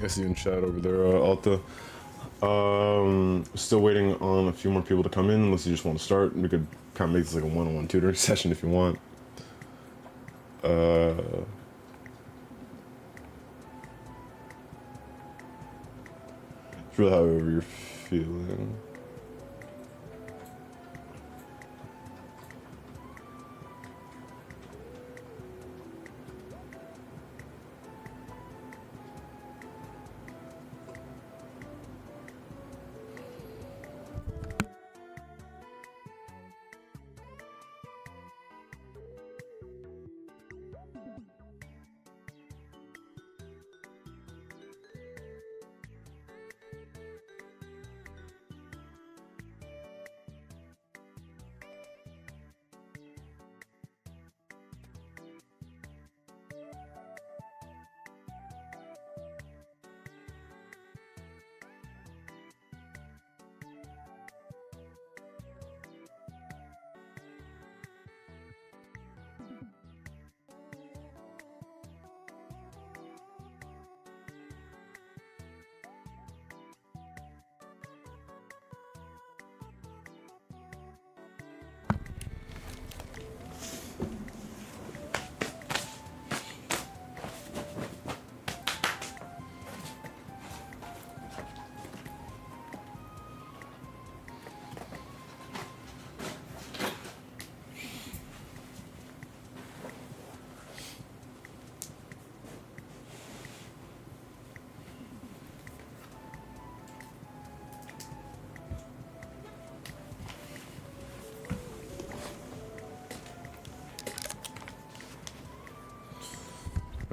I see you in chat over there, Alta. Still waiting on a few more people to come in, unless you just want to start. We could kind of make this like a one-on-one tutoring session if you want. It's really however you're feeling.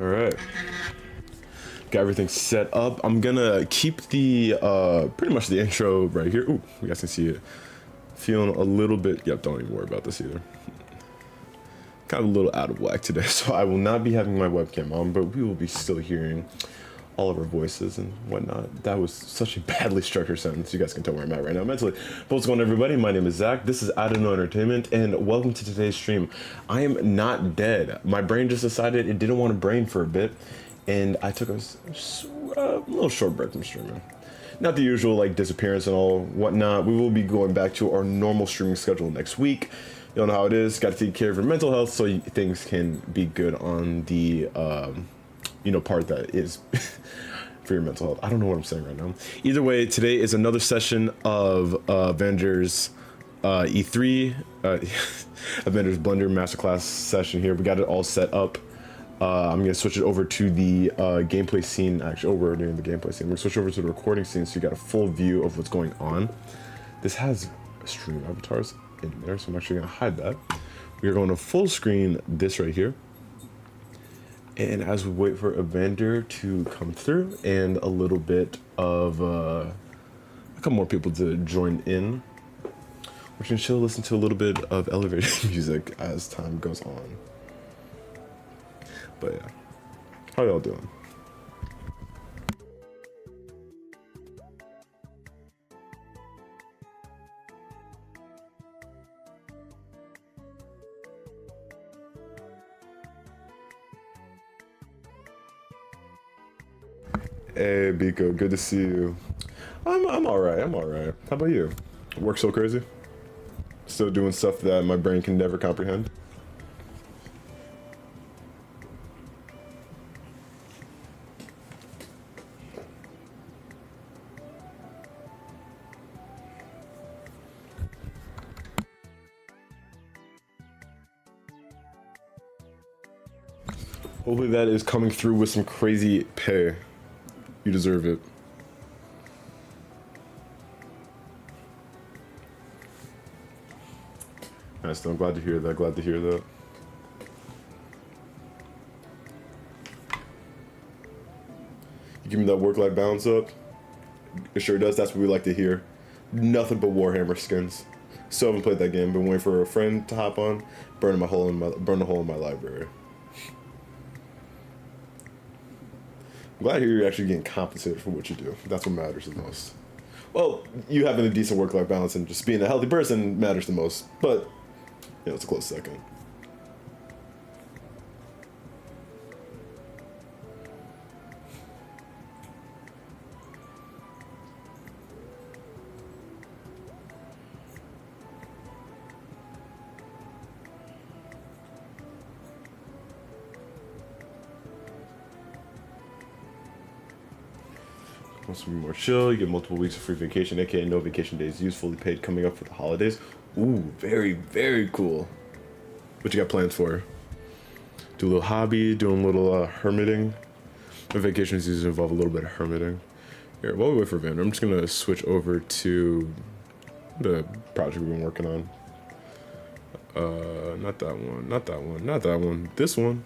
All right, got everything set up. I'm gonna keep the pretty much the intro right here. Ooh, you guys can see it. feeling a little bit, yep, don't even worry about this either. Kind of a little out of whack today, so I will not be having my webcam on, but we will be still hearing all of our voices and whatnot. That was such a badly structured sentence. You guys can tell where I'm at right now mentally. But what's going on, everybody? My name is Zach. This is I Don't Know Entertainment, and welcome to today's stream. I am not dead. My brain just decided it didn't want to brain for a bit, and I took a little short break from streaming. Not the usual like disappearance and all whatnot. We will be going back to our normal streaming schedule next week. You know how it is. Got to take care of your mental health so things can be good on the part that is for your mental health. I don't know what I'm saying right now. Either way, today is another session of Avengers E3 Avengers Blender Masterclass session here. We got it all set up. I'm gonna switch it over to the gameplay scene. Actually, we're doing the gameplay scene. We're gonna switch over to the recording scene so you got a full view of what's going on. This has stream avatars in there, so I'm actually gonna hide that. We are going to full screen this right here. And as we wait for Evander to come through and a little bit of a couple more people to join in, we're gonna chill, listen to a little bit of elevator music as time goes on. But yeah, how y'all doing? Hey Biko, good to see you. I'm alright, I'm alright. How about you? Work so crazy? Still doing stuff that my brain can never comprehend? Hopefully that is coming through with some crazy pay. You deserve it. Nice, I'm glad to hear that, glad to hear that. You give me that work-life balance up? It sure does, that's what we like to hear. Nothing but Warhammer skins. Still haven't played that game, been waiting for a friend to hop on, burn a hole in my library. I'm glad to hear you're actually getting compensated for what you do. That's what matters the most. Well, you having a decent work-life balance and just being a healthy person matters the most, but, it's a close second. Wants to be more chill. You get multiple weeks of free vacation, aka no vacation days used, fully paid, coming up for the holidays. Ooh, very, very cool. What you got plans for? Do a little hobby, doing a little hermiting. My vacation season involve a little bit of hermiting. Here, while we wait for Evander, I'm just gonna switch over to the project we've been working on. Not that one, not that one, not that one. This one.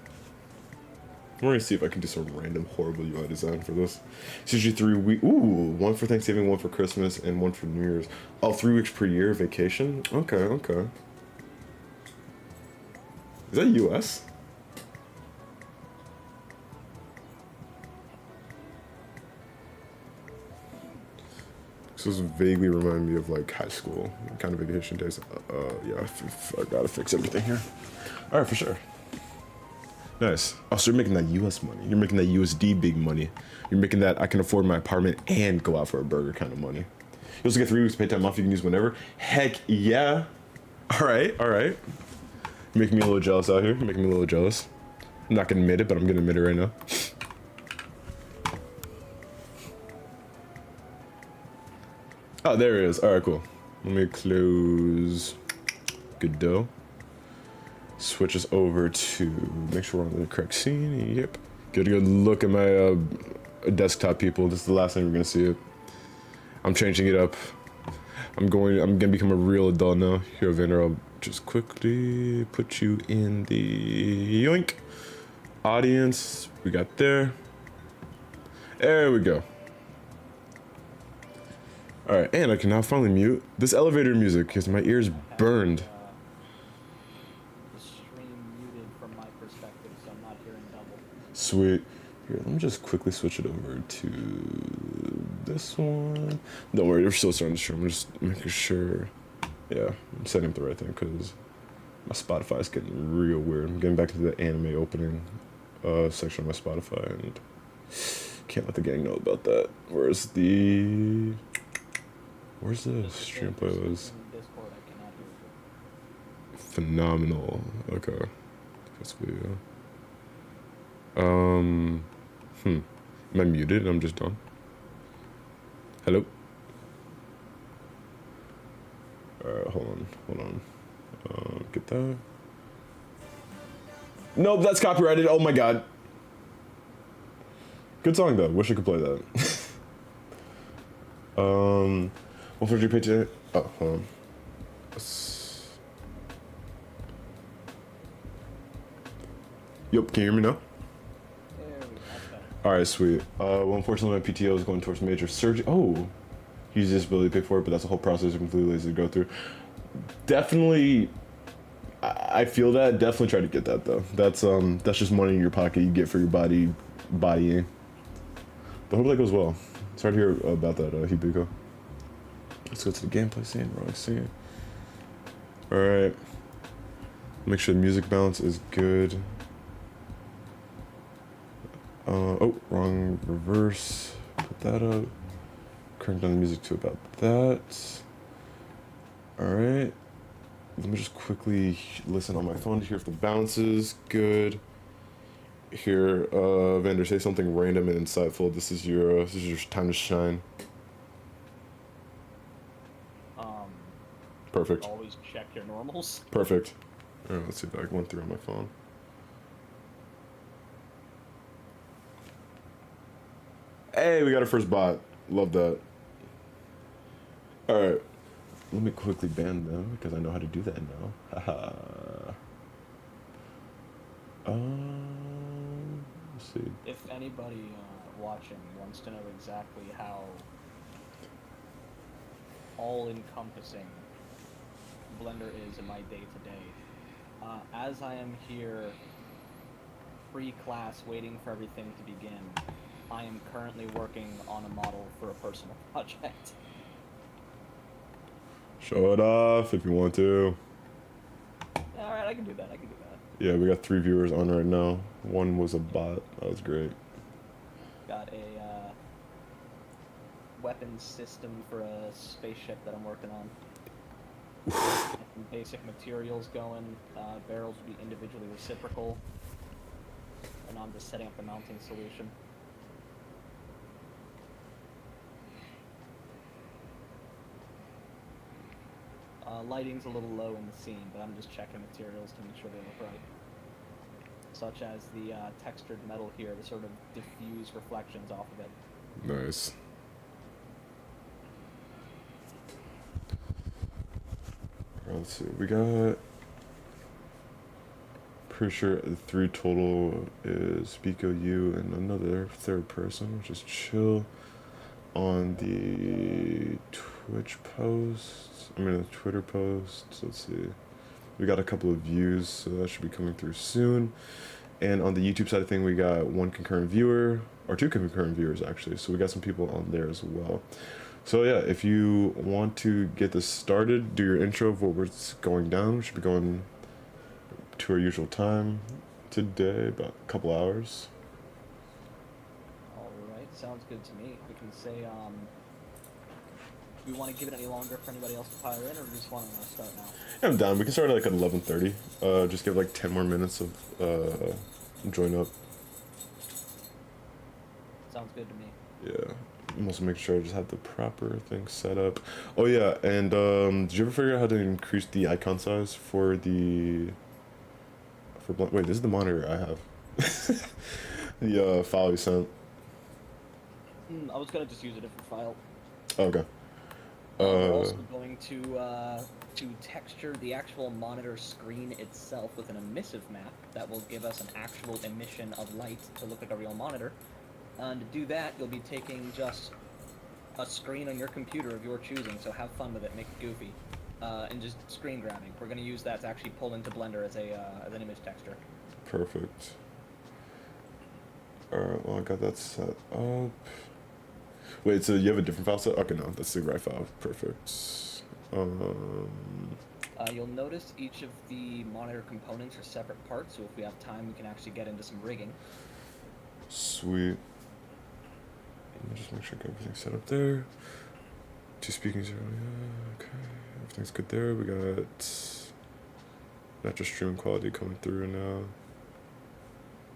I'm gonna see if I can do some random horrible UI design for this. It's usually 3 weeks. Ooh, one for Thanksgiving, one for Christmas, and one for New Year's. Oh, 3 weeks per year vacation? Okay, okay. Is that US? This does vaguely remind me of like high school kind of vacation days. Yeah, I gotta fix everything here. All right, for sure. Nice. Oh, so you're making that US money. You're making that USD big money. You're making that I can afford my apartment and go out for a burger kind of money. You also get 3 weeks paid time off you can use whenever. Heck yeah. All right, all right. You're making me a little jealous out here. You're making me a little jealous. I'm not gonna admit it, but I'm gonna admit it right now. Oh, there it is. All right, cool. Let me close. Good dough. Switch us over to make sure we're on the correct scene. Yep. Get a good look at my desktop, people. This is the last time you're gonna see it. I'm changing it up. I'm gonna become a real adult now. Here, Evander, I'll just quickly put you in the yoink audience. We got there. There we go. All right, and I can now finally mute this elevator music because my ears burned. The stream muted from my perspective, so I'm not hearing double. Sweet. Here, let me just quickly switch it over to this one. Don't worry, we're still starting the stream. I'm just making sure. Yeah, I'm setting up the right thing because my Spotify is getting real weird. I'm getting back to the anime opening section of my Spotify and can't let the gang know about that. Where's the stream playlist? Discord, I cannot hear you. Phenomenal. Okay. This video. Am I muted? I'm just done. Hello? Alright, hold on. Get that. Nope, that's copyrighted. Oh my god. Good song though. Wish I could play that. What for your page? Oh, hold on. Yup, can you hear me now? Alright, sweet. Well, unfortunately, my PTO is going towards major surgery. Oh, use disability to pay for it, but that's a whole process I'm completely lazy to go through. Definitely, I feel that. Definitely try to get that though. That's just money in your pocket you get for your bodying. But hope that goes well. Sorry to hear about that, Hibiko. Let's go to the gameplay scene, wrong scene. Alright. Make sure the music balance is good. Oh, wrong reverse. Put that up. Crank down the music to about that. Alright. Let me just quickly listen on my phone to hear if the bounce is good. Here, Evander, say something random and insightful. This is your time to shine. Perfect. Always check your normals. Perfect. Alright, let's see if I went through on my phone. Hey, we got our first bot. Love that. Alright. Let me quickly ban them because I know how to do that now. Haha. Let's see. If anybody watching wants to know exactly how all-encompassing Blender is in my day-to-day, as I am here pre-class waiting for everything to begin, I am currently working on a model for a personal project. Show it off if you want to. Alright, I can do that. Yeah, we got 3 viewers on right now. One was a bot. That was great. Got a weapons system for a spaceship that I'm working on. Some basic materials going. Barrels will be individually reciprocal. And I'm just setting up the mounting solution. Lighting's a little low in the scene, but I'm just checking materials to make sure they look right. Such as the textured metal here to sort of diffuse reflections off of it. Nice. Let's see. We got. Pretty sure the 3 total is Pico, you, and another third person, which is chill. On the Twitch posts, the Twitter posts, let's see. We got a couple of views, so that should be coming through soon. And on the YouTube side of thing, we got 1 concurrent viewer, or 2 concurrent viewers actually, so we got some people on there as well. So yeah, if you want to get this started, do your intro of what we're going down. We should be going to our usual time today, about a couple hours. Alright, sounds good to me. We can say, do we want to give it any longer for anybody else to pile in, or do we just want to start now? Yeah, I'm down. We can start at like at 11:30. Just give like 10 more minutes of join up. Sounds good to me. Yeah. I'm also making sure I just have the proper thing set up. Oh yeah, and did you ever figure out how to increase the icon size for the wait, this is the monitor I have. The file you sent. I was gonna just use a different file. Oh, okay. We're also going to texture the actual monitor screen itself with an emissive map that will give us an actual emission of light to look like a real monitor. And to do that, you'll be taking just a screen on your computer of your choosing, so have fun with it, make it goofy. And just screen grabbing. We're going to use that to actually pull into Blender as an image texture. Perfect. Alright, well, I got that set up. Wait, so you have a different file set? Okay, no, that's the right file. Perfect. You'll notice each of the monitor components are separate parts, so if we have time, we can actually get into some rigging. Sweet. Let me just make sure I got everything set up there. 2 speaking 0, yeah, okay. Everything's good there. We got natural streaming quality coming through now.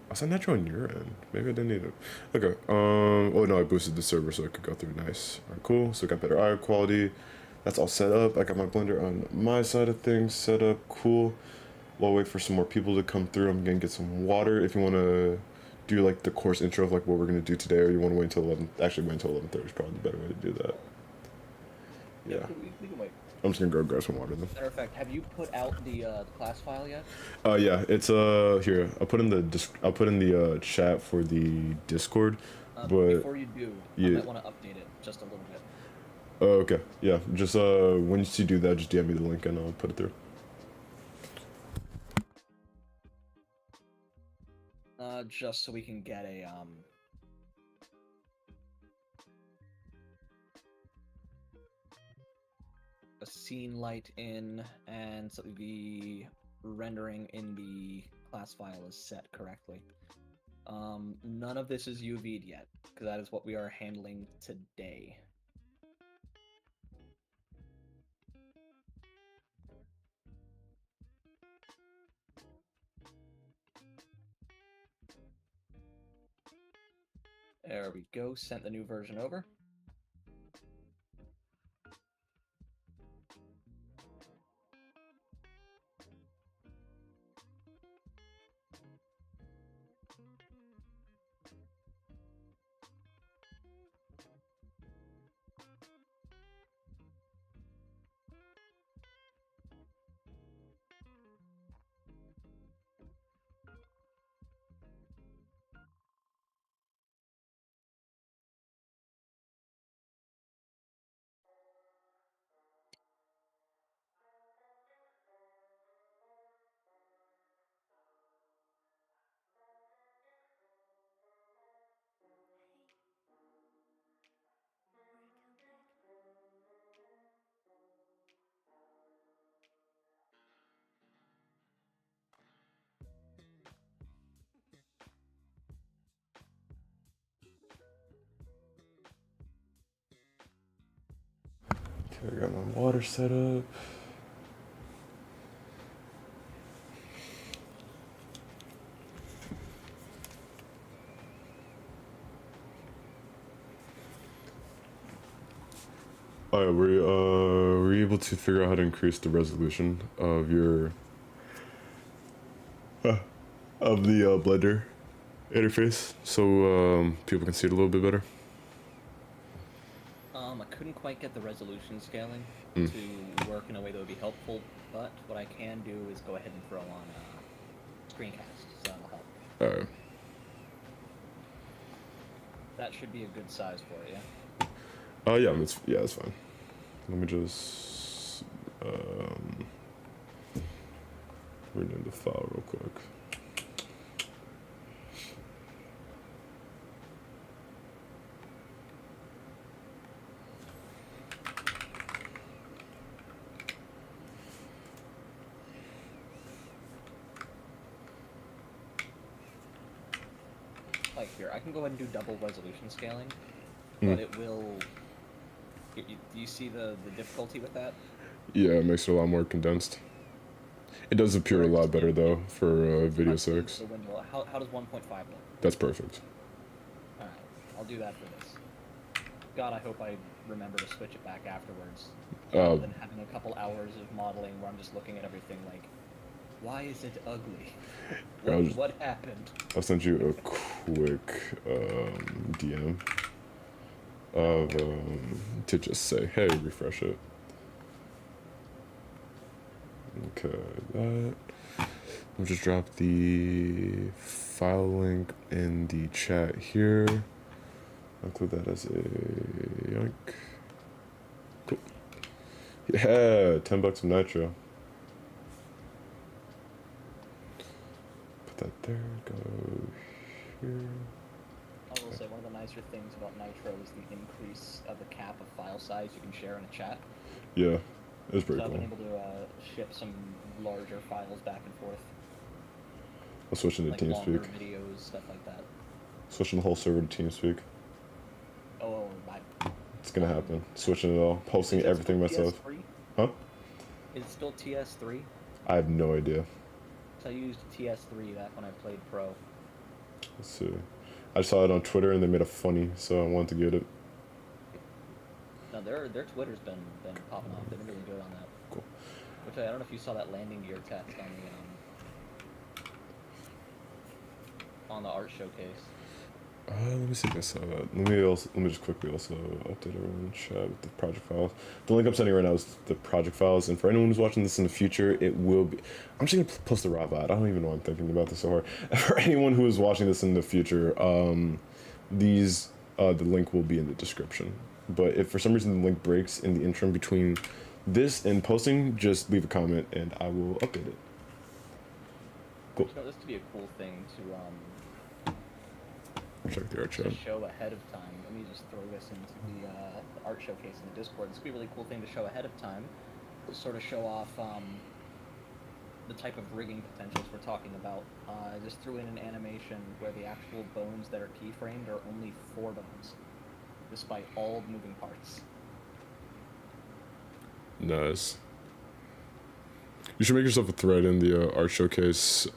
I saw natural on your end. Maybe I didn't need it. Okay. Oh no, I boosted the server so it could go through nice. Alright, cool. So I got better audio quality. That's all set up. I got my Blender on my side of things set up. Cool. While I wait for some more people to come through, I'm gonna get some water. If you wanna do like the course intro of like what we're gonna do today, or you wanna wait until 11, actually wait until 11:30 is probably the better way to do that. Yeah. We can wait. I'm just gonna go grab some water then. Matter of fact, have you put out the class file yet? Yeah, it's here. I'll put in the chat for the Discord. But before you do, yeah. I might want to update it just a little bit. Oh, okay. Yeah, just when you do that, just DM me the link and I'll put it through. Just so we can get a scene light in, and so the rendering in the class file is set correctly. None of this is UV'd yet, because that is what we are handling today. There we go, sent the new version over. Okay, I got my water set up. Oh yeah, we're able to figure out how to increase the resolution of your of the Blender interface, so people can see it a little bit better. I couldn't quite get the resolution scaling to work in a way that would be helpful, but what I can do is go ahead and throw on a screencast, so that'll help. Alright. That should be a good size for it, yeah? Oh yeah, that's fine. Let me just rename the file real quick. Like here, I can go ahead and do double resolution scaling, but it will... Do you see the difficulty with that? Yeah, it makes it a lot more condensed. It does appear a lot better though for video 6. How does 1.5 look? That's perfect. Alright, I'll do that for this. God, I hope I remember to switch it back afterwards. Rather than having a couple hours of modeling where I'm just looking at everything like, why is it ugly? What happened? I'll send you a quick DM of to just say, hey, refresh it. Okay, that. I'll just drop the file link in the chat here. I'll include that as a yoink. Cool. Yeah, $10 of nitro. Put that there. Go here. I will say one of the nicer things about Nitro is the increase of the cap of file size you can share in a chat. Yeah, it was pretty So I've cool. been able to ship some larger files back and forth, I'll switch into like longer TeamSpeak. videos, stuff like that. Switching the whole server to TeamSpeak. Oh, my. It's gonna happen. Switching it all. Posting Is it everything still myself. TS3? Huh? Is it still TS3? I have no idea. So I used TS3 back when I played Pro. Let's see. I saw it on Twitter and they made a funny, so I wanted to get it. No, their Twitter's been popping off. They've been really good on that. Cool. Which I don't know if you saw that landing gear text on the art showcase. Let me see if I saw that. Let me just quickly also update everyone in chat with the project files. The link I'm sending right now is the project files, and for anyone who's watching this in the future, it will be. I'm just gonna post the raw VOD. I don't even know why I'm thinking about this so hard. For anyone who is watching this in the future, the link will be in the description. But if for some reason the link breaks in the interim between this and posting, just leave a comment and I will update it. Cool. You know, this could be a cool thing to Check the art to chat. show ahead of time. Let me just throw this into the art showcase in the Discord. This would be a really cool thing to show ahead of time, to sort of show off the type of rigging potentials we're talking about. I just threw in an animation where the actual bones that are keyframed are only 4 bones, despite all moving parts. Nice. You should make yourself a thread in the art showcase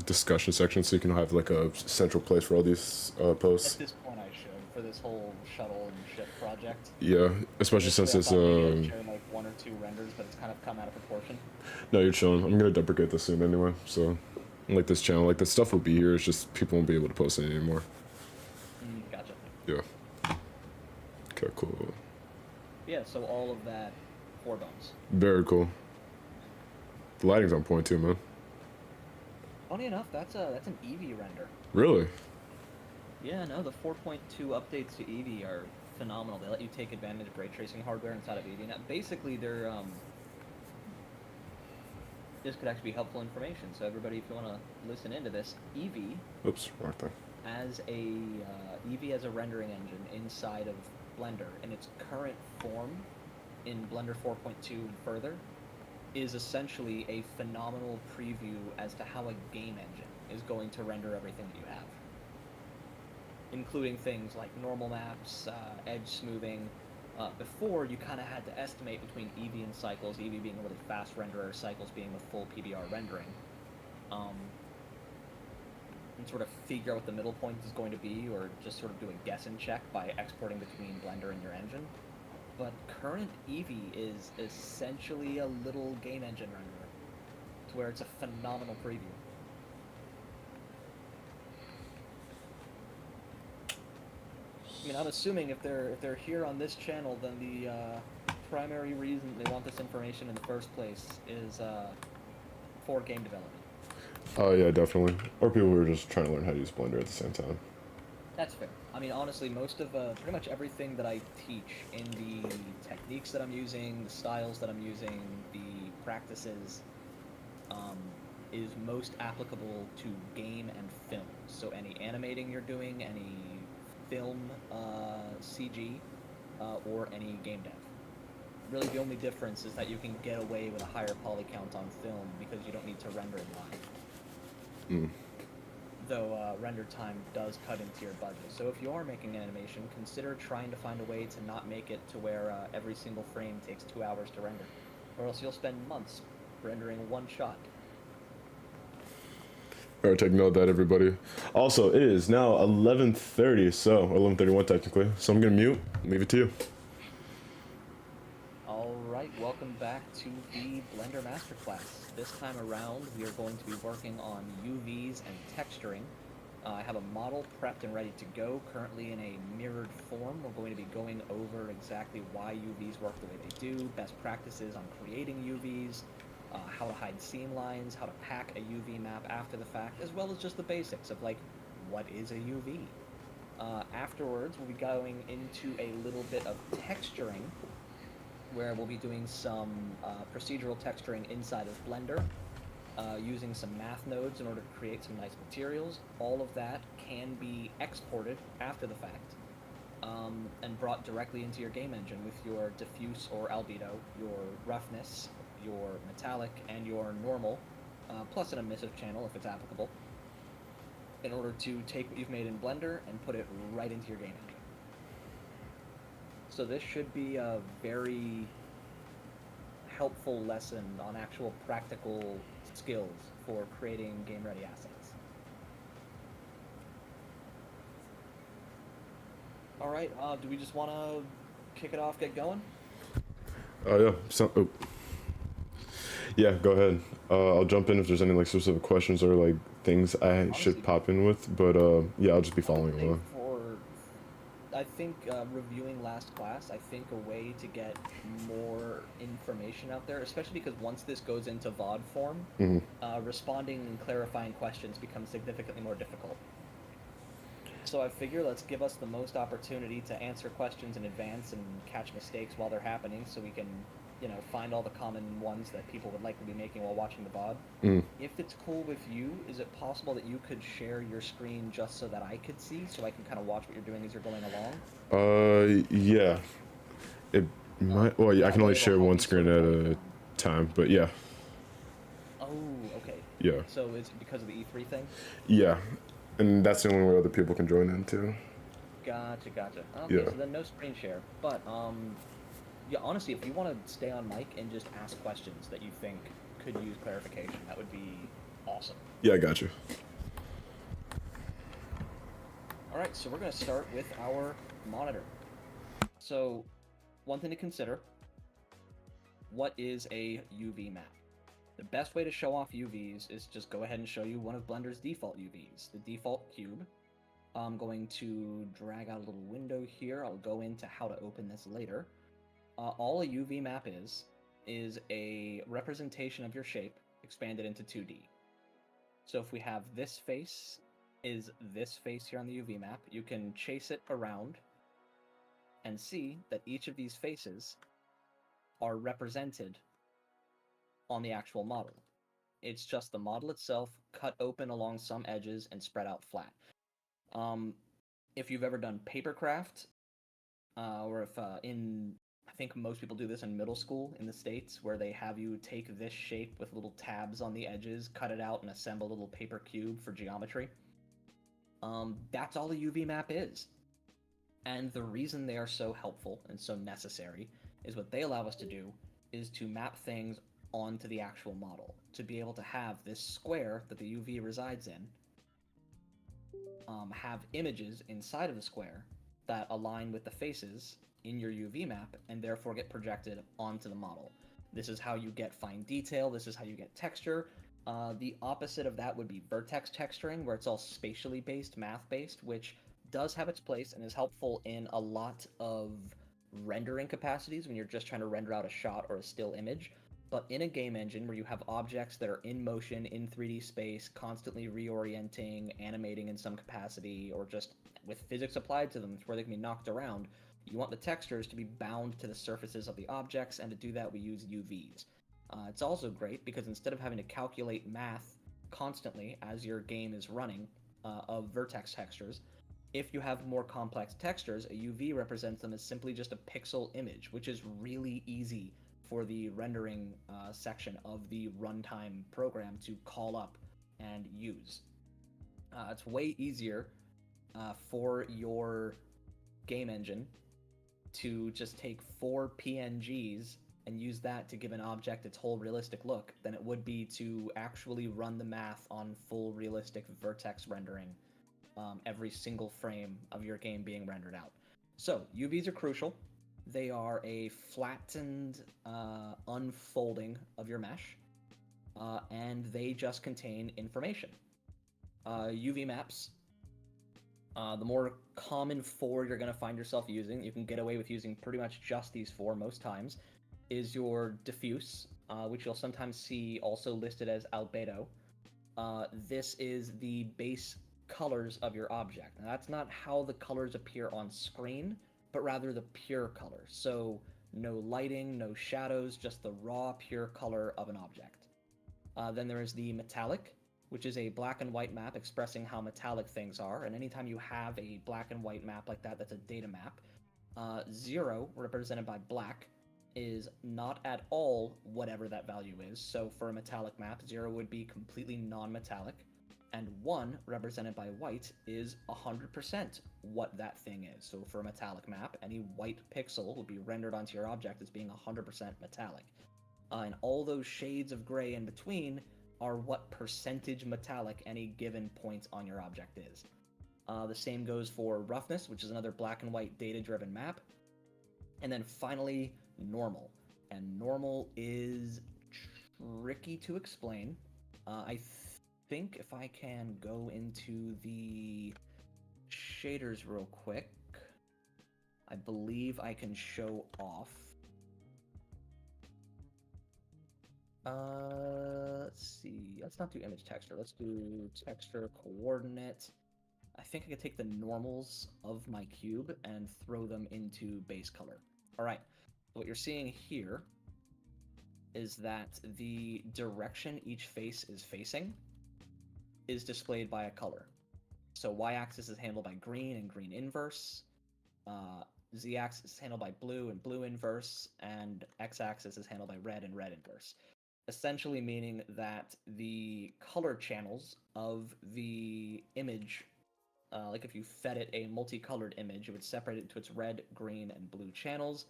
discussion section so you can have like a central place for all these posts. At this point, I should, for this whole shuttle and ship project. Yeah, especially since it's sharing like 1 or 2 renders, but it's kind of come out of proportion. No, you're chilling. I'm gonna deprecate this soon anyway. So, like this channel, like the stuff will be here. It's just people won't be able to post it anymore. Gotcha. Yeah. Okay, cool. Yeah, so all of that 4 bones. Very cool. The lighting's on point too, man. Funny enough, that's an Eevee render. Really? Yeah, no, the 4.2 updates to Eevee are phenomenal. They let you take advantage of ray tracing hardware inside of Eevee. Now, basically, they're this could actually be helpful information. So everybody, if you want to listen into this, Eevee. Oops, wrong thing. As a Eevee as a rendering engine inside of Blender in its current form in Blender 4.2 and further is essentially a phenomenal preview as to how a game engine is going to render everything that you have, including things like normal maps, edge smoothing. Before, you kind of had to estimate between Eevee and Cycles, Eevee being a really fast renderer, Cycles being a full PBR rendering, and sort of figure out what the middle point is going to be, or just sort of do a guess and check by exporting between Blender and your engine. But current Eevee is essentially a little game engine renderer, to where it's a phenomenal preview. I mean, I'm assuming if they're here on this channel, then the primary reason they want this information in the first place is for game development. Oh yeah, definitely. Or people who are just trying to learn how to use Blender at the same time. That's fair. I mean, honestly, most of pretty much everything that I teach in the techniques that I'm using, the styles that I'm using, the practices, is most applicable to game and film. So any animating you're doing, any film CG, or any game dev. Really, the only difference is that you can get away with a higher poly count on film because you don't need to render it live. Though render time does cut into your budget. So if you are making an animation, consider trying to find a way to not make it to where every single frame takes 2 hours to render, or else you'll spend months rendering one shot. All right, take note of that, everybody. Also, it is now 11:30, so, or 11:31 technically. So I'm gonna mute. Leave it to you. Alright, welcome back to the Blender Masterclass. This time around, we are going to be working on UVs and texturing. I have a model prepped and ready to go, currently in a mirrored form. We're going to be going over exactly why UVs work the way they do, best practices on creating UVs, how to hide seam lines, how to pack a UV map after the fact, as well as just the basics of, like, what is a UV? Afterwards, we'll be going into a little bit of texturing, where we'll be doing some procedural texturing inside of Blender, using some math nodes in order to create some nice materials. All of that can be exported after the fact, and brought directly into your game engine with your diffuse or albedo, your roughness, your metallic, and your normal, plus an emissive channel if it's applicable, in order to take what you've made in Blender and put it right into your game engine. So this should be a very helpful lesson on actual practical skills for creating game-ready assets. All right, do we just want to kick it off, get going? Yeah. Yeah, go ahead. I'll jump in if there's any like specific questions or like things I should Honestly, pop in with. But yeah, I'll just be I following think along. reviewing last class, I think a way to get more information out there, especially because once this goes into VOD form, Hmm. responding and clarifying questions becomes significantly more difficult. So I figure let's give us the most opportunity to answer questions in advance and catch mistakes while they're happening, so we can, find all the common ones that people would likely be making while watching the VOD. Mm. If it's cool with you, is it possible that you could share your screen just so that I could see, so I can kind of watch what you're doing as you're going along? Yeah. It might. Well, yeah, I That can only way it'll share help one me sort screen of at like, a time. But yeah, oh, okay. yeah, So is it because of the E3 thing? yeah, and that's the only way other people can join in too. Gotcha, gotcha. Okay, Yeah. so then no screen share. But yeah, honestly, if you want to stay on mic and just ask questions that you think could use clarification, that would be awesome. Yeah, I got you. All right, so we're going to start with our monitor. So, one thing to consider, what is a UV map? The best way to show off UVs is just go ahead and show you one of Blender's default UVs, the default cube. I'm going to drag out a little window here. I'll go into how to open this later. All a UV map is a representation of your shape expanded into 2D. So if we have this face is this face here on the UV map, you can chase it around and see that each of these faces are represented on the actual model. It's just the model itself cut open along some edges and spread out flat. If you've ever done papercraft, or if I think most people do this in middle school in the States, where they have you take this shape with little tabs on the edges, cut it out, and assemble a little paper cube for geometry. That's all a UV map is. And the reason they are so helpful and so necessary is what they allow us to do is to map things onto the actual model, to be able to have this square that the UV resides in have images inside of the square that align with the faces in your UV map and therefore get projected onto the model. This is how you get fine detail, this is how you get texture. The opposite of that would be vertex texturing, where it's all spatially based, math based, which does have its place and is helpful in a lot of rendering capacities when you're just trying to render out a shot or a still image. But in a game engine where you have objects that are in motion in 3D space, constantly reorienting, animating in some capacity, or just with physics applied to them where they can be knocked around, you want the textures to be bound to the surfaces of the objects, and to do that we use UVs. It's also great because instead of having to calculate math constantly as your game is running of vertex textures, if you have more complex textures, a UV represents them as simply just a pixel image, which is really easy for the rendering section of the runtime program to call up and use. It's way easier for your game engine to just take 4 PNGs and use that to give an object its whole realistic look than it would be to actually run the math on full realistic vertex rendering, every single frame of your game being rendered out. So UVs are crucial. They are a flattened unfolding of your mesh, and they just contain information. UV maps, the more common 4 you're going to find yourself using, you can get away with using pretty much just these 4 most times, is your diffuse, which you'll sometimes see also listed as albedo. This is the base colors of your object. Now, that's not how the colors appear on screen, but rather the pure color. So no lighting, no shadows, just the raw, pure color of an object. Then there is the metallic, which is a black and white map expressing how metallic things are. And anytime you have a black and white map like that, that's a data map. 0, represented by black, is not at all whatever that value is. So for a metallic map, 0 would be completely non-metallic, and 1, represented by white, is 100% what that thing is. So for a metallic map, any white pixel would be rendered onto your object as being 100% metallic. And all those shades of gray in between are what percentage metallic any given point on your object is. The same goes for roughness, which is another black and white data-driven map. And then finally, normal. And normal is tricky to explain. I think if I can go into the shaders real quick, I believe I can show off. Let's see. Let's not do image texture. Let's do texture coordinate. I think I could take the normals of my cube and throw them into base color. All right. What you're seeing here is that the direction each face is facing is displayed by a color. So y-axis is handled by green and green inverse. Z-axis is handled by blue and blue inverse, and x-axis is handled by red and red inverse. Essentially meaning that the color channels of the image, like if you fed it a multicolored image, it would separate it into its red, green, and blue channels,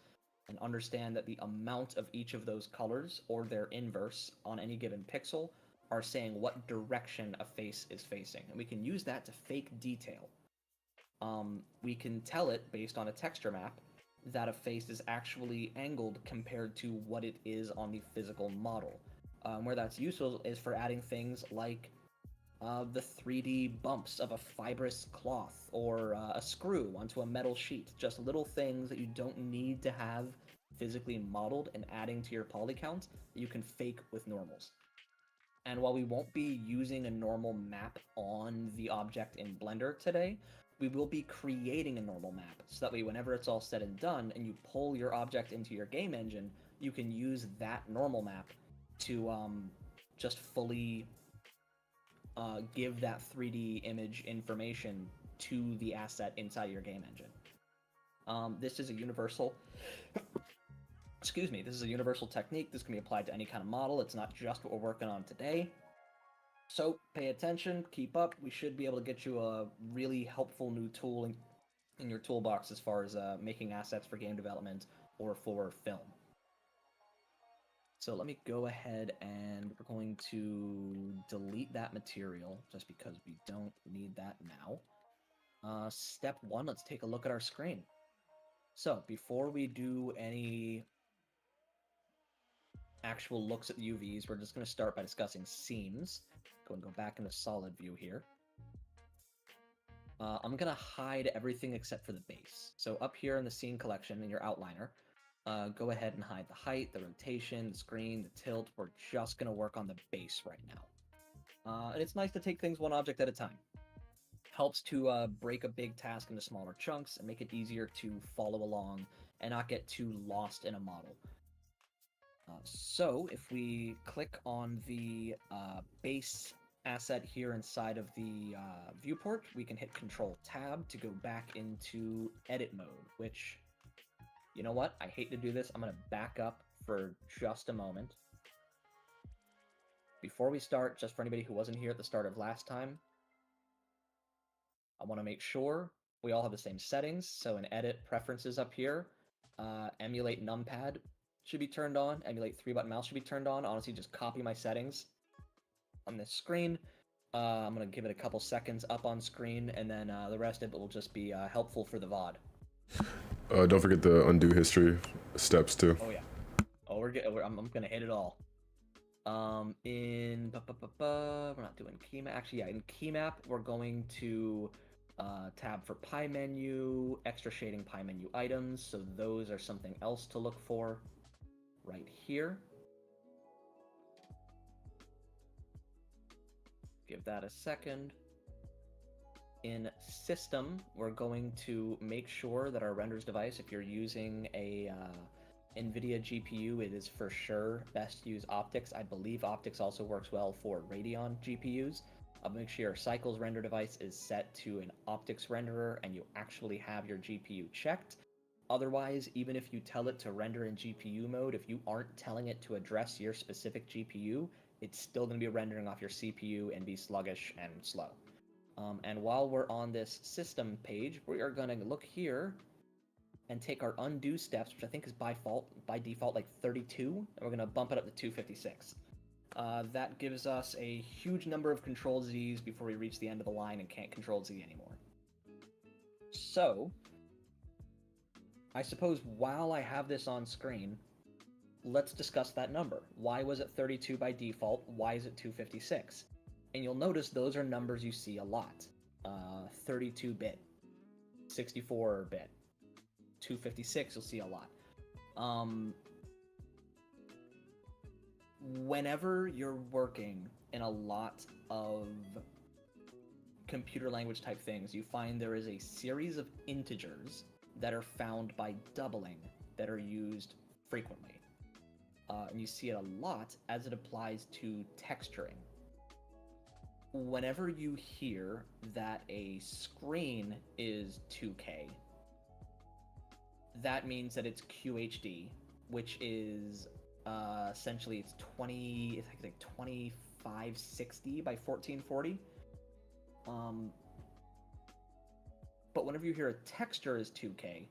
and understand that the amount of each of those colors, or their inverse, on any given pixel, are saying what direction a face is facing. And we can use that to fake detail. We can tell it, based on a texture map, that a face is actually angled compared to what it is on the physical model. Where that's useful is for adding things like the 3D bumps of a fibrous cloth or a screw onto a metal sheet. Just little things that you don't need to have physically modeled and adding to your poly count that you can fake with normals. And while we won't be using a normal map on the object in Blender today, we will be creating a normal map, so that way whenever it's all said and done and you pull your object into your game engine, you can use that normal map to just fully give that 3D image information to the asset inside your game engine. This is a universal... Excuse me, this is a universal technique. This can be applied to any kind of model. It's not just what we're working on today. So pay attention, keep up. We should be able to get you a really helpful new tool in your toolbox as far as making assets for game development or for film. So let me go ahead and we're going to delete that material just because we don't need that now. Step 1, let's take a look at our screen. So before we do any actual looks at the UVs, we're just going to start by discussing seams. Go back into solid view here. I'm going to hide everything except for the base. So up here in the scene collection in your outliner, go ahead and hide the height, the rotation, the screen, the tilt. We're just going to work on the base right now. And it's nice to take things one object at a time. Helps to break a big task into smaller chunks and make it easier to follow along and not get too lost in a model. So if we click on the base asset here inside of the viewport, we can hit Control-Tab to go back into edit mode, which, you know what? I hate to do this. I'm going to back up for just a moment. Before we start, just for anybody who wasn't here at the start of last time, I want to make sure we all have the same settings. So in Edit Preferences up here, Emulate Numpad should be turned on. Emulate 3-button mouse should be turned on. Honestly, just copy my settings on this screen. I'm going to give it a couple seconds up on screen, and then the rest of it will just be helpful for the VOD. Don't forget the undo history steps too. Oh yeah. Oh, I'm going to hit it all. We're not doing key map. Actually, yeah, in key map, we're going to tab for pie menu, extra shading pie menu items. So those are something else to look for right here. Give that a second. In system, we're going to make sure that our renders device, if you're using a NVIDIA GPU, it is for sure best to use optics. I believe optics also works well for Radeon GPUs. Make sure your cycles render device is set to an optics renderer and you actually have your GPU checked. Otherwise, even if you tell it to render in GPU mode, if you aren't telling it to address your specific GPU, it's still going to be rendering off your CPU and be sluggish and slow. And while we're on this system page, we are going to look here and take our undo steps, which I think is by default like 32, and we're going to bump it up to 256. That gives us a huge number of Control Z's before we reach the end of the line and can't Control Z anymore. So, I suppose while I have this on screen, let's discuss that number. Why was it 32 by default? Why is it 256? And you'll notice those are numbers you see a lot. 32-bit, 64-bit, 256 you'll see a lot. Whenever you're working in a lot of computer language type things, you find there is a series of integers that are found by doubling that are used frequently. And you see it a lot as it applies to texturing. Whenever you hear that a screen is 2K, that means that it's QHD, which is essentially it's 2560 by 1440. But whenever you hear a texture is 2K,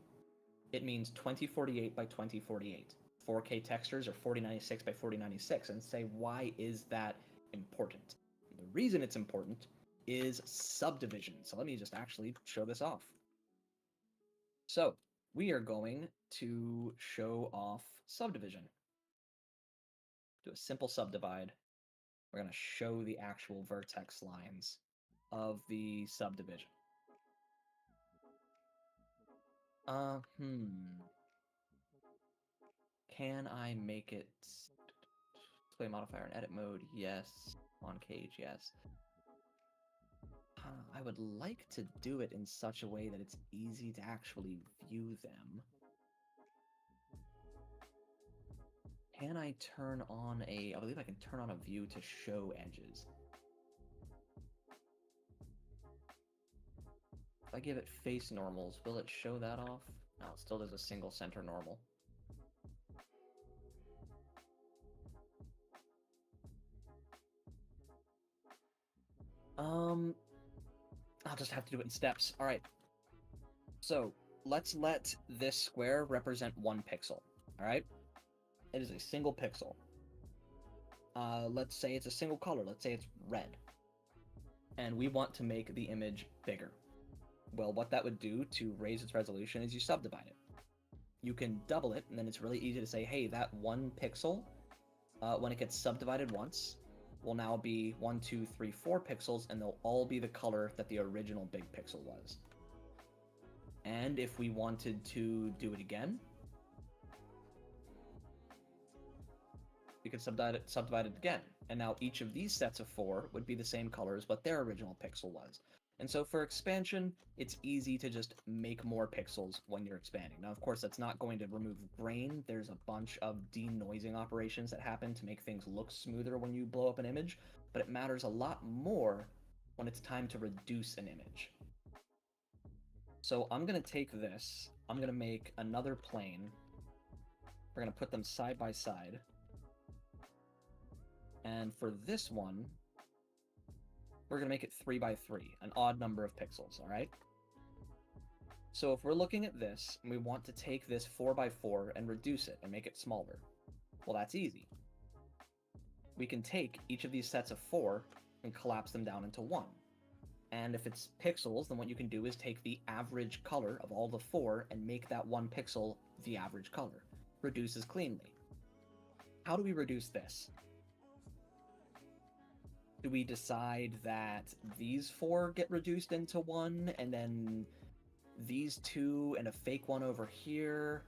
it means 2048 by 2048. 4K textures are 4096 by 4096, and say, why is that important? The reason it's important is subdivision. So let me just actually show this off. So we are going to show off subdivision. Do a simple subdivide. We're going to show the actual vertex lines of the subdivision. Can I make it display modifier in edit mode? Yes. On cage, yes. I would like to do it in such a way that it's easy to actually view them. Can I turn on I believe I can turn on a view to show edges. If I give it face normals, will it show that off? No, it still does a single center normal. I'll just have to do it in steps. All right. So let's let this square represent 1 pixel. All right. It is a single pixel. Let's say it's a single color. Let's say it's red. And we want to make the image bigger. Well, what that would do to raise its resolution is you subdivide it. You can double it, and then it's really easy to say, hey, that 1 pixel, when it gets subdivided once, will now be 1, 2, 3, 4 pixels, and they'll all be the color that the original big pixel was. And if we wanted to do it again, we could subdivide it again. And now each of these sets of 4 would be the same color as what their original pixel was. And so for expansion, it's easy to just make more pixels when you're expanding. Now, of course, that's not going to remove grain. There's a bunch of denoising operations that happen to make things look smoother when you blow up an image, but it matters a lot more when it's time to reduce an image. So I'm going to take this, I'm going to make another plane. We're going to put them side by side. And for this one, we're going to make it 3 by 3, an odd number of pixels, all right? So if we're looking at this, and we want to take this 4 by 4 and reduce it and make it smaller, well, that's easy. We can take each of these sets of 4 and collapse them down into 1. And if it's pixels, then what you can do is take the average color of all the 4 and make that 1 pixel the average color. Reduces cleanly. How do we reduce this? Do we decide that these 4 get reduced into 1, and then these 2 and a fake 1 over here?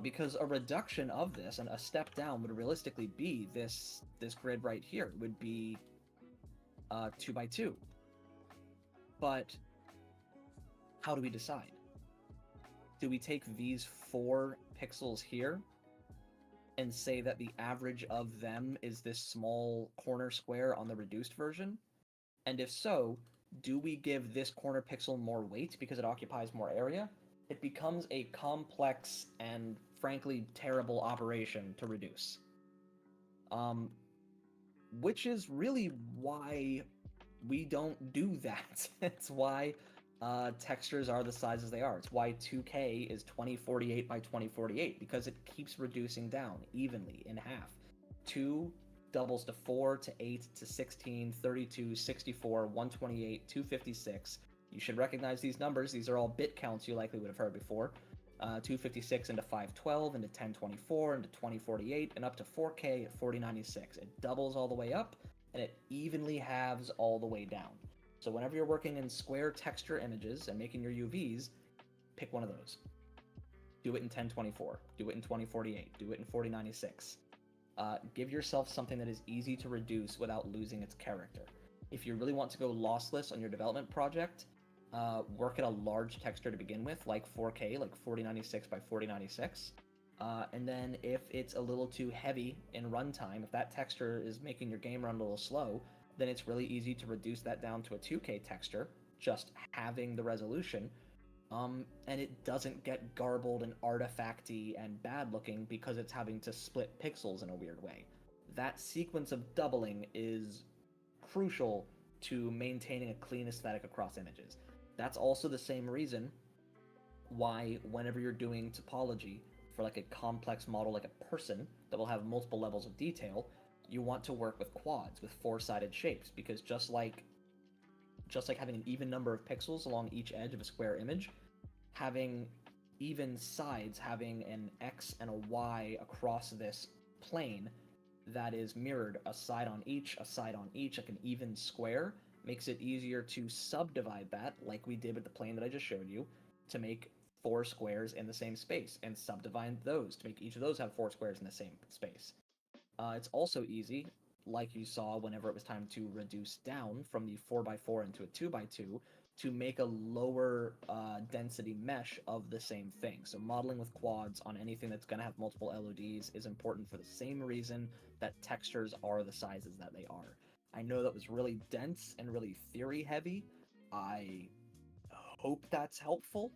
Because a reduction of this and a step down would realistically be this grid right here. It would be 2 by 2. But how do we decide? Do we take these 4 pixels here and say that the average of them is this small corner square on the reduced version? And if so, do we give this corner pixel more weight because it occupies more area? It becomes a complex and frankly terrible operation to reduce. Which is really why we don't do that. It's why textures are the sizes they are. It's why 2K is 2048 by 2048, because it keeps reducing down evenly in half. 2 doubles to 4 to 8 to 16, 32, 64, 128, 256. You should recognize these numbers. These are all bit counts you likely would have heard before. 256 into 512 into 1024 into 2048 and up to 4K at 4096. It doubles all the way up and it evenly halves all the way down. So whenever you're working in square texture images and making your UVs, pick one of those. Do it in 1024, do it in 2048, do it in 4096. Give yourself something that is easy to reduce without losing its character. If you really want to go lossless on your development project, work at a large texture to begin with, like 4K, like 4096 by 4096. And then if it's a little too heavy in runtime, if that texture is making your game run a little slow, then it's really easy to reduce that down to a 2K texture, just having the resolution. And it doesn't get garbled and artifacty and bad looking because it's having to split pixels in a weird way. That sequence of doubling is crucial to maintaining a clean aesthetic across images. That's also the same reason why whenever you're doing topology for like a complex model like a person that will have multiple levels of detail, you want to work with quads, with 4-sided shapes, because just like having an even number of pixels along each edge of a square image, having even sides, having an X and a Y across this plane that is mirrored, a side on each, like an even square, makes it easier to subdivide that, like we did with the plane that I just showed you, to make 4 squares in the same space, and subdivide those to make each of those have 4 squares in the same space. It's also easy, like you saw whenever it was time to reduce down from the 4x4 into a 2x2, to make a lower density mesh of the same thing. So modeling with quads on anything that's going to have multiple LODs is important for the same reason that textures are the sizes that they are. I know that was really dense and really theory heavy. I hope that's helpful.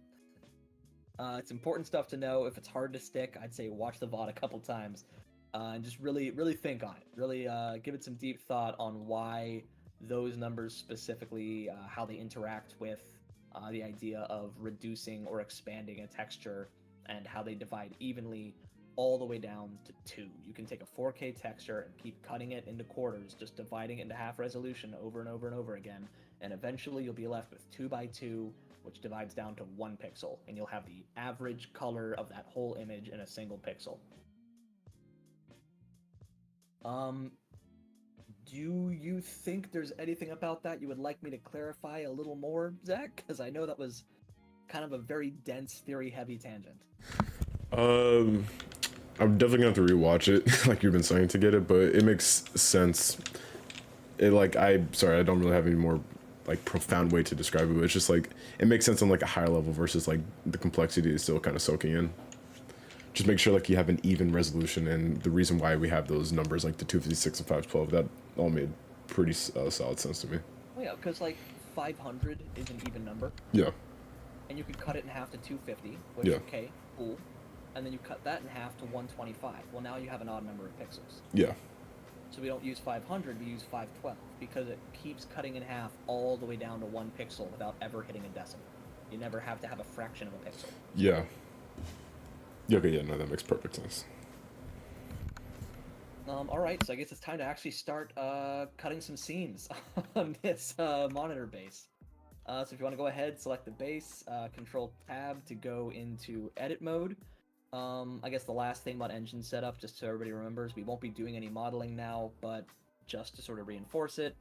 It's important stuff to know. If it's hard to stick, I'd say watch the VOD a couple times and just really think on it. Really give it some deep thought on why those numbers specifically, how they interact with the idea of reducing or expanding a texture, and how they divide evenly all the way down to 2. You can take a 4K texture and keep cutting it into quarters, just dividing it into half resolution over and over and over again, and eventually you'll be left with 2x2, which divides down to 1 pixel, and you'll have the average color of that whole image in a single pixel. Do you think there's anything about that you would like me to clarify a little more, Zach? Because I know that was kind of a very dense, theory-heavy tangent. I'm definitely gonna have to rewatch it, like you've been saying, to get it, but it makes sense. I don't really have any more like profound way to describe it, but it's just like it makes sense on like a higher level versus like the complexity is still kind of soaking in. Just make sure like you have an even resolution, and the reason why we have those numbers like the 256 and 512, that all made pretty solid sense to me. Oh yeah, because like 500 is an even number. Yeah. And you could cut it in half to 250, which, Yeah. okay, cool. And then you cut that in half to 125. Well, now you have an odd number of pixels. Yeah. So we don't use 500, we use 512, because it keeps cutting in half all the way down to 1 pixel without ever hitting a decimal. You never have to have a fraction of a pixel. Yeah. Yeah, okay, yeah, no, that makes perfect sense. Alright, so I guess it's time to actually start cutting some seams on this monitor base. So if you want to go ahead, select the base, Control Tab to go into edit mode. I guess the last thing about engine setup, just so everybody remembers, we won't be doing any modeling now, but just to sort of reinforce it,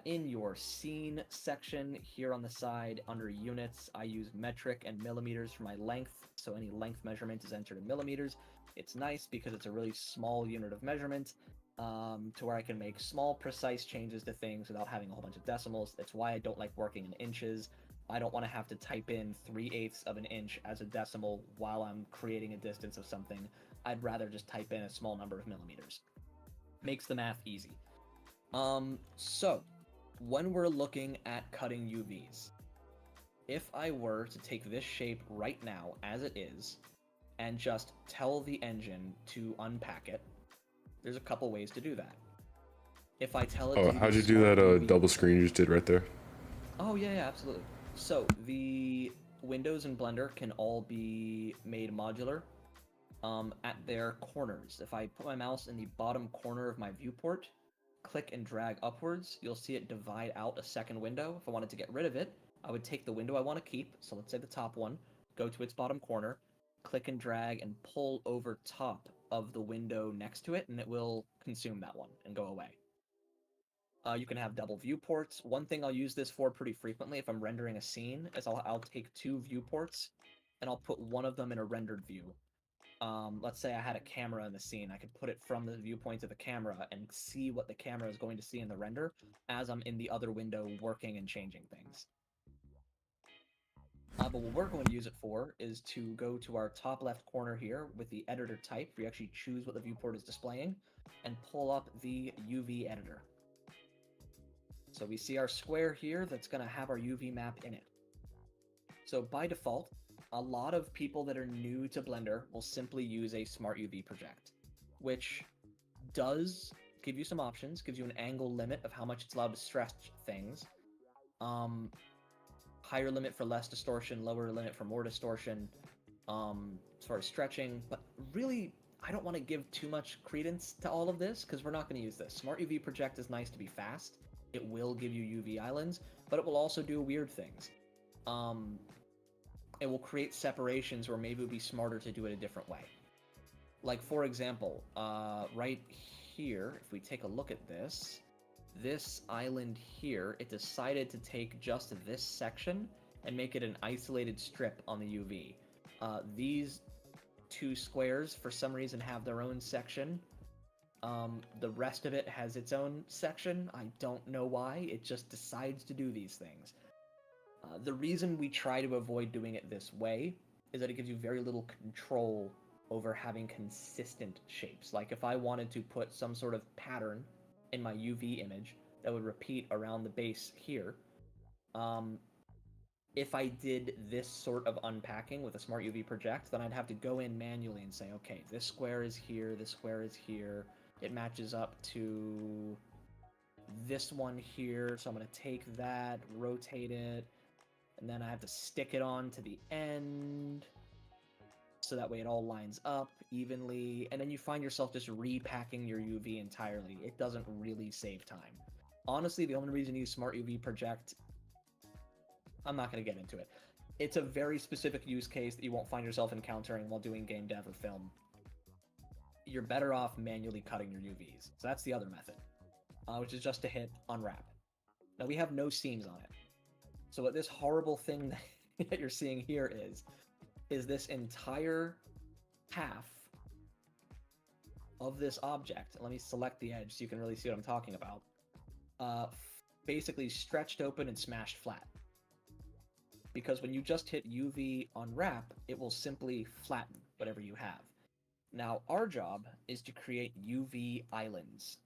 in your scene section here on the side under units, I use metric and millimeters for my length, so any length measurement is entered in millimeters. It's nice because it's a really small unit of measurement. to where I can make small, precise changes to things without having a whole bunch of decimals. That's why I don't like working in inches. I don't want to have to type in 3/8 of an inch as a decimal while I'm creating a distance of something. I'd rather just type in a small number of millimeters. Makes the math easy. So when we're looking at cutting UVs, if I were to take this shape right now as it is and just tell the engine to unpack it, there's a couple ways to do that. If I tell it to Oh, do how'd these you do smart that UV... double screen you just did right there? Oh, yeah, absolutely. So the windows in Blender can all be made modular at their corners. If I put my mouse in the bottom corner of my viewport, click and drag upwards, you'll see it divide out a second window. If I wanted to get rid of it, I would take the window I want to keep, so let's say the top one, go to its bottom corner, click and drag and pull over top of the window next to it, and it will consume that one and go away. You can have double viewports. One thing I'll use this for pretty frequently if I'm rendering a scene is I'll take two viewports and I'll put one of them in a rendered view. Let's say I had a camera in the scene. I could put it from the viewpoint of the camera and see what the camera is going to see in the render as I'm in the other window working and changing things. But what we're going to use it for is to go to our top left corner here with the editor type, where you actually choose what the viewport is displaying, and pull up the UV editor. So we see our square here that's going to have our UV map in it. So by default, a lot of people that are new to Blender will simply use a Smart UV project, which does give you some options, gives you an angle limit of how much it's allowed to stretch things. Higher limit for less distortion, lower limit for more distortion, as far as stretching. But really, I don't want to give too much credence to all of this because we're not going to use this. Smart UV project is nice to be fast. It will give you UV islands, but it will also do weird things. It will create separations where maybe it would be smarter to do it a different way. Like, for example, right here, if we take a look at this island here, it decided to take just this section and make it an isolated strip on the UV. These two squares, for some reason, have their own section. The rest of it has its own section. I don't know why. It just decides to do these things. The reason we try to avoid doing it this way is that it gives you very little control over having consistent shapes. Like if I wanted to put some sort of pattern in my UV image that would repeat around the base here, if I did this sort of unpacking with a Smart UV project, then I'd have to go in manually and say, okay, this square is here, this square is here, it matches up to this one here, so I'm going to take that, rotate it, and then I have to stick it on to the end, so that way it all lines up evenly, and then you find yourself just repacking your UV entirely. It doesn't really save time. Honestly, the only reason to use Smart UV Project, I'm not going to get into it. It's a very specific use case that you won't find yourself encountering while doing game dev or film. You're better off manually cutting your UVs. So that's the other method, which is just to hit unwrap. Now we have no seams on it. So what this horrible thing that you're seeing here is this entire half of this object, let me select the edge so you can really see what I'm talking about, basically stretched open and smashed flat. Because when you just hit UV unwrap, it will simply flatten whatever you have. Now, our job is to create UV islands.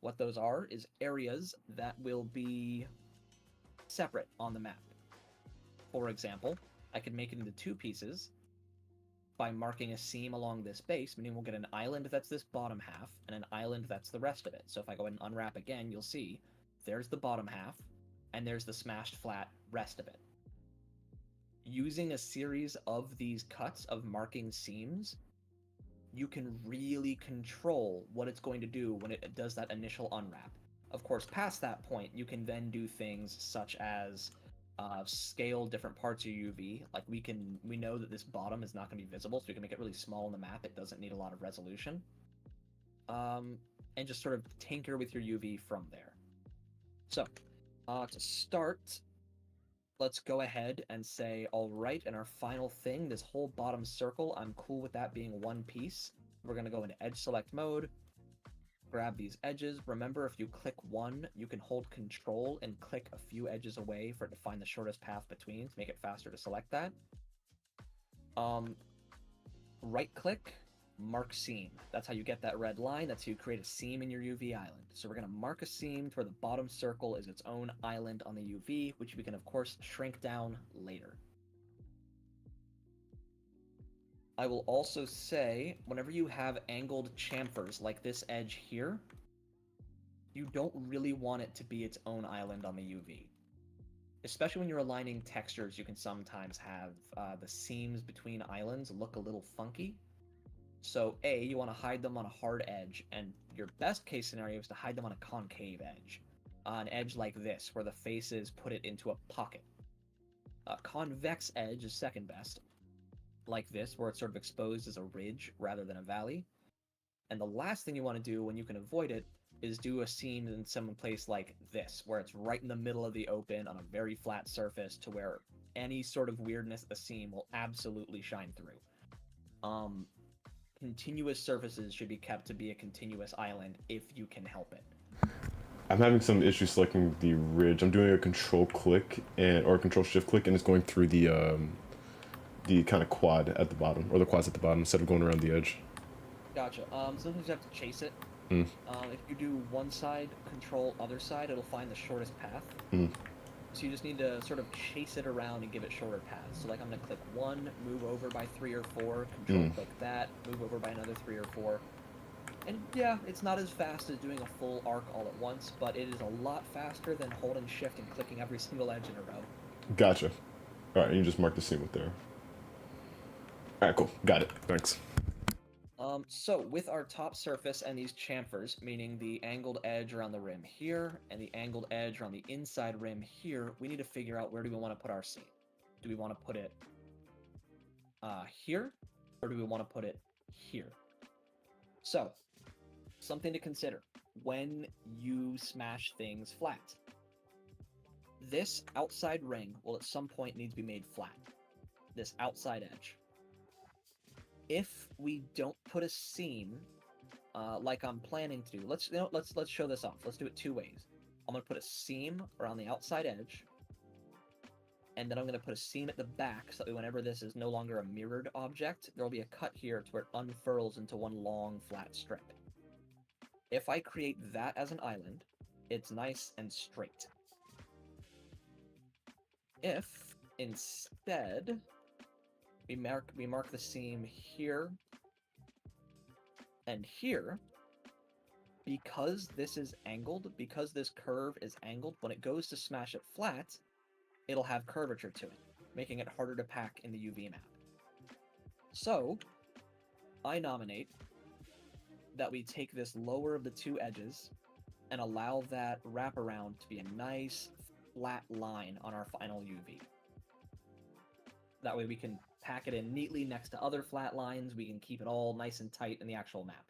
What those are is areas that will be separate on the map. For example, I could make it into two pieces by marking a seam along this base, meaning we'll get an island that's this bottom half and an island that's the rest of it. So if I go ahead and unwrap again, you'll see there's the bottom half and there's the smashed flat rest of it. Using a series of these cuts of marking seams, you can really control what it's going to do when it does that initial unwrap. Of course, past that point, you can then do things such as scale different parts of your UV. Like we know that this bottom is not going to be visible, so we can make it really small on the map. It doesn't need a lot of resolution. And just sort of tinker with your UV from there. So, to start, let's go ahead and say, all right, and our final thing, this whole bottom circle, I'm cool with that being one piece. We're going to go into edge select mode. grab these edges. Remember, if you click one, you can hold control and click a few edges away for it to find the shortest path between to make it faster to select that. Right click, mark seam. That's how you get that red line. That's how you create a seam in your UV island. So we're going to mark a seam to where the bottom circle is its own island on the UV, which we can of course shrink down later. I will also say, whenever you have angled chamfers like this edge here, you don't really want it to be its own island on the UV. Especially when you're aligning textures, you can sometimes have the seams between islands look a little funky. So A, you want to hide them on a hard edge, and your best case scenario is to hide them on a concave edge. An edge like this, where the faces put it into a pocket. A convex edge is second best, like this, where it's sort of exposed as a ridge rather than a valley. And the last thing you want to do when you can avoid it is do a seam in some place like this, where it's right in the middle of the open on a very flat surface to where any sort of weirdness at the seam will absolutely shine through. Continuous surfaces should be kept to be a continuous island if you can help it. I'm having some issues selecting the ridge. I'm doing a control click or control shift click, and it's going through the kind of quad at the bottom, or the quads at the bottom, instead of going around the edge. Gotcha. Sometimes you have to chase it. Mm. If you do one side, control other side, it'll find the shortest path. Mm. So you just need to sort of chase it around and give it shorter paths. So like I'm going to click 1, move over by 3 or 4, control click that, move over by another 3 or 4. And yeah, it's not as fast as doing a full arc all at once, but it is a lot faster than holding shift and clicking every single edge in a row. Gotcha. All right, and you just mark the seam with there. All right, cool. Got it. Thanks. So with our top surface and these chamfers, meaning the angled edge around the rim here and the angled edge around the inside rim here, we need to figure out where do we want to put our seam. Do we want to put it here, or do we want to put it here? So, something to consider when you smash things flat. This outside ring will at some point need to be made flat. This outside edge. If we don't put a seam, like I'm planning to do, let's show this off. Let's do it two ways. I'm gonna put a seam around the outside edge, and then I'm gonna put a seam at the back so that whenever this is no longer a mirrored object, there will be a cut here to where it unfurls into one long flat strip. If I create that as an island, it's nice and straight. If instead we mark the seam here and here, because this is angled, because this curve is angled, when it goes to smash it flat, it'll have curvature to it, making it harder to pack in the UV map. So, I nominate that we take this lower of the two edges and allow that wraparound to be a nice flat line on our final UV. That way we can pack it in neatly next to other flat lines, we can keep it all nice and tight in the actual map.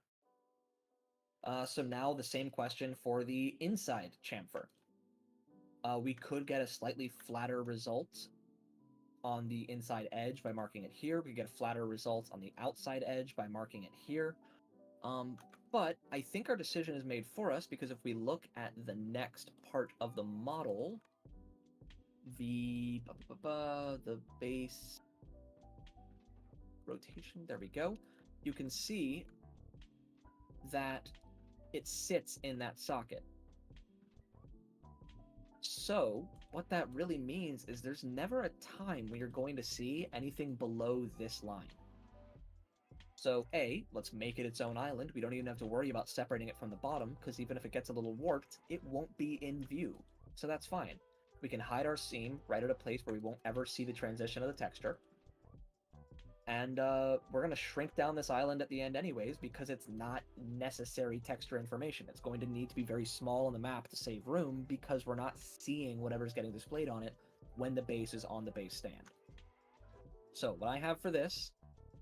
So now the same question for the inside chamfer. We could get a slightly flatter result on the inside edge by marking it here. We could get a flatter result on the outside edge by marking it here. But I think our decision is made for us, because if we look at the next part of the model, the base rotation, there we go, you can see that it sits in that socket. So what that really means is there's never a time when you're going to see anything below this line. So A, let's make it its own island. We don't even have to worry about separating it from the bottom, because even if it gets a little warped, it won't be in view. So that's fine. We can hide our seam right at a place where we won't ever see the transition of the texture. And we're going to shrink down this island at the end anyways, because it's not necessary texture information. It's going to need to be very small on the map to save room, because we're not seeing whatever's getting displayed on it when the base is on the base stand. So what I have for this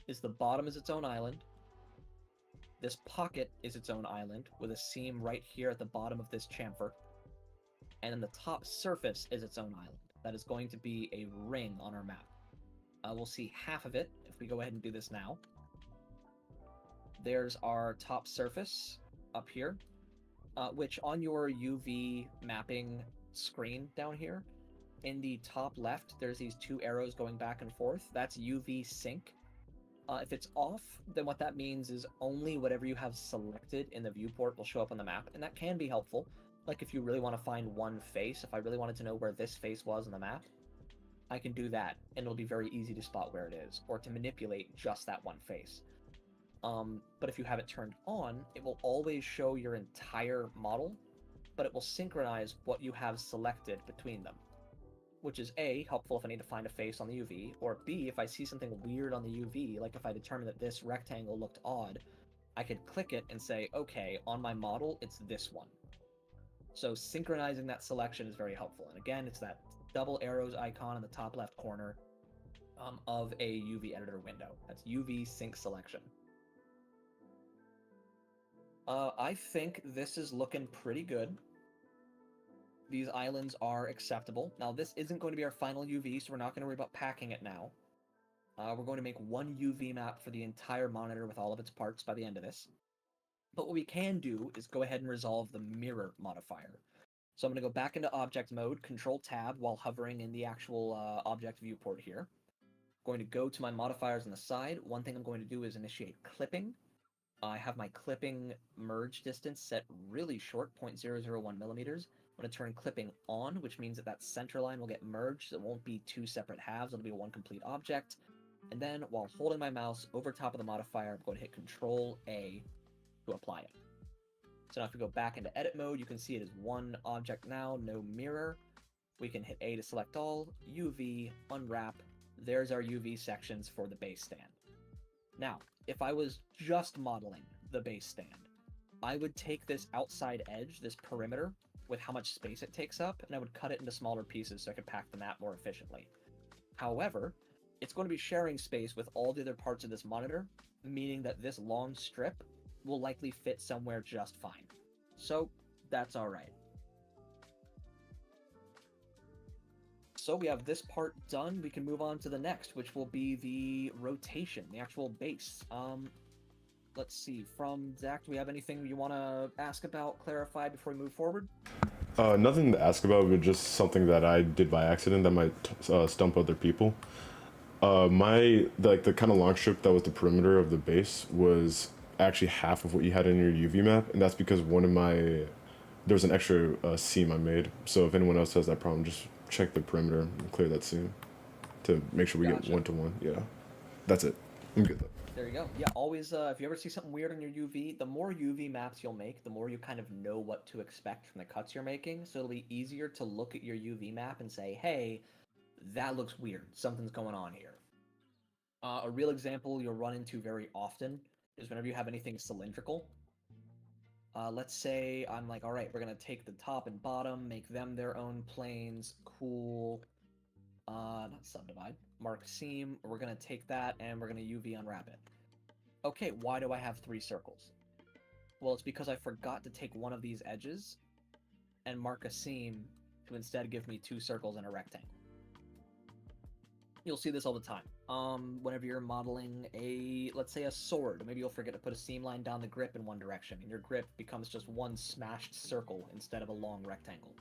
is the bottom is its own island. This pocket is its own island, with a seam right here at the bottom of this chamfer. And then the top surface is its own island. That is going to be a ring on our map. We'll see half of it if we go ahead and do this now. There's our top surface. up here, which on your UV mapping screen down here, in the top left, there's these two arrows going back and forth. That's UV sync. If it's off, then what that means is only whatever you have selected in the viewport will show up on the map, and that can be helpful. Like if you really want to find one face, if I really wanted to know where this face was on the map, I can do that, and it'll be very easy to spot where it is, or to manipulate just that one face. But if you have it turned on, it will always show your entire model, but it will synchronize what you have selected between them, which is A, helpful if I need to find a face on the UV, or B, if I see something weird on the UV, like if I determine that this rectangle looked odd, I could click it and say, okay, on my model, it's this one. So synchronizing that selection is very helpful. And again, it's that double arrows icon in the top left corner of a UV editor window. That's UV sync selection. I think this is looking pretty good. These islands are acceptable. Now, this isn't going to be our final UV, so we're not going to worry about packing it now. We're going to make one UV map for the entire monitor with all of its parts by the end of this. But what we can do is go ahead and resolve the mirror modifier. So I'm going to go back into object mode, Control-Tab while hovering in the actual object viewport here. I'm going to go to my modifiers on the side. One thing I'm going to do is initiate clipping. I have my clipping merge distance set really short, 0.001 millimeters. I'm going to turn clipping on, which means that that center line will get merged. It won't be two separate halves. It'll be one complete object. And then, while holding my mouse over top of the modifier, I'm going to hit Control-A to apply it. So now if we go back into edit mode, you can see it is one object now, no mirror. We can hit A to select all, UV, unwrap. There's our UV sections for the base stand. Now, if I was just modeling the base stand, I would take this outside edge, this perimeter, with how much space it takes up, and I would cut it into smaller pieces so I could pack the map more efficiently. However, it's going to be sharing space with all the other parts of this monitor, meaning that this long strip will likely fit somewhere just fine. So, that's alright. So we have this part done, we can move on to the next, which will be the rotation, the actual base. Let's see, from Zach, do we have anything you want to ask about, clarify before we move forward? Nothing to ask about, but just something that I did by accident that might stump other people. The kind of long strip that was the perimeter of the base was actually half of what you had in your UV map, and that's because there's an extra seam I made. So if anyone else has that problem, just check the perimeter and clear that seam to make sure we get one-to-one. Yeah, that's it. I'm good though. There you go. Yeah, always, if you ever see something weird on your UV, the more UV maps you'll make, the more you kind of know what to expect from the cuts you're making, so it'll be easier to look at your UV map and say, hey, that looks weird. Something's going on here. A real example you'll run into very often is whenever you have anything cylindrical. Let's say I'm like, all right, we're going to take the top and bottom, make them their own planes, cool. Not subdivide, mark seam. We're going to take that and we're going to UV unwrap it. Okay, why do I have 3 circles? Well, it's because I forgot to take one of these edges and mark a seam to instead give me 2 circles and a rectangle. You'll see this all the time. Whenever you're modeling let's say a sword, maybe you'll forget to put a seam line down the grip in one direction, and your grip becomes just one smashed circle instead of a long rectangle.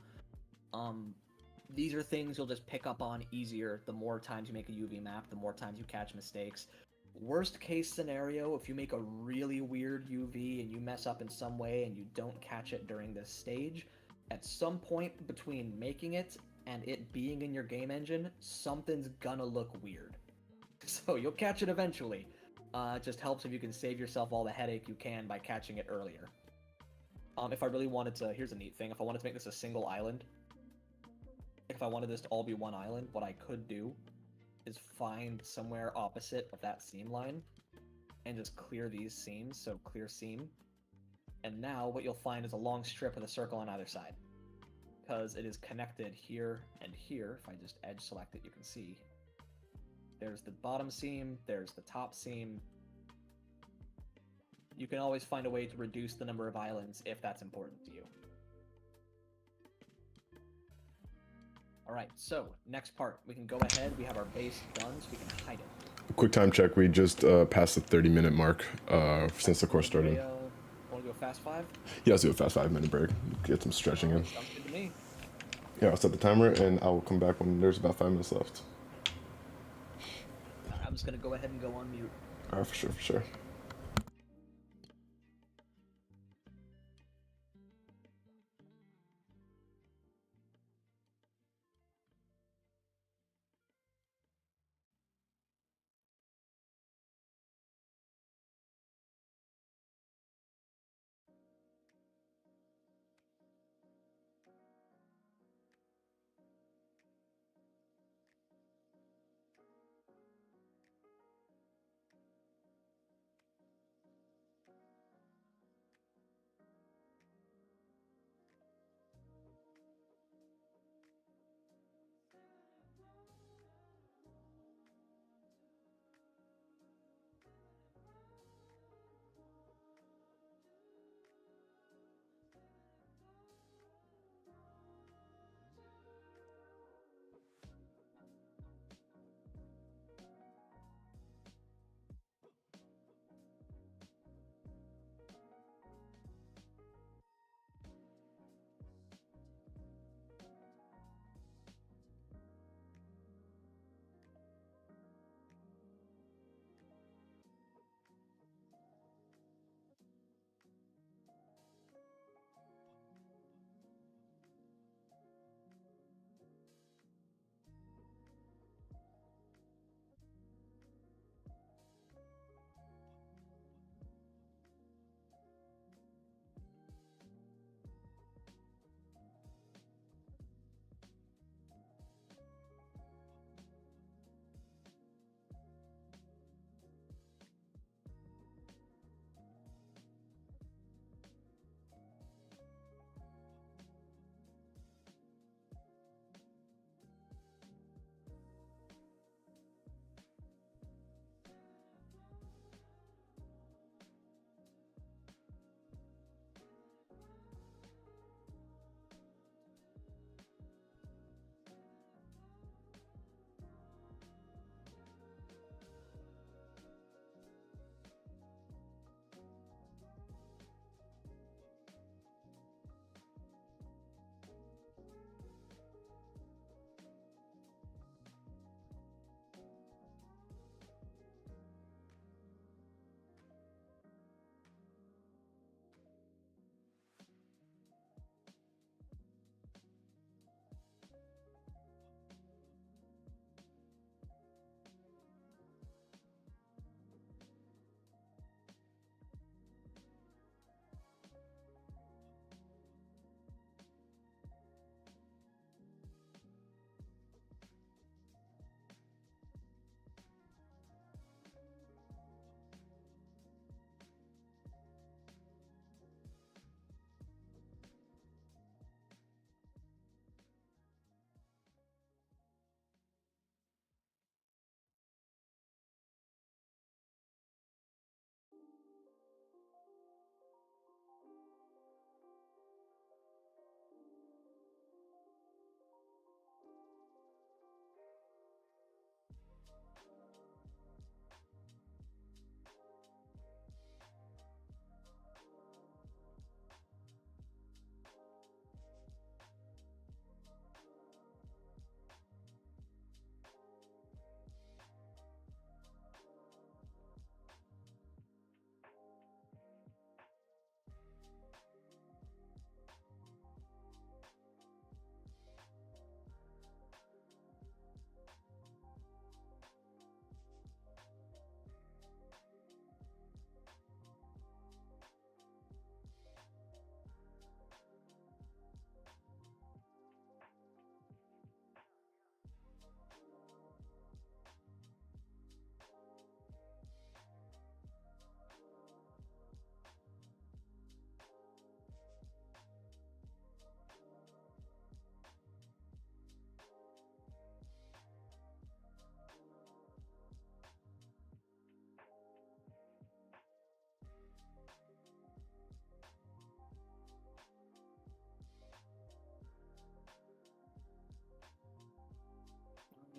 These are things you'll just pick up on easier the more times you make a UV map, the more times you catch mistakes. Worst case scenario, if you make a really weird UV and you mess up in some way and you don't catch it during this stage, at some point between making it and it being in your game engine, something's gonna look weird. So you'll catch it eventually. It just helps if you can save yourself all the headache you can by catching it earlier. If I really wanted to, here's a neat thing, if I wanted to make this a single island, if I wanted this to all be one island, what I could do is find somewhere opposite of that seam line and just clear these seams, so clear seam. And now what you'll find is a long strip with a circle on either side, because it is connected here and here. If I just edge select it, you can see there's the bottom seam, there's the top seam. You can always find a way to reduce the number of islands if that's important to you. Alright, so next part, we can go ahead, we have our base done, so we can hide it. Quick time check, we just passed the 30-minute mark since the course started. Want to go fast 5? Yeah, let's do a fast 5 minute break. Get some stretching in. Sounds good to me. Yeah, I'll set the timer and I will come back when there's about 5 minutes left. I'm just gonna go ahead and go on mute. Alright, for sure, for sure.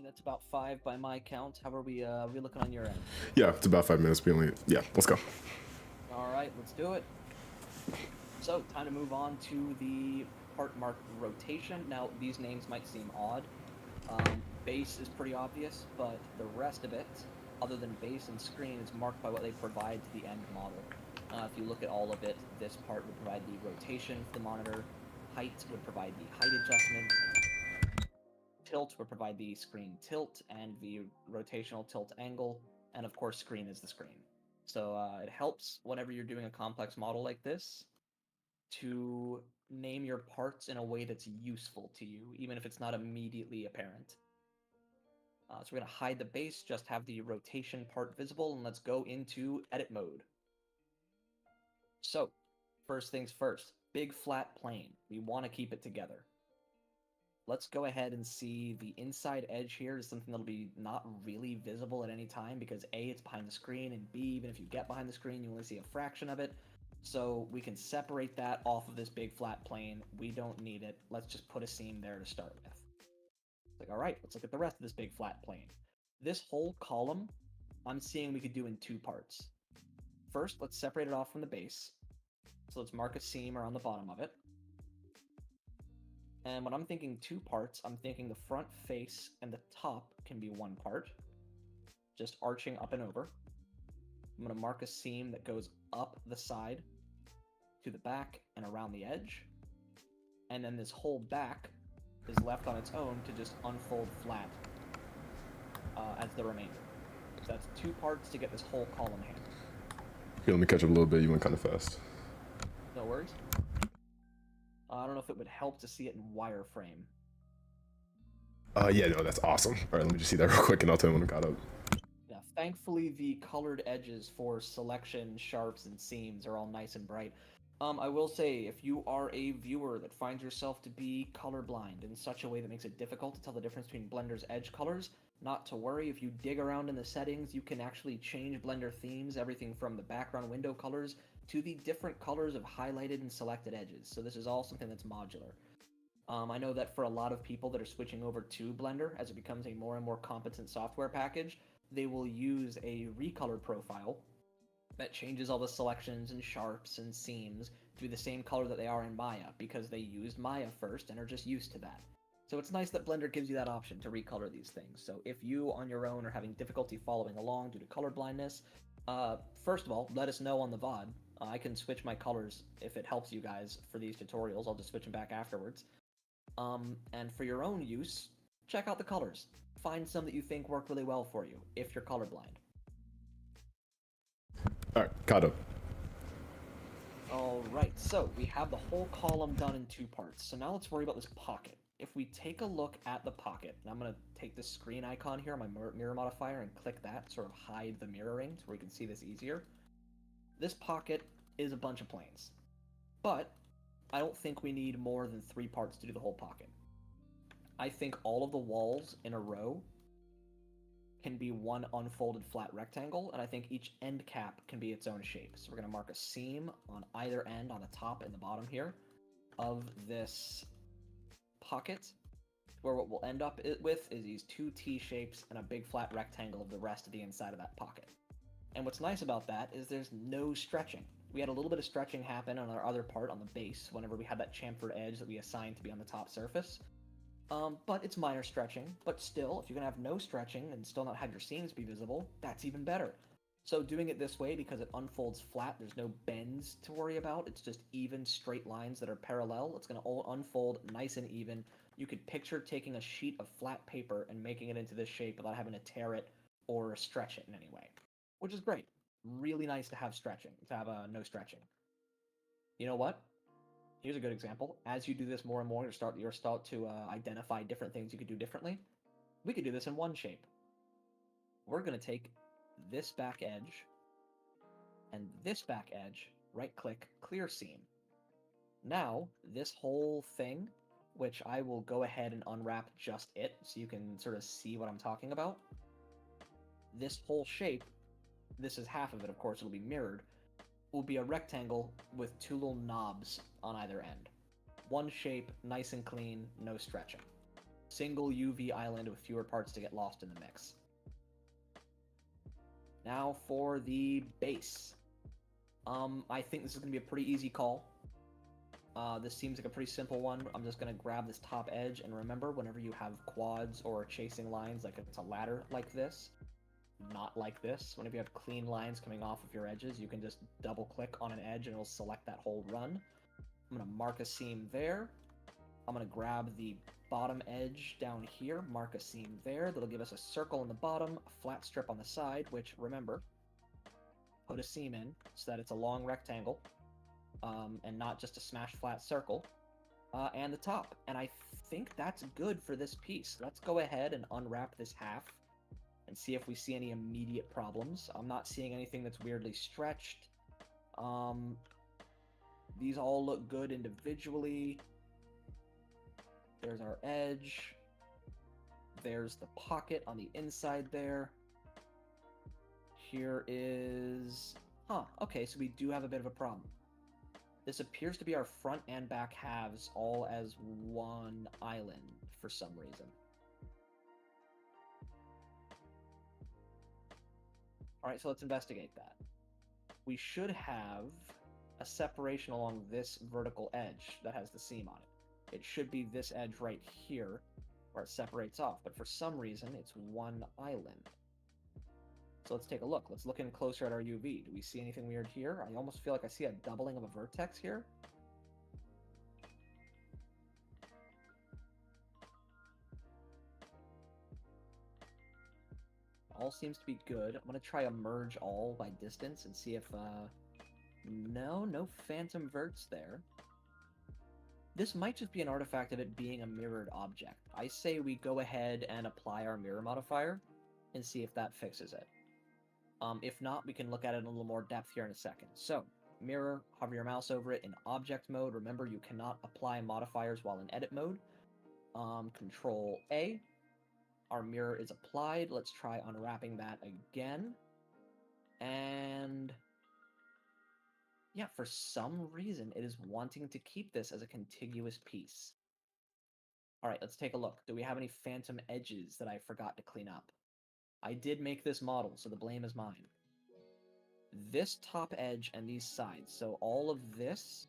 That's about 5 by my count. How are we looking on your end? Yeah, it's about 5 minutes. We only. Yeah, let's go. All right, let's do it. So, time to move on to the part marked rotation. Now, these names might seem odd. Base is pretty obvious, but the rest of it, other than base and screen, is marked by what they provide to the end model. If you look at all of it, this part would provide the rotation for the monitor, height would provide the height adjustment, tilt would provide the screen tilt and the rotational tilt angle, and of course screen is the screen. So it helps whenever you're doing a complex model like this to name your parts in a way that's useful to you, even if it's not immediately apparent. So we're going to hide the base, just have the rotation part visible, and let's go into edit mode. So, first things first, big flat plane. We want to keep it together. Let's go ahead and see the inside edge here is something that'll be not really visible at any time because A, it's behind the screen, and B, even if you get behind the screen, you only see a fraction of it. So we can separate that off of this big flat plane. We don't need it. Let's just put a seam there to start with. It's like, all right, let's look at the rest of this big flat plane. This whole column, I'm seeing we could do in two parts. First, let's separate it off from the base. So let's mark a seam around the bottom of it. And when I'm thinking two parts, I'm thinking the front face and the top can be one part, just arching up and over. I'm going to mark a seam that goes up the side to the back and around the edge. And then this whole back is left on its own to just unfold flat as the remainder. So that's two parts to get this whole column handled. Here, let me catch up a little bit. You went kind of fast. No worries. I don't know if it would help to see it in wireframe. Yeah, no, that's awesome. All right, let me just see that real quick, and I'll tell you when I got up. Yeah, thankfully the colored edges for selection, sharps, and seams are all nice and bright. I will say, if you are a viewer that finds yourself to be colorblind in such a way that makes it difficult to tell the difference between Blender's edge colors, not to worry. If you dig around in the settings, you can actually change Blender themes, everything from the background window colors to the different colors of highlighted and selected edges. So this is all something that's modular. I know that for a lot of people that are switching over to Blender, as it becomes a more and more competent software package, they will use a recolor profile that changes all the selections and sharps and seams to be the same color that they are in Maya, because they used Maya first and are just used to that. So it's nice that Blender gives you that option to recolor these things. So if you on your own are having difficulty following along due to color blindness, first of all, let us know on the VOD. I can switch my colors if it helps you guys for these tutorials. I'll just switch them back afterwards. And for your own use, check out the colors. Find some that you think work really well for you if you're colorblind. All right, caught up. Alright, so we have the whole column done in two parts. So now let's worry about this pocket. If we take a look at the pocket, and I'm going to take the screen icon here on my mirror modifier and click that, sort of hide the mirroring so we can see this easier. This pocket is a bunch of planes. But I don't think we need more than 3 parts to do the whole pocket. I think all of the walls in a row can be one unfolded flat rectangle, and I think each end cap can be its own shape. So we're going to mark a seam on either end, on the top and the bottom here, of this pocket, where what we'll end up with is these 2 T shapes and a big flat rectangle of the rest of the inside of that pocket. And what's nice about that is there's no stretching. We had a little bit of stretching happen on our other part on the base whenever we had that chamfered edge that we assigned to be on the top surface. But it's minor stretching, but still, if you're going to have no stretching and still not have your seams be visible, that's even better. So doing it this way, because it unfolds flat, there's no bends to worry about, it's just even straight lines that are parallel, it's going to unfold nice and even. You could picture taking a sheet of flat paper and making it into this shape without having to tear it or stretch it in any way, which is great. Really nice to have stretching, to have no stretching. You know what? Here's a good example. As you do this more and more, you'll start to identify different things you could do differently. We could do this in one shape. We're going to take this back edge and this back edge, right-click, clear seam. Now, this whole thing, which I will go ahead and unwrap just it so you can sort of see what I'm talking about. This whole shape, this is half of it, of course, it'll be mirrored, will be a rectangle with 2 little knobs on either end. One shape, nice and clean, no stretching. Single UV island with fewer parts to get lost in the mix. Now for the base. I think this is going to be a pretty easy call. This seems like a pretty simple one. I'm just going to grab this top edge, and remember, whenever you have quads or chasing lines, like it's a ladder like this, not like this. Whenever you have clean lines coming off of your edges, you can just double click on an edge and it'll select that whole run. I'm going to mark a seam there. I'm going to grab the bottom edge down here, mark a seam there. That'll give us a circle on the bottom, a flat strip on the side, which, remember, put a seam in so that it's a long rectangle and not just a smashed flat circle. And the top. And I think that's good for this piece. Let's go ahead and unwrap this half and see if we see any immediate problems. I'm not seeing anything that's weirdly stretched. These all look good individually. There's our edge. There's the pocket on the inside there. Here is... okay, so we do have a bit of a problem. This appears to be our front and back halves all as one island for some reason. Alright, so let's investigate that. We should have a separation along this vertical edge that has the seam on it. It should be this edge right here where it separates off, but for some reason it's one island. So let's take a look. Let's look in closer at our UV. Do we see anything weird here? I almost feel like I see a doubling of a vertex here. All seems to be good. I'm going to try a merge all by distance and see if... no phantom verts there. This might just be an artifact of it being a mirrored object. I say we go ahead and apply our mirror modifier and see if that fixes it. If not, we can look at it in a little more depth here in a second. So, mirror, hover your mouse over it in object mode. Remember, you cannot apply modifiers while in edit mode. Control A. Our mirror is applied. Let's try unwrapping that again. And... yeah, for some reason, it is wanting to keep this as a contiguous piece. Alright, let's take a look. Do we have any phantom edges that I forgot to clean up? I did make this model, so the blame is mine. This top edge and these sides, so all of this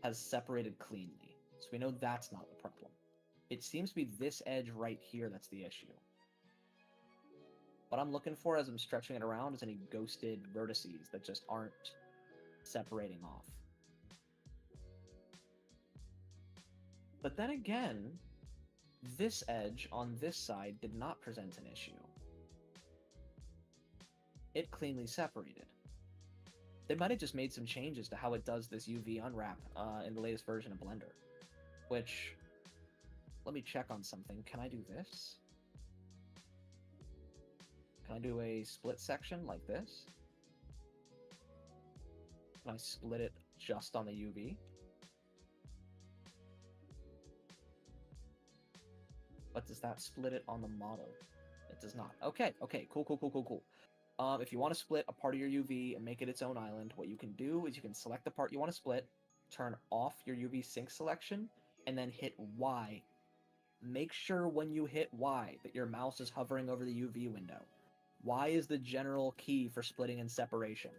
has separated cleanly. So we know that's not the problem. It seems to be this edge right here that's the issue. What I'm looking for as I'm stretching it around is any ghosted vertices that just aren't separating off. But then again, this edge on this side did not present an issue. It cleanly separated. They might have just made some changes to how it does this UV unwrap in the latest version of Blender. Which, let me check on something. Can I do this? Can I do a split section like this? Can I split it just on the UV? But does that split it on the model? It does not. Okay, cool. If you want to split a part of your UV and make it its own island, what you can do is you can select the part you want to split, turn off your UV sync selection, and then hit Y. Make sure when you hit Y that your mouse is hovering over the UV window. Y is the general key for splitting and separation.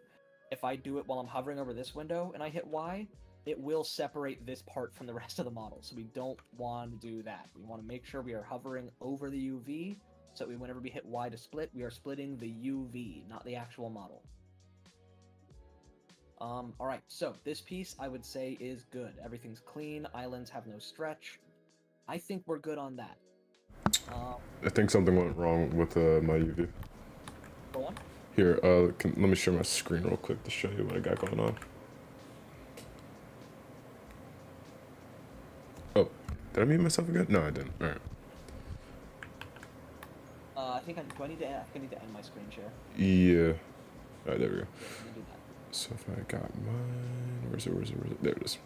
If I do it while I'm hovering over this window and I hit Y, it will separate this part from the rest of the model. So we don't want to do that. We want to make sure we are hovering over the UV, so that whenever we hit Y to split, we are splitting the UV, not the actual model. Alright, so this piece I would say is good. Everything's clean, islands have no stretch. I think we're good on that. I think something went wrong with my UV. Go on. Here, let me share my screen real quick to show you what I got going on. Oh, did I mute myself again? No, I didn't. All right. I think do I need to end my screen share? Yeah. All right, there we go. Yeah, let me do that. So if I got mine, where's it? There it is.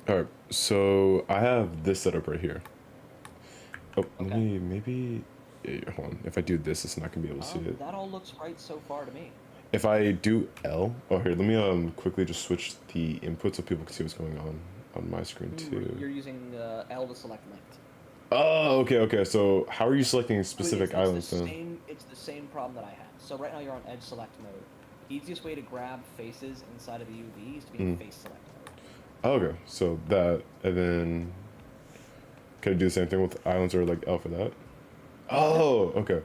All right, so I have this setup right here. Oh, Okay. let me maybe. Yeah, hold on. If I do this, it's not gonna be able to see it. That all looks right so far to me. If I do L, oh here, let me quickly just switch the input so people can see what's going on my screen too. You're using L to select linked. Oh, okay. So how are you selecting specific islands then? It's the same problem that I had. So right now you're on edge select mode. Easiest way to grab faces inside of the UV is to be in face select mode. Okay, so that, and then can I do the same thing with islands or like L for that? Oh, okay.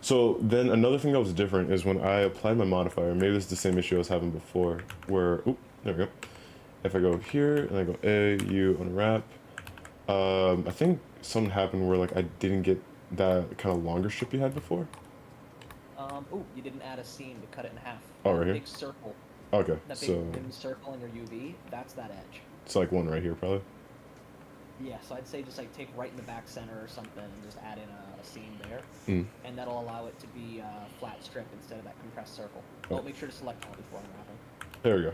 So then another thing that was different is when I applied my modifier, maybe this is the same issue I was having before, where, oop, there we go. If I go here and I go A, U, unwrap, I think something happened where like I didn't get that kind of longer strip you had before. Oh, you didn't add a seam to cut it in half. Oh, That right here? big circle, Okay, that big so rim circle in your UV, that's that edge. it's like one right here probably. Yeah, so I'd say just like take right in the back center or something and just add in a seam there. Mm. And that'll allow it to be a flat strip instead of that compressed circle. Oh. Oh, make sure to select all before unwrapping. There we go.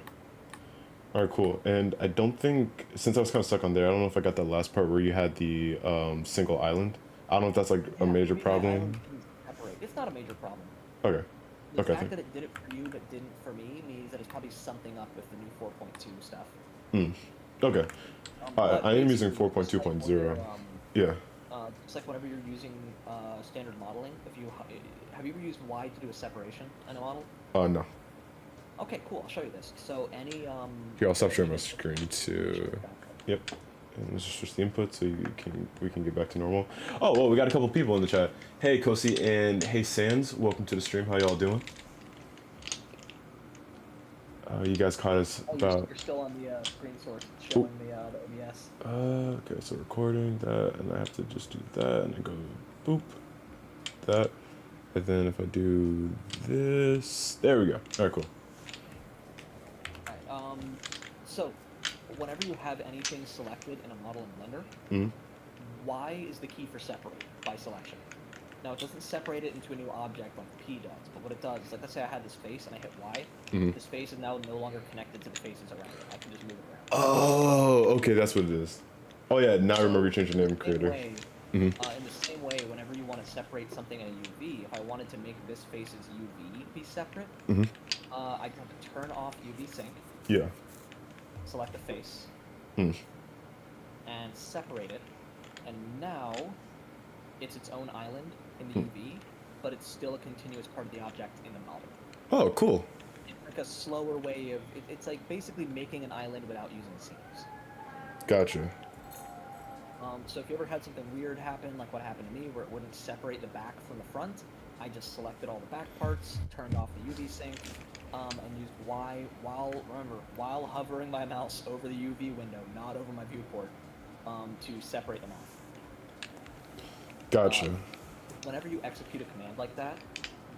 All right, cool. And I don't think, since I was kind of stuck on there, I don't know if I got that last part where you had the single island. I don't know if that's like a major problem. It's not a major problem. Okay. The Okay. fact that it did it for you but didn't for me means that it's probably something up with the new 4.2 stuff. Okay. I am using Basically, just like 4.2.0. where, Yeah. It's like whenever you're using standard modeling, if you have you ever used Y to do a separation in a model? No. Okay, cool. I'll show you this. So any Here, I'll stop sharing my screen too. Sure. Yep. And let's just switch the input so we can get back to normal. Oh, well, we got a couple people in the chat. Hey, Kosi and hey, Sans. Welcome to the stream. How y'all doing? You guys caught us about... You're still on the screen source showing the OBS. Okay, so recording that, and I have to just do that, and then go boop, that, and then if I do this, there we go. All right, cool. Alright, so whenever you have anything selected in a model in Blender, Y is the key for separate by selection. Now, it doesn't separate it into a new object like the P does, but what it does is, like, let's say I had this face and I hit Y, this face is now no longer connected to the faces around it. I can just move it around. Oh, okay, that's what it is. Oh yeah, now I remember you changed your name, creator. In the same way, whenever you want to separate something in a UV, if I wanted to make this face's UV be separate, I'd have to turn off UV sync. Yeah. Select the face. And separate it. And now it's its own island in the UV, but it's still a continuous part of the object in the model. Oh, cool. It's like a slower way of... It's like basically making an island without using seams. Gotcha. So if you ever had something weird happen, like what happened to me, where it wouldn't separate the back from the front, I just selected all the back parts, turned off the UV sync, and used Y while hovering my mouse over the UV window, not over my viewport, to separate them off. Gotcha. Whenever you execute a command like that,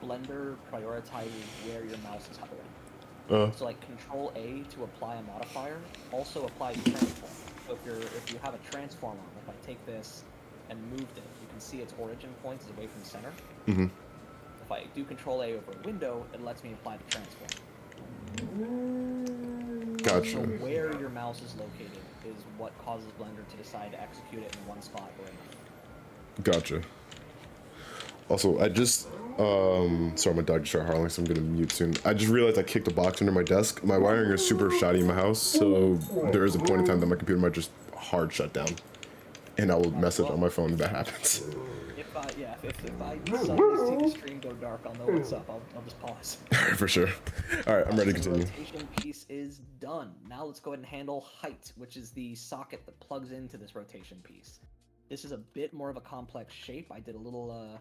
Blender prioritizes where your mouse is hovering. So like Control A to apply a modifier also applies transform. So if you have a transform on, if I take this and moved it, you can see its origin point is away from the center. If I do Control A over a window, it lets me apply the transform. Gotcha. So where your mouse is located is what causes Blender to decide to execute it in one spot or another. Gotcha. Also, I just, sorry, my dog just started howling, so I'm gonna mute soon. I just realized I kicked a box under my desk. My wiring is super shoddy in my house, so there is a point in time that my computer might just hard shut down. And I will message on my phone if that happens. If I suddenly see the stream go dark, I'll know what's up. I'll just pause. For sure. Alright, I'm ready to The continue. rotation piece is done. Now let's go ahead and handle height, which is the socket that plugs into this rotation piece. This is a bit more of a complex shape. I did a little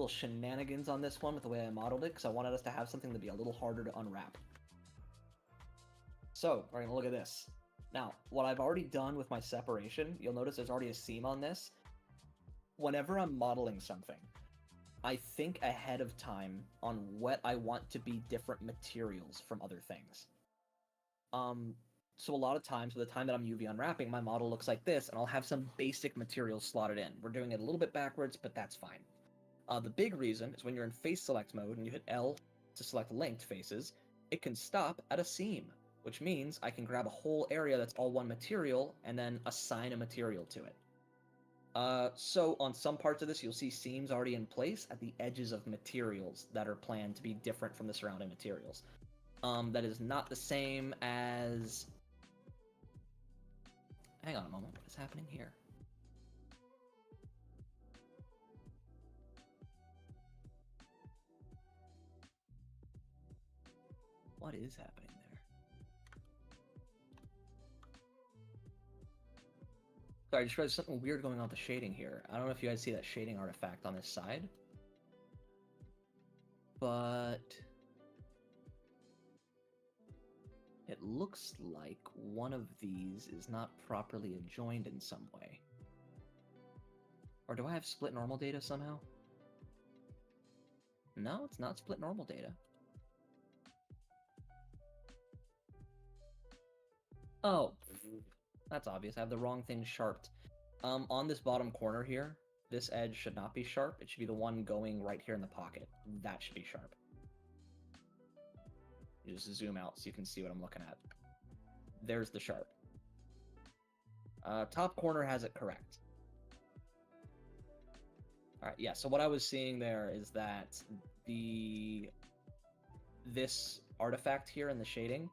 shenanigans on this one with the way I modeled it, because I wanted us to have something to be a little harder to unwrap. So, we're gonna look at this. Now, what I've already done with my separation, you'll notice there's already a seam on this. Whenever I'm modeling something, I think ahead of time on what I want to be different materials from other things. So a lot of times, by the time that I'm UV unwrapping, my model looks like this, and I'll have some basic materials slotted in. We're doing it a little bit backwards, but that's fine. The big reason is when you're in face select mode and you hit L to select linked faces, it can stop at a seam, which means I can grab a whole area that's all one material and then assign a material to it. So on some parts of this, you'll see seams already in place at the edges of materials that are planned to be different from the surrounding materials. That is not the same as... Hang on a moment, what is happening here? What is happening there? Sorry, I just realized something weird going on with the shading here. I don't know if you guys see that shading artifact on this side. But it looks like one of these is not properly adjoined in some way. Or do I have split normal data somehow? No, it's not split normal data. Oh, that's obvious. I have the wrong thing sharped. On this bottom corner here, this edge should not be sharp. It should be the one going right here in the pocket. That should be sharp. You just zoom out so you can see what I'm looking at. There's the sharp. Top corner has it correct. All right, yeah, so what I was seeing there is that this artifact here in the shading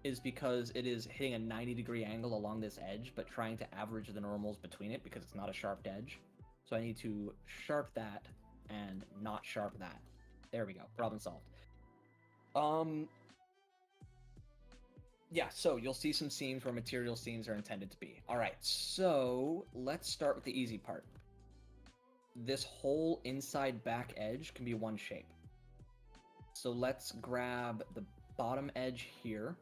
is because it is hitting a 90-degree angle along this edge, but trying to average the normals between it because it's not a sharped edge. So I need to sharp that and not sharp that. There we go, problem solved. Yeah, so you'll see some seams where material seams are intended to be. All right, so let's start with the easy part. This whole inside back edge can be one shape. So let's grab the bottom edge here.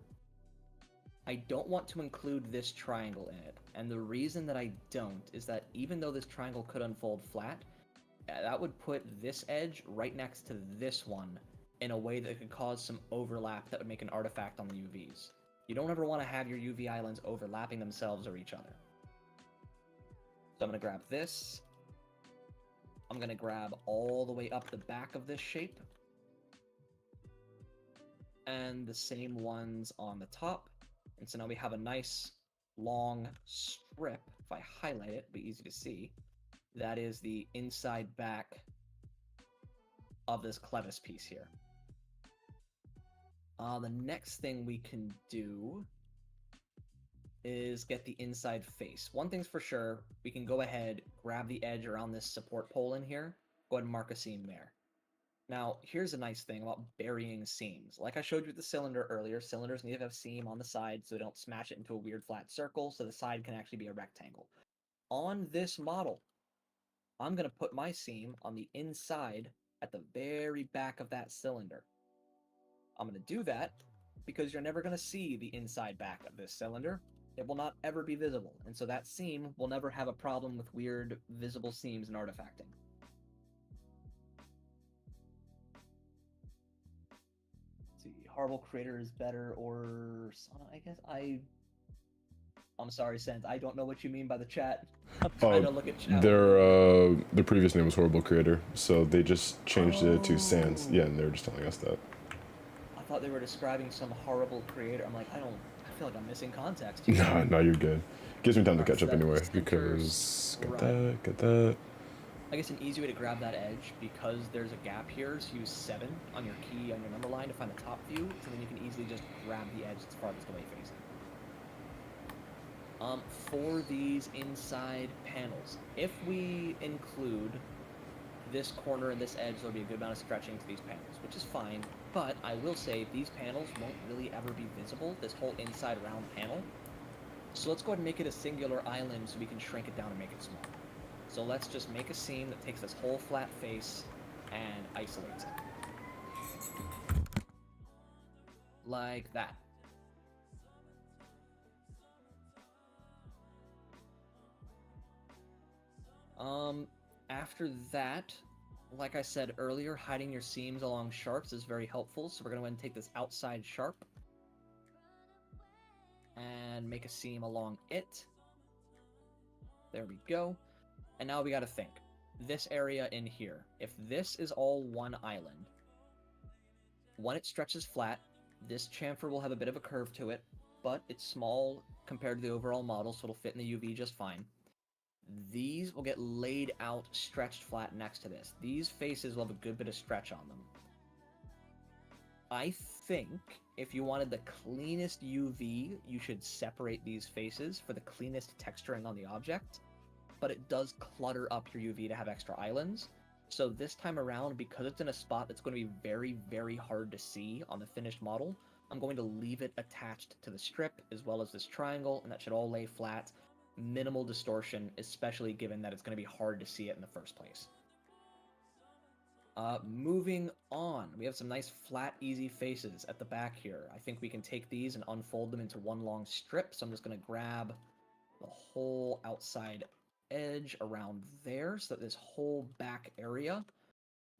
I don't want to include this triangle in it. And the reason that I don't is that even though this triangle could unfold flat, that would put this edge right next to this one in a way that could cause some overlap that would make an artifact on the UVs. You don't ever want to have your UV islands overlapping themselves or each other. So I'm going to grab this. I'm going to grab all the way up the back of this shape. And the same ones on the top. And so now we have a nice long strip. If I highlight it, it'll be easy to see. That is the inside back of this clevis piece here. The next thing we can do is get the inside face. One thing's for sure, we can go ahead, grab the edge around this support pole in here, go ahead and mark a seam there. Now, here's a nice thing about burying seams. Like I showed you with the cylinder earlier, cylinders need to have seam on the side so they don't smash it into a weird flat circle, so the side can actually be a rectangle. On this model, I'm going to put my seam on the inside at the very back of that cylinder. I'm going to do that because you're never going to see the inside back of this cylinder. It will not ever be visible, and so that seam will never have a problem with weird visible seams in artifacting. Let's see, Horrible Creator is better, or I guess I'm sorry, Sense. I don't know what you mean by the chat. I'm trying to look at chat. Their previous name was Horrible Creator, so they just changed it to Sans. Yeah, and they were just telling us that. I thought they were describing some horrible creator. I'm like, I feel like I'm missing context. No, you're good. Gives me time to catch up anyway, because got that. I guess an easy way to grab that edge, because there's a gap here, is use 7 on your key on your number line to find the top view, so then you can easily just grab the edge that's farthest away facing. For these inside panels, if we include this corner and this edge, there'll be a good amount of stretching to these panels, which is fine, but I will say these panels won't really ever be visible, this whole inside round panel. So let's go ahead and make it a singular island so we can shrink it down and make it small. So let's just make a seam that takes this whole flat face and isolates it. Like that. After that, like I said earlier, hiding your seams along sharps is very helpful. So we're going to go ahead and take this outside sharp and make a seam along it. There we go. And now we got to think. This area in here, if this is all one island, when it stretches flat, this chamfer will have a bit of a curve to it, but it's small compared to the overall model, so it'll fit in the UV just fine. These will get laid out, stretched flat next to this. These faces will have a good bit of stretch on them. I think if you wanted the cleanest UV, you should separate these faces for the cleanest texturing on the object, but it does clutter up your UV to have extra islands. So this time around, because it's in a spot that's going to be very, very hard to see on the finished model, I'm going to leave it attached to the strip as well as this triangle, and that should all lay flat. Minimal distortion, especially given that it's going to be hard to see it in the first place. Moving on, we have some nice flat, easy faces at the back here. I think we can take these and unfold them into one long strip, so I'm just going to grab the whole outside edge around there, so that this whole back area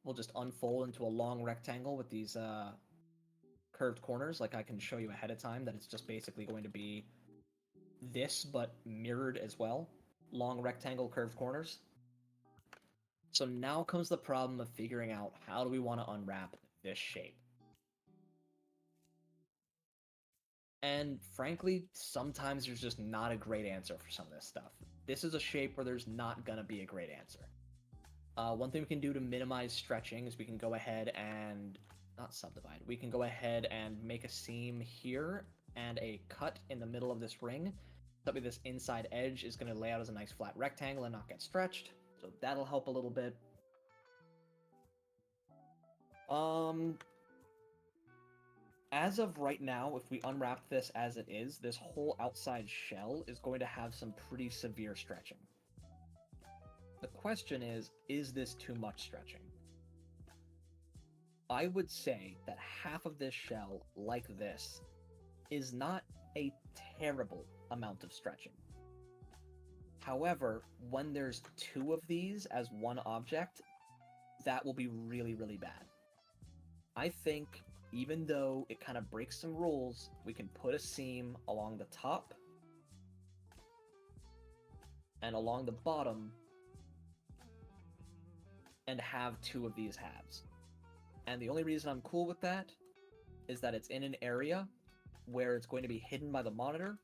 will just unfold into a long rectangle with these curved corners. Like I can show you ahead of time that it's just basically going to be this, but mirrored as well. Long rectangle curved corners. So now comes the problem of figuring out how do we want to unwrap this shape. And frankly, sometimes there's just not a great answer for some of this stuff. This is a shape where there's not going to be a great answer. One thing we can do to minimize stretching is we can go ahead and, not subdivide, we can go ahead and make a seam here and a cut in the middle of this ring. That way this inside edge is going to lay out as a nice flat rectangle and not get stretched. So that'll help a little bit. As of right now, if we unwrap this as it is, this whole outside shell is going to have some pretty severe stretching. The question is this too much stretching? I would say that half of this shell, like this, is not a terrible amount of stretching. However, when there's two of these as one object, that will be really, really bad. I think, even though it kind of breaks some rules, we can put a seam along the top and along the bottom and have two of these halves. And the only reason I'm cool with that is that it's in an area where it's going to be hidden by the monitor,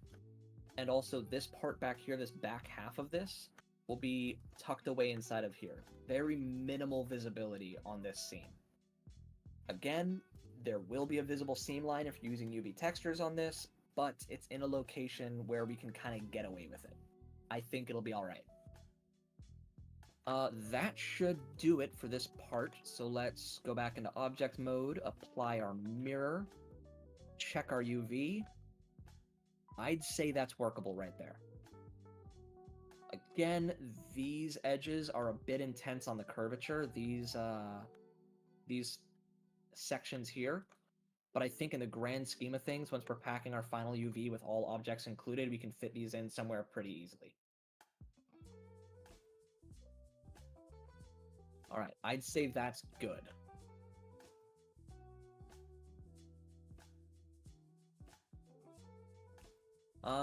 and also this part back here, this back half of this, will be tucked away inside of here. Very minimal visibility on this seam. Again, there will be a visible seam line if you're using UV textures on this, but it's in a location where we can kind of get away with it. I think it'll be alright. That should do it for this part, so let's go back into object mode, apply our mirror, check our UV. I'd say that's workable right there. Again, these edges are a bit intense on the curvature, these sections here, but I think in the grand scheme of things, once we're packing our final UV with all objects included, we can fit these in somewhere pretty easily. Alright, I'd say that's good.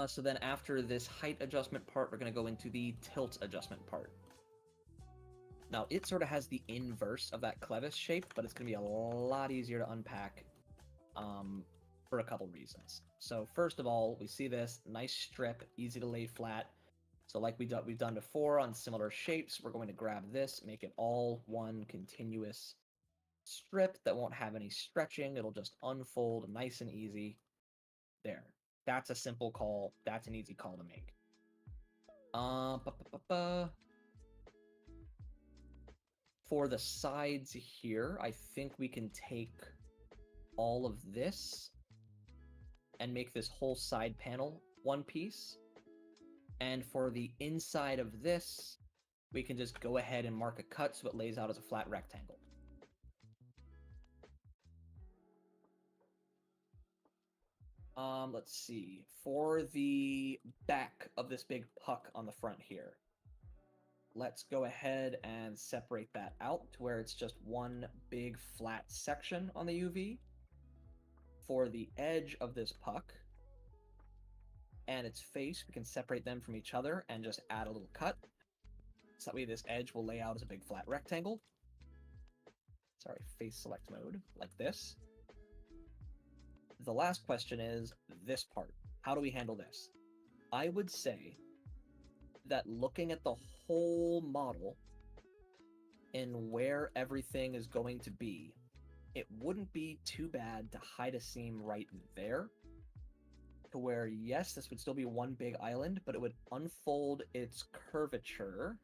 So then after this height adjustment part, we're going to go into the tilt adjustment part. Now, it sort of has the inverse of that clevis shape, but it's going to be a lot easier to unpack for a couple reasons. So first of all, we see this nice strip, easy to lay flat. So like we've done before on similar shapes, we're going to grab this, make it all one continuous strip that won't have any stretching. It'll just unfold nice and easy. There. That's a simple call. That's an easy call to make. For the sides here, I think we can take all of this and make this whole side panel one piece. And for the inside of this, we can just go ahead and mark a cut so it lays out as a flat rectangle. Let's see. For the back of this big puck on the front here, let's go ahead and separate that out to where it's just one big flat section on the UV. For the edge of this puck and its face, we can separate them from each other and just add a little cut. So that way this edge will lay out as a big flat rectangle. Sorry, face select mode, like this. The last question is this part. How do we handle this? I would say that looking at the whole model and where everything is going to be, it wouldn't be too bad to hide a seam right there, to where, yes, this would still be one big island, but it would unfold its curvature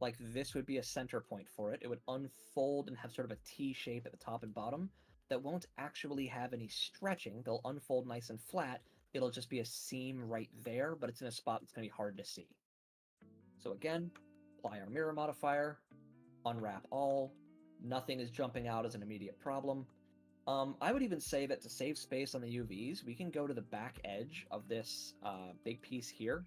like this would be a center point for it. It would unfold and have sort of a T shape at the top and bottom that won't actually have any stretching. They'll unfold nice and flat. It'll just be a seam right there, but it's in a spot that's going to be hard to see. So again, apply our mirror modifier, unwrap all. Nothing is jumping out as an immediate problem. I would even say that to save space on the UVs, we can go to the back edge of this big piece here,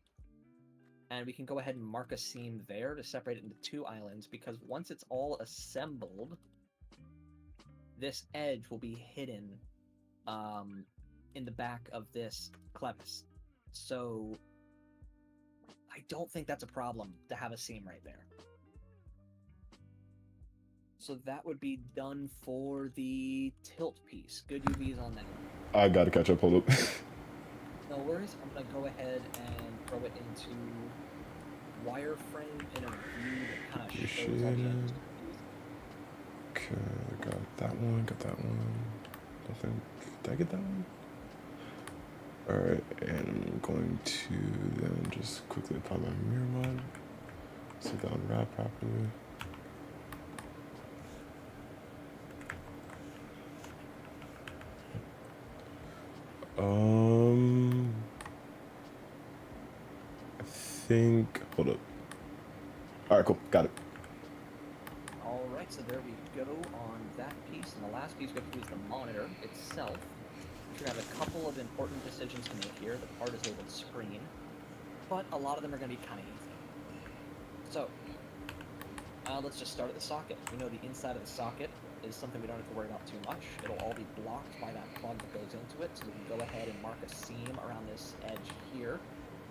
and we can go ahead and mark a seam there to separate it into two islands, because once it's all assembled, this edge will be hidden in the back of this clevis. So I don't think that's a problem to have a seam right there. So that would be done for the tilt piece. Good UVs on that. I gotta catch up. Hold up. No worries. I'm gonna go ahead and throw it into wireframe in a view that kind of shows all the edges. Okay, got that one. Got that one. Nothing. Did I get that one? All right, and I'm going to then just quickly apply my mirror mod. See that unwrap properly. I think. Hold up. All right, cool. Got it. All right, so there we go on that piece. And the last piece we have to do is the monitor itself. We're gonna have a couple of important decisions to make here. The part is labeled screen, but a lot of them are gonna be kind of easy. So let's just start at the socket. We know the inside of the socket is something we don't have to worry about too much. It'll all be blocked by that plug that goes into it, so we can go ahead and mark a seam around this edge here.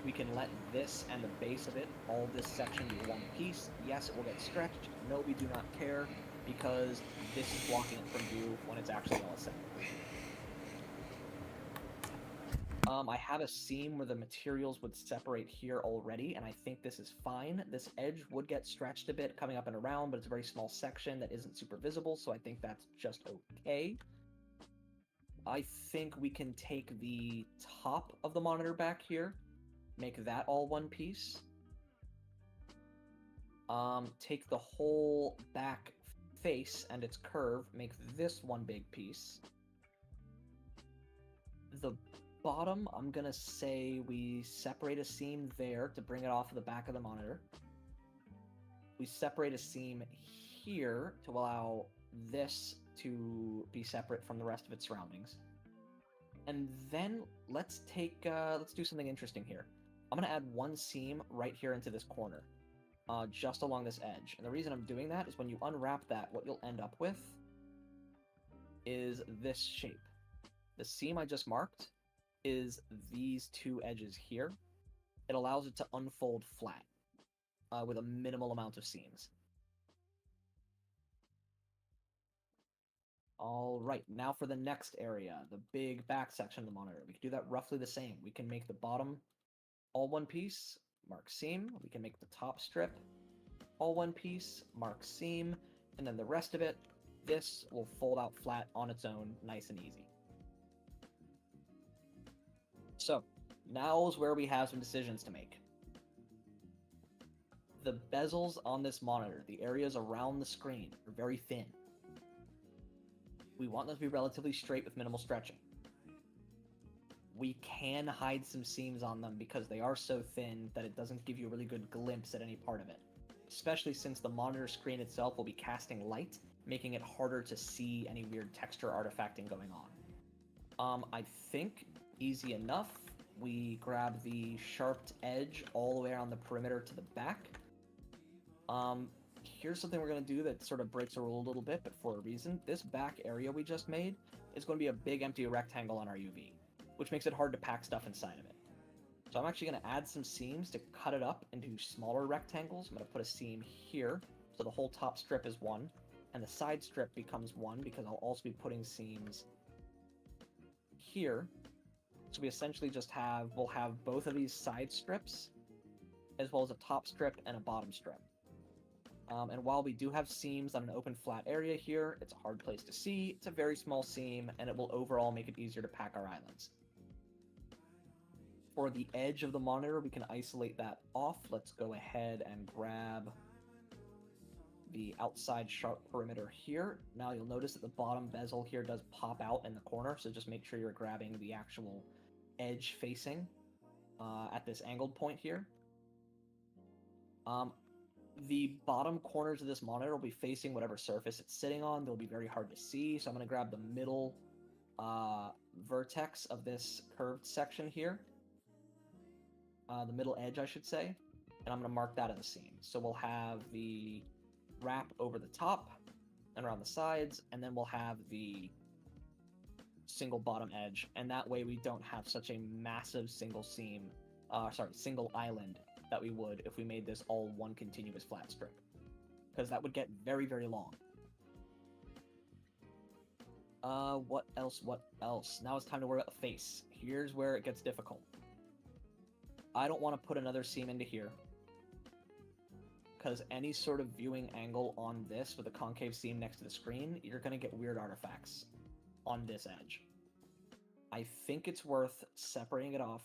We can let this and the base of it, all this section, be one piece. Yes, it will get stretched. No, we do not care, because this is blocking it from view when it's actually all assembled. I have a seam where the materials would separate here already, and I think this is fine. This edge would get stretched a bit coming up and around, but it's a very small section that isn't super visible, so I think that's just okay. I think we can take the top of the monitor back here, make that all one piece. Take the whole back face and its curve, make this one big piece. The bottom, I'm gonna say we separate a seam there to bring it off of the back of the monitor. We separate a seam here to allow this to be separate from the rest of its surroundings. And then let's do something interesting here. I'm gonna add one seam right here into this corner, just along this edge. And the reason I'm doing that is when you unwrap that, what you'll end up with is this shape. The seam I just marked is these two edges here. It allows it to unfold flat with a minimal amount of seams. All right, now for the next area, the big back section of the monitor. We can do that roughly the same. We can make the bottom all one piece, mark seam. We can make the top strip all one piece, mark seam, and then the rest of it, this will fold out flat on its own, nice and easy. So, now is where we have some decisions to make. The bezels on this monitor, the areas around the screen, are very thin. We want them to be relatively straight with minimal stretching. We can hide some seams on them because they are so thin that it doesn't give you a really good glimpse at any part of it, especially since the monitor screen itself will be casting light, making it harder to see any weird texture artifacting going on. I think easy enough. We grab the sharped edge all the way around the perimeter to the back. Here's something we're going to do that sort of breaks the rule a little bit, but for a reason. This back area we just made is going to be a big empty rectangle on our UV, which makes it hard to pack stuff inside of it. So I'm actually going to add some seams to cut it up into smaller rectangles. I'm going to put a seam here, so the whole top strip is one, and the side strip becomes one because I'll also be putting seams here. So we essentially just we'll have both of these side strips, as well as a top strip and a bottom strip. And while we do have seams on an open flat area here, it's a hard place to see, it's a very small seam, and it will overall make it easier to pack our islands. For the edge of the monitor, we can isolate that off. Let's go ahead and grab the outside sharp perimeter here. Now you'll notice that the bottom bezel here does pop out in the corner, so just make sure you're grabbing the actual edge facing at this angled point here. The bottom corners of this monitor will be facing whatever surface it's sitting on. They'll be very hard to see, so I'm going to grab the middle vertex of this curved section here. The middle edge, I should say. And I'm going to mark that as a seam. So we'll have the wrap over the top and around the sides, and then we'll have the single bottom edge. And that way we don't have such a massive single island that we would if we made this all one continuous flat strip. Because that would get very, very long. What else? Now it's time to worry about the face. Here's where it gets difficult. I don't want to put another seam into here, because any sort of viewing angle on this with a concave seam next to the screen, you're going to get weird artifacts on this edge. I think it's worth separating it off,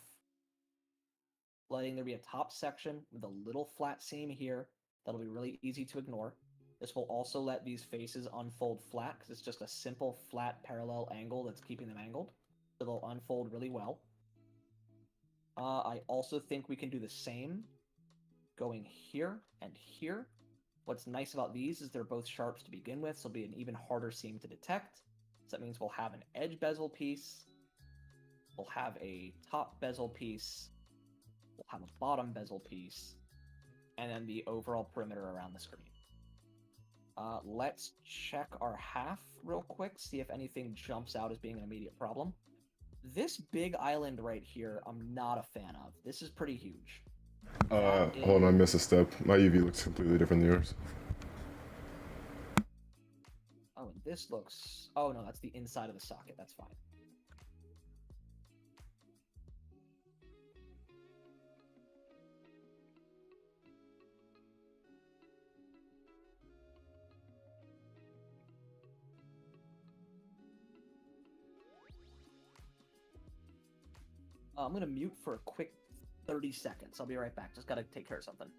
letting there be a top section with a little flat seam here that'll be really easy to ignore. This will also let these faces unfold flat, because it's just a simple flat parallel angle that's keeping them angled, so they'll unfold really well. I also think we can do the same going here and here. What's nice about these is they're both sharps to begin with, so it'll be an even harder seam to detect. So that means we'll have an edge bezel piece, we'll have a top bezel piece, we'll have a bottom bezel piece, and then the overall perimeter around the screen. Let's check our half real quick, see if anything jumps out as being an immediate problem. This big island right here, I'm not a fan of. This is pretty huge. Hold on, I missed a step. My UV looks completely different than yours. Oh, and this looks... Oh, no, that's the inside of the socket. That's fine. I'm going to mute for a quick 30 seconds. I'll be right back. Just got to take care of something.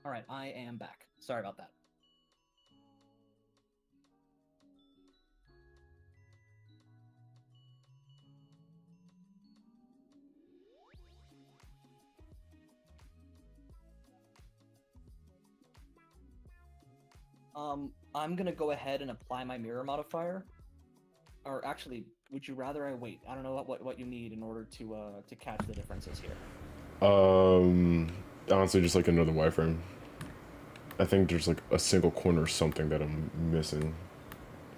All right, I am back. Sorry about that. I'm gonna go ahead and apply my mirror modifier. Or actually, would you rather I wait? I don't know what you need in order to catch the differences here. Honestly, just like another wireframe. I think there's like a single corner or something that I'm missing.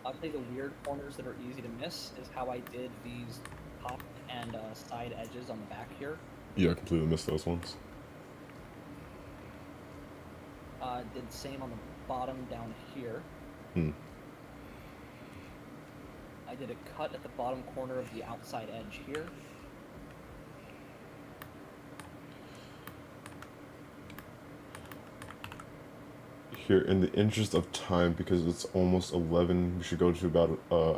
I'll say the weird corners that are easy to miss is how I did these top and side edges on the back here. Yeah, I completely missed those ones. Did the same on the bottom down here. I did a cut at the bottom corner of the outside edge here. Here, in the interest of time, because it's almost 11, we should go to about,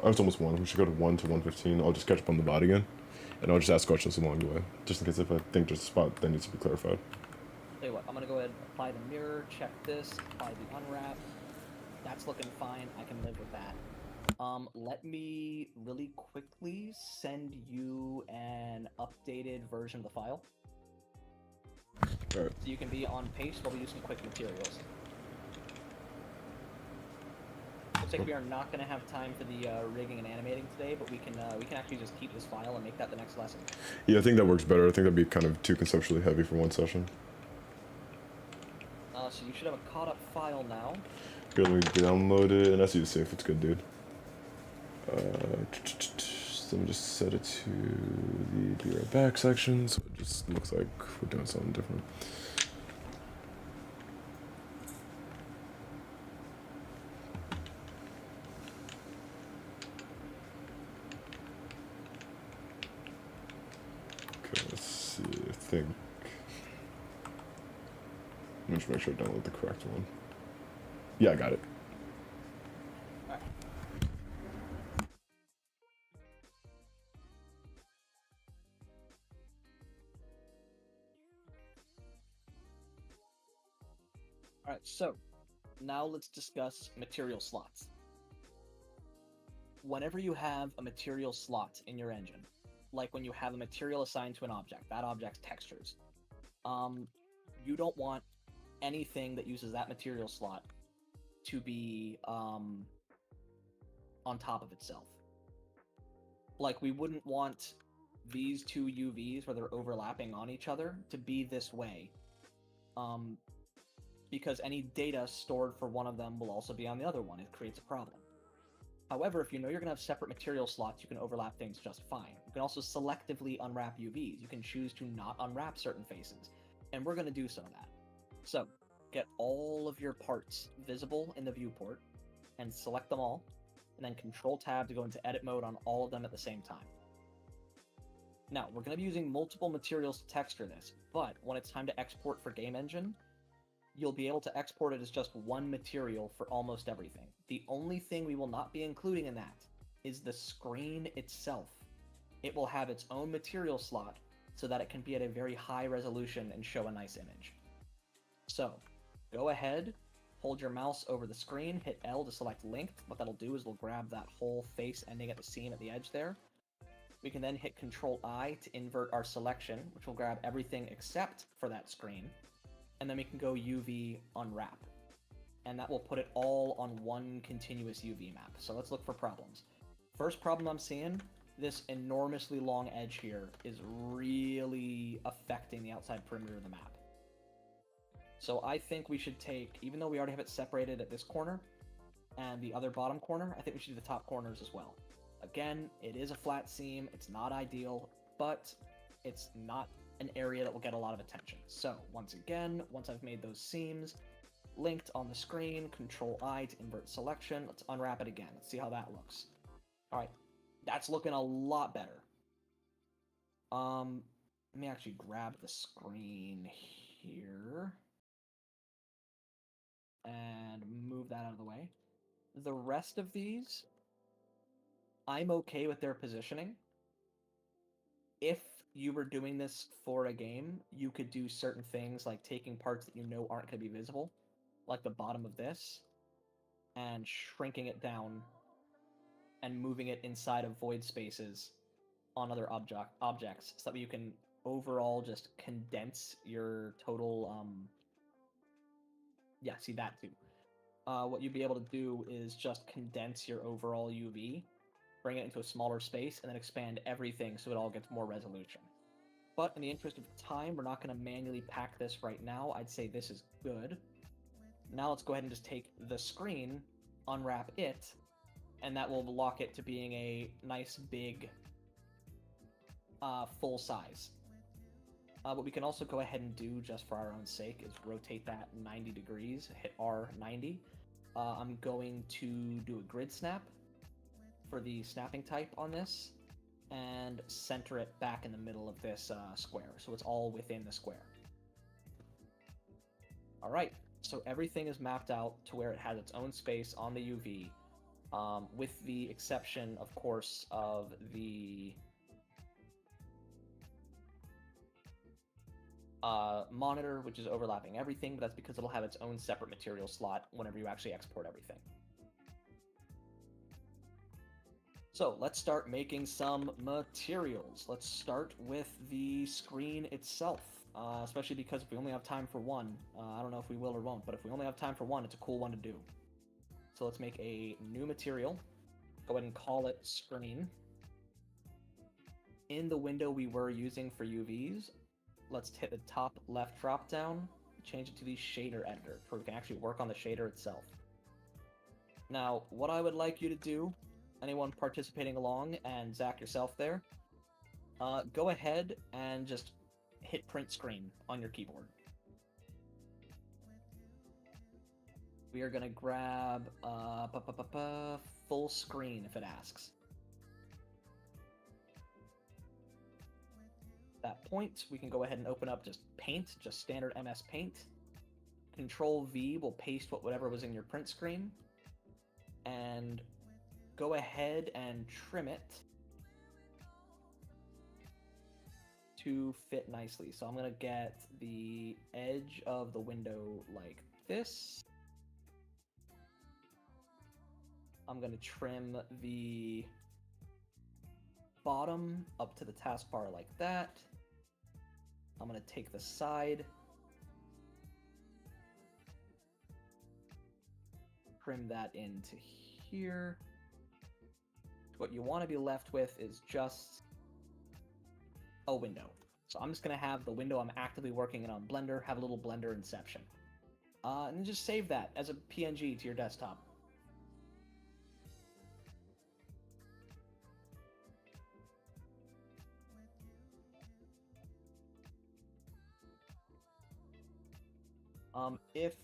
it's almost 1, we should go to 1 to 1:15. I'll just catch up on the bot again, and I'll just ask questions along the way, just in case if I think there's a spot that needs to be clarified. Tell you what, I'm going to go ahead and apply the mirror, check this, apply the unwrap. That's looking fine. I can live with that. Let me really quickly send you an updated version of the file. Alright. So you can be on pace while we do some quick materials. Looks like we are not going to have time for the rigging and animating today, but we can actually just keep this file and make that the next lesson. Yeah, I think that works better. I think that'd be kind of too conceptually heavy for one session. So you should have a caught up file now. Here, let me download it, and that's you to see if it's good, dude. So let me just set it to the be right back section, so it just looks like we're doing something different. Okay, let's see. I think. Let me just make sure I download the correct one. Yeah, I got it. Alright. Alright, so now let's discuss material slots. Whenever you have a material slot in your engine, like when you have a material assigned to an object, that object's textures, you don't want anything that uses that material slot to be on top of itself. Like, we wouldn't want these two UVs where they're overlapping on each other to be this way, because any data stored for one of them will also be on the other one. It creates a problem. However, if you know you're going to have separate material slots, you can overlap things just fine. You can also selectively unwrap UVs. You can choose to not unwrap certain faces, and we're going to do some of that. So, get all of your parts visible in the viewport, and select them all, and then Control-Tab to go into edit mode on all of them at the same time. Now, we're going to be using multiple materials to texture this, but when it's time to export for Game Engine, you'll be able to export it as just one material for almost everything. The only thing we will not be including in that is the screen itself. It will have its own material slot so that it can be at a very high resolution and show a nice image. So, go ahead, hold your mouse over the screen, hit L to select linked. What that'll do is we'll grab that whole face ending at the seam at the edge there. We can then hit Control-I to invert our selection, which will grab everything except for that screen. And then we can go UV unwrap. And that will put it all on one continuous UV map. So let's look for problems. First problem I'm seeing, this enormously long edge here is really affecting the outside perimeter of the map. So I think we should take, even though we already have it separated at this corner and the other bottom corner, I think we should do the top corners as well. Again, it is a flat seam, it's not ideal, but it's not an area that will get a lot of attention. So once again, once I've made those seams linked on the screen, Control-I to invert selection, let's unwrap it again. Let's see how that looks. All right, that's looking a lot better. Let me actually grab the screen here and move that out of the way. The rest of these, I'm okay with their positioning. If you were doing this for a game, you could do certain things like taking parts that you know aren't going to be visible, like the bottom of this, and shrinking it down and moving it inside of void spaces on other objects, so that you can overall just condense your total, yeah, see that too. What you'd be able to do is just condense your overall UV, bring it into a smaller space, and then expand everything so it all gets more resolution. But in the interest of time, we're not going to manually pack this right now. I'd say this is good. Now let's go ahead and just take the screen, unwrap it, and that will lock it to being a nice big full size. What we can also go ahead and do just for our own sake is rotate that 90 degrees, hit R90. I'm going to do a grid snap for the snapping type on this, and center it back in the middle of this square, so it's all within the square. Alright, so everything is mapped out to where it has its own space on the UV, with the exception, of course, of the monitor, which is overlapping everything, but that's because it'll have its own separate material slot whenever you actually export everything. So let's start making some materials. Let's start with the screen itself, especially because if we only have time for one, I don't know if we will or won't, but if we only have time for one, it's a cool one to do. So let's make a new material. Go ahead and call it screen. In the window we were using for UVs, let's hit the top left drop down, change it to the shader editor, where we can actually work on the shader itself. Now, what I would like you to do anyone participating along, and Zach yourself there, go ahead and just hit print screen on your keyboard. We are going to grab full screen if it asks. At that point, we can go ahead and open up just Paint, just standard MS Paint. Control V will paste whatever was in your print screen. And go ahead and trim it to fit nicely. So I'm going to get the edge of the window like this. I'm going to trim the bottom up to the taskbar like that. I'm going to take the side, trim that into here. What you want to be left with is just a window. So I'm just going to have the window I'm actively working in on Blender, have a little Blender inception. And just save that as a PNG to your desktop. If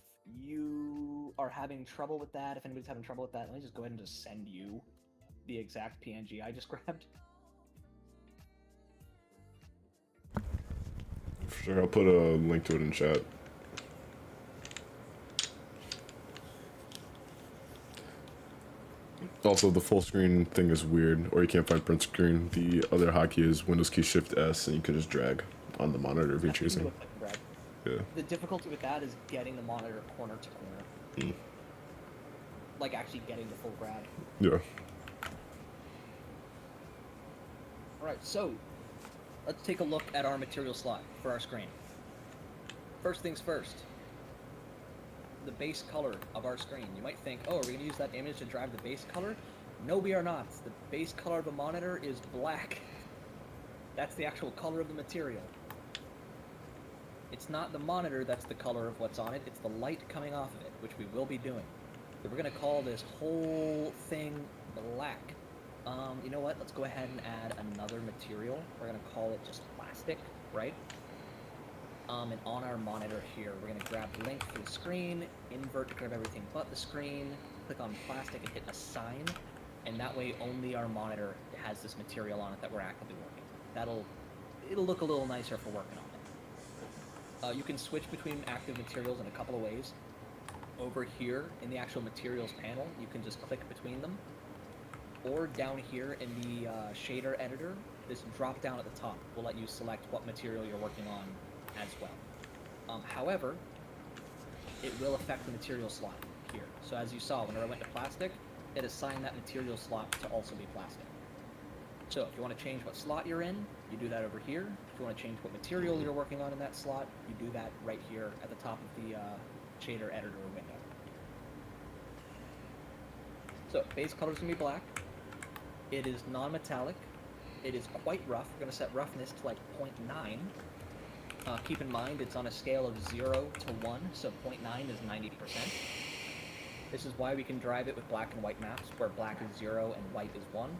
you are having trouble with that, if anybody's having trouble with that, let me just go ahead and just send you the exact PNG I just grabbed. For sure, I'll put a link to it in chat. Also, the full screen thing is weird, or you can't find print screen. The other hotkey is Windows key Shift S, and you can just drag on the monitor if you're choosing. Yeah. The difficulty with that is getting the monitor corner to corner. Like actually getting the full grab. Yeah. Alright, so let's take a look at our material slot for our screen. First things first. The base color of our screen. You might think, oh, are we going to use that image to drive the base color? No, we are not. The base color of a monitor is black. That's the actual color of the material. It's not the monitor that's the color of what's on it, it's the light coming off of it, which we will be doing. So we're going to call this whole thing black. You know what? Let's go ahead and add another material. We're going to call it just plastic, right? And on our monitor here, we're going to grab link for the screen, invert to grab everything but the screen, click on plastic and hit assign, and that way only our monitor has this material on it that we're actively working. It'll look a little nicer for working on it. You can switch between active materials in a couple of ways. Over here in the actual materials panel, you can just click between them. Or down here in the shader editor, this drop down at the top will let you select what material you're working on as well. However, it will affect the material slot here. So as you saw, whenever I went to plastic, it assigned that material slot to also be plastic. So if you want to change what slot you're in, you do that over here. If you want to change what material you're working on in that slot, you do that right here at the top of the shader editor window. So base color is going to be black. It is non-metallic. It is quite rough. We're going to set roughness to like 0.9. Keep in mind it's on a scale of 0 to 1, so 0.9 is 90%. This is why we can drive it with black and white maps, where black is 0 and white is 1.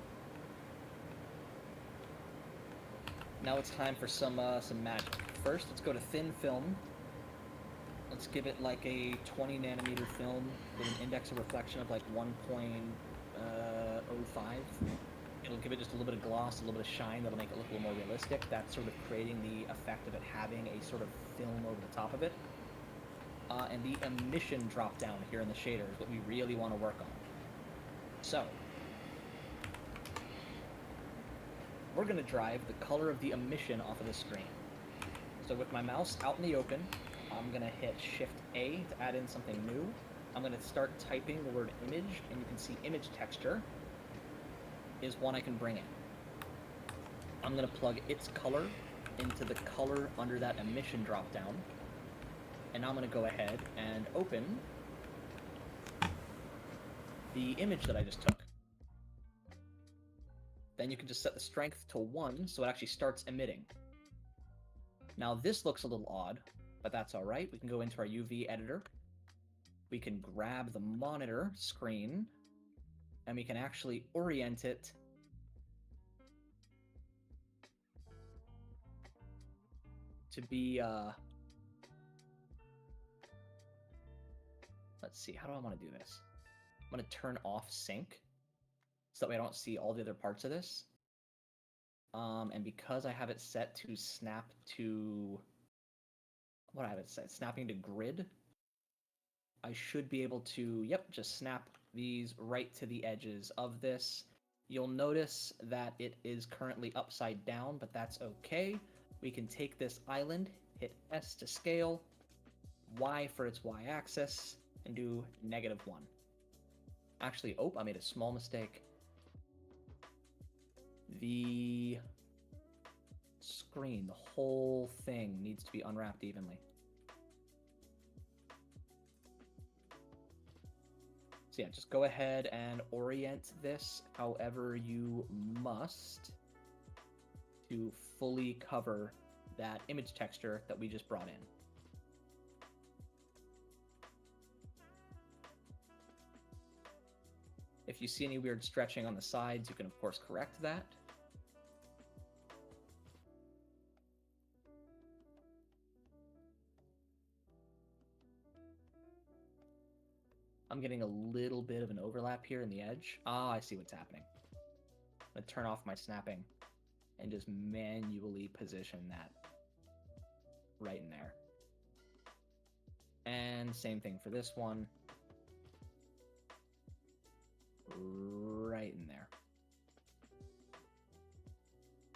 Now it's time for some magic. First, let's go to thin film. Let's give it like a 20 nanometer film with an index of reflection of like 1.05. It'll give it just a little bit of gloss, a little bit of shine. That'll make it look a little more realistic. That's sort of creating the effect of it having a sort of film over the top of it. And the emission drop down here in the shader is what we really want to work on. So we're going to drive the color of the emission off of the screen. So with my mouse out in the open, I'm going to hit Shift A to add in something new. I'm going to start typing the word image, and you can see image texture is one I can bring in. I'm going to plug its color into the color under that emission dropdown, and I'm going to go ahead and open the image that I just took. Then you can just set the strength to 1, so it actually starts emitting. Now this looks a little odd, but that's all right. We can go into our UV editor. We can grab the monitor screen, and we can actually orient it to be, let's see, how do I want to do this? I'm going to turn off sync, so that way I don't see all the other parts of this. And because I have it set to snap to, what do I have it set? Snapping to grid, I should be able to, yep, just snap these right to the edges of this. You'll notice that it is currently upside down, but that's okay. We can take this island, hit S to scale, Y for its Y-axis, and do -1. Actually, I made a small mistake. The screen, the whole thing needs to be unwrapped evenly. So yeah, just go ahead and orient this however you must to fully cover that image texture that we just brought in. If you see any weird stretching on the sides, you can of course correct that. I'm getting a little bit of an overlap here in the edge. Ah, I see what's happening. I'm gonna turn off my snapping and just manually position that right in there. And same thing for this one. Right in there.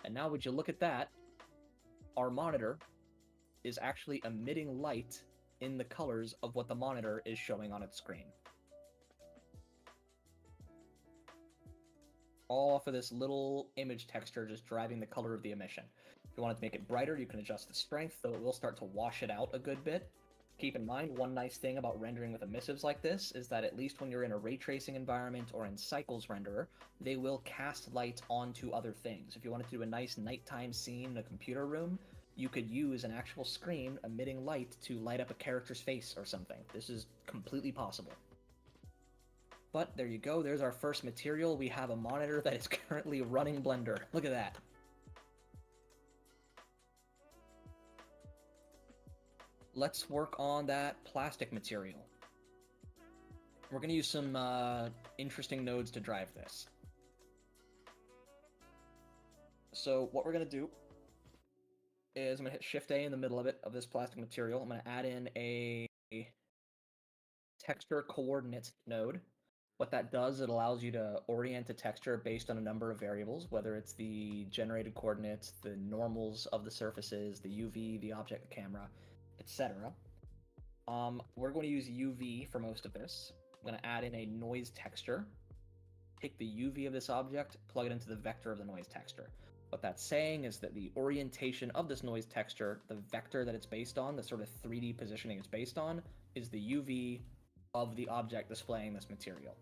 And now would you look at that, our monitor is actually emitting light in the colors of what the monitor is showing on its screen. All off of this little image texture just driving the color of the emission. If you wanted to make it brighter, you can adjust the strength, though it will start to wash it out a good bit. Keep in mind, one nice thing about rendering with emissives like this is that at least when you're in a ray tracing environment or in Cycles renderer, they will cast light onto other things. If you wanted to do a nice nighttime scene in a computer room, you could use an actual screen emitting light to light up a character's face or something. This is completely possible. But there you go, there's our first material. We have a monitor that is currently running Blender. Look at that. Let's work on that plastic material. We're going to use some interesting nodes to drive this. So what we're going to do is I'm going to hit Shift-A in the middle of it, of this plastic material. I'm going to add in a texture coordinates node. What that does, it allows you to orient a texture based on a number of variables, whether it's the generated coordinates, the normals of the surfaces, the UV, the object, the camera, etc. We're going to use UV for most of this. I'm going to add in a noise texture, take the UV of this object, plug it into the vector of the noise texture. What that's saying is that the orientation of this noise texture, the vector that it's based on, the sort of 3D positioning it's based on, is the UV of the object displaying this material.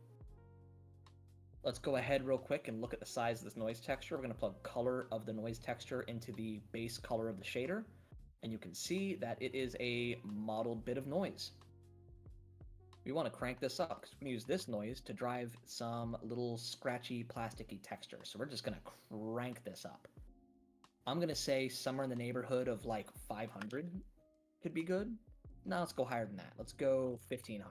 Let's go ahead real quick and look at the size of this noise texture. We're going to plug color of the noise texture into the base color of the shader, and you can see that it is a modeled bit of noise. We want to crank this up because we're going to use this noise to drive some little scratchy, plasticky texture. So we're just going to crank this up. I'm going to say somewhere in the neighborhood of like 500 could be good. Now let's go higher than that. Let's go 1500.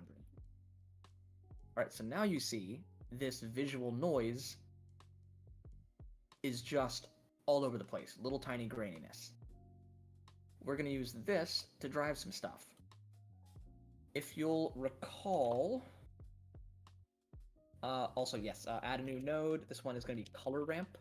All right, so now you see this visual noise is just all over the place, little tiny graininess. We're going to use this to drive some stuff. If you'll recall, also yes, add a new node. This one is going to be color ramp.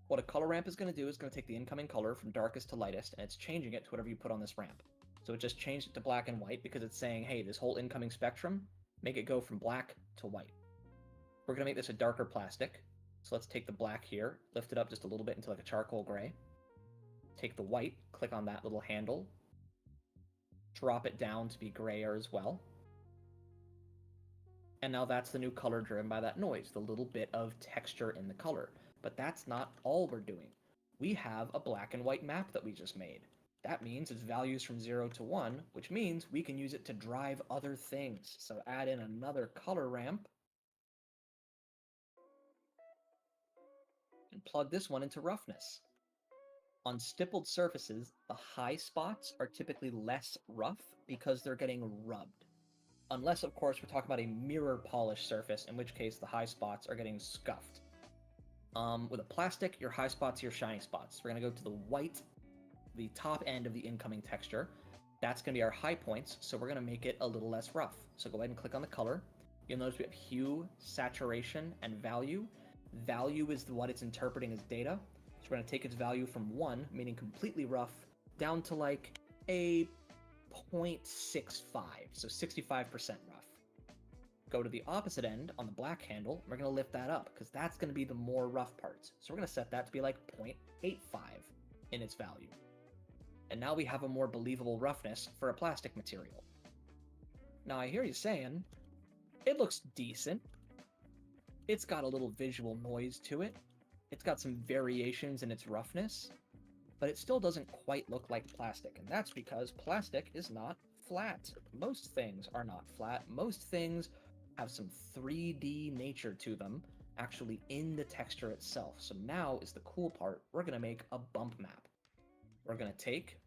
What a color ramp is going to do is going to take the incoming color from darkest to lightest, and it's changing it to whatever you put on this ramp. So it just changed it to black and white because it's saying, hey, this whole incoming spectrum, make it go from black to white. We're going to make this a darker plastic. So let's take the black here, lift it up just a little bit into like a charcoal gray. Take the white, click on that little handle, drop it down to be grayer as well. And now that's the new color driven by that noise, the little bit of texture in the color. But that's not all we're doing. We have a black and white map that we just made. That means its value is from 0 to 1, which means we can use it to drive other things. So add in another color ramp and plug this one into roughness. On stippled surfaces, the high spots are typically less rough because they're getting rubbed. Unless, of course, we're talking about a mirror polished surface, in which case the high spots are getting scuffed. With a plastic, your high spots are your shiny spots. We're going to go to the white, the top end of the incoming texture. That's going to be our high points, so we're going to make it a little less rough. So go ahead and click on the color. You'll notice we have hue, saturation, and value. Value is what it's interpreting as data. So we're going to take its value from 1, meaning completely rough, down to like a 0.65, so 65% rough. Go to the opposite end on the black handle, and we're going to lift that up, because that's going to be the more rough parts. So we're going to set that to be like 0.85 in its value. And now we have a more believable roughness for a plastic material. Now I hear you saying, it looks decent. It's got a little visual noise to it. It's got some variations in its roughness, but it still doesn't quite look like plastic, and that's because plastic is not flat. Most things are not flat. Most things have some 3D nature to them, actually in the texture itself. So now is the cool part. We're going to make a bump map. We're going to take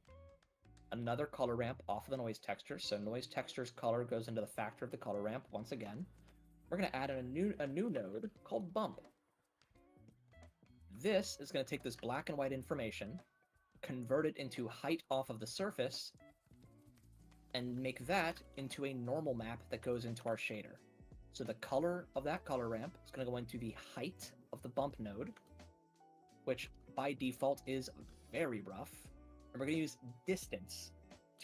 another color ramp off of the noise texture. So noise texture's color goes into the factor of the color ramp once again. We're going to add in a new node called bump. This is going to take this black and white information, convert it into height off of the surface, and make that into a normal map that goes into our shader. So the color of that color ramp is going to go into the height of the bump node, which by default is very rough. And we're going to use distance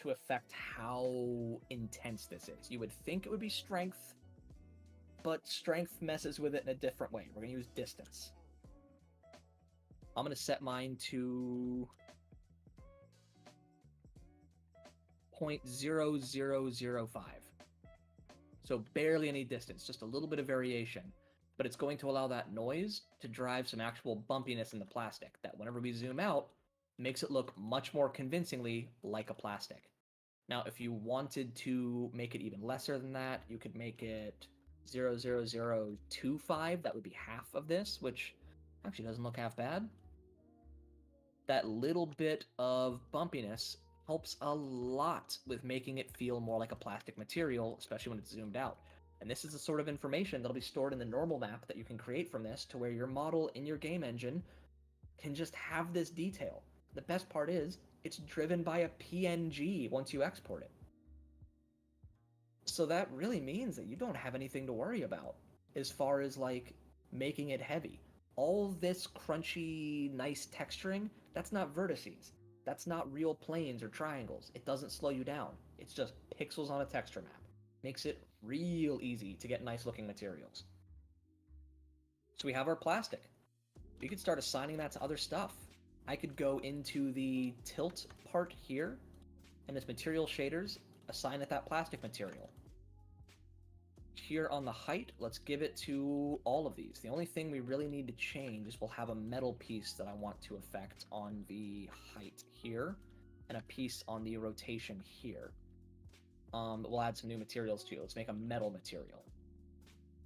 to affect how intense this is. You would think it would be strength, but strength messes with it in a different way. We're going to use distance. I'm going to set mine to 0.0005. So barely any distance, just a little bit of variation. But it's going to allow that noise to drive some actual bumpiness in the plastic that whenever we zoom out, makes it look much more convincingly like a plastic. Now, if you wanted to make it even lesser than that, you could make it 0.00025. That would be half of this, which actually doesn't look half bad. That little bit of bumpiness helps a lot with making it feel more like a plastic material, especially when it's zoomed out. And this is the sort of information that'll be stored in the normal map that you can create from this to where your model in your game engine can just have this detail. The best part is, it's driven by a PNG once you export it. So that really means that you don't have anything to worry about as far as like making it heavy. All this crunchy, nice texturing, that's not vertices. That's not real planes or triangles. It doesn't slow you down. It's just pixels on a texture map. Makes it real easy to get nice looking materials. So we have our plastic. We could start assigning that to other stuff. I could go into the tilt part here, and its material shaders, assign it that plastic material. Here on the height, let's give it to all of these. The only thing we really need to change is we'll have a metal piece that I want to affect on the height here, and a piece on the rotation here. We'll add some new materials too. Let's make a metal material.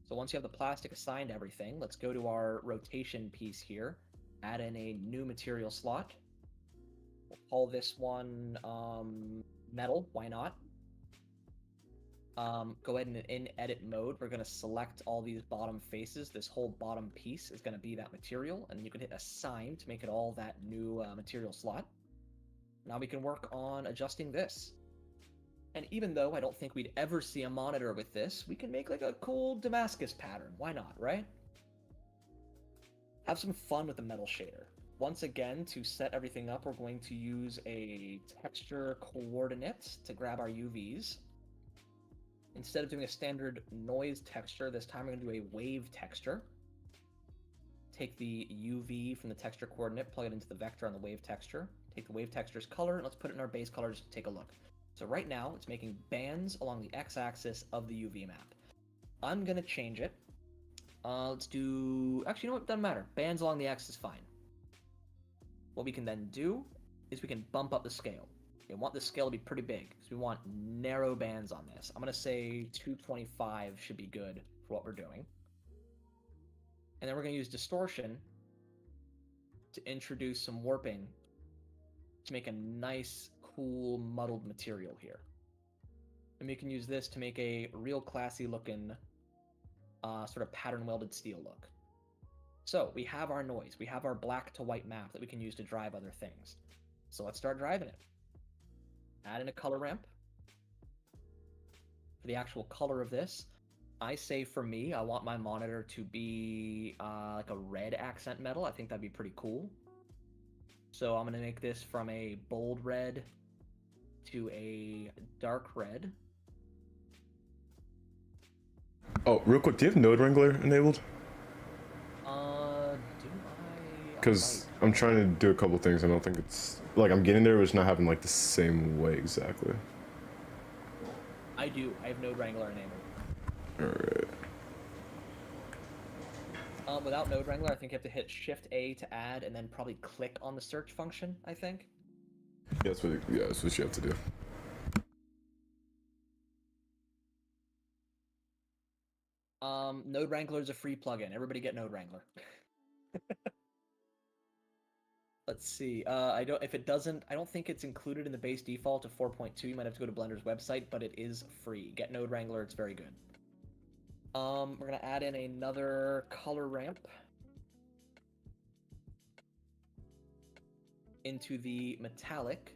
So once you have the plastic assigned to everything, let's go to our rotation piece here, add in a new material slot. We'll call this one metal, why not? Go ahead and in edit mode, we're going to select all these bottom faces. This whole bottom piece is going to be that material, and you can hit assign to make it all that new material slot. Now we can work on adjusting this. And even though I don't think we'd ever see a monitor with this, we can make like a cool Damascus pattern. Why not, right? Have some fun with the metal shader. Once again, to set everything up, we're going to use a texture coordinate to grab our UVs. Instead of doing a standard noise texture, this time we're going to do a wave texture. Take the UV from the texture coordinate, plug it into the vector on the wave texture. Take the wave texture's color, and let's put it in our base colors to take a look. So right now, it's making bands along the x-axis of the UV map. I'm going to change it. Let's do... Actually, you know what? Doesn't matter. Bands along the x is fine. What we can then do is we can bump up the scale. we want the scale to be pretty big because we want narrow bands on this. I'm going to say 225 should be good for what we're doing. And then we're going to use distortion to introduce some warping to make a nice, cool, muddled material here. And we can use this to make a real classy looking sort of pattern welded steel look. So we have our noise. We have our black to white map that we can use to drive other things. So let's start driving it. Add in a color ramp. For the actual color of this, I say for me, I want my monitor to be like a red accent metal. I think that'd be pretty cool. So I'm going to make this from a bold red to a dark red. Oh, real quick, do you have Node Wrangler enabled? Do I? Because I'm trying to do a couple things. I don't think it's like I'm getting there, but it's not happening like the same way exactly. I do. I have Node Wrangler enabled. Alright. Without Node Wrangler, I think you have to hit Shift A to add, and then probably click on the search function. I think. Yeah, that's what you have to do. Node Wrangler is a free plugin. Everybody get Node Wrangler. Let's see. I don't think it's included in the base default of 4.2. You might have to go to Blender's website, but it is free. Get Node Wrangler. It's very good. We're gonna add in another color ramp into the metallic.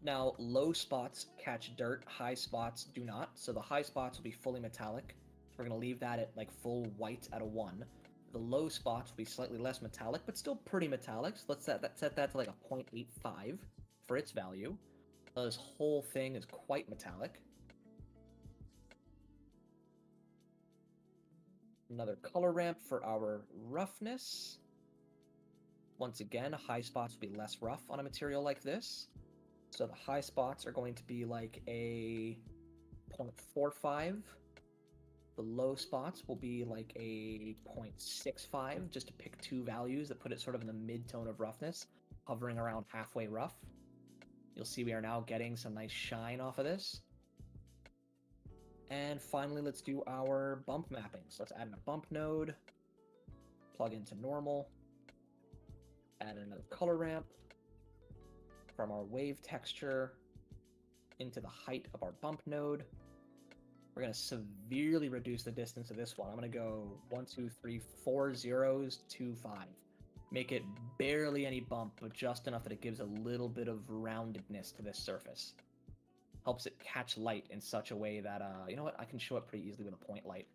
Now, low spots catch dirt, high spots do not. So the high spots will be fully metallic. We're going to leave that at like full white at a 1. The low spots will be slightly less metallic, but still pretty metallic. So let's set that to like a 0.85 for its value. This whole thing is quite metallic. Another color ramp for our roughness. Once again, high spots will be less rough on a material like this. So the high spots are going to be like a 0.45. The low spots will be like a 0.65, just to pick two values that put it sort of in the mid-tone of roughness, hovering around halfway rough. You'll see we are now getting some nice shine off of this. And finally, let's do our bump mapping. So let's add in a bump node, plug into normal, add another color ramp, from our wave texture into the height of our bump node. We're going to severely reduce the distance of this one. I'm going to go 1, 2, 3, 4 zeros, 2, 5. Make it barely any bump, but just enough that it gives a little bit of roundedness to this surface. Helps it catch light in such a way that, you know what, I can show it pretty easily with a point light.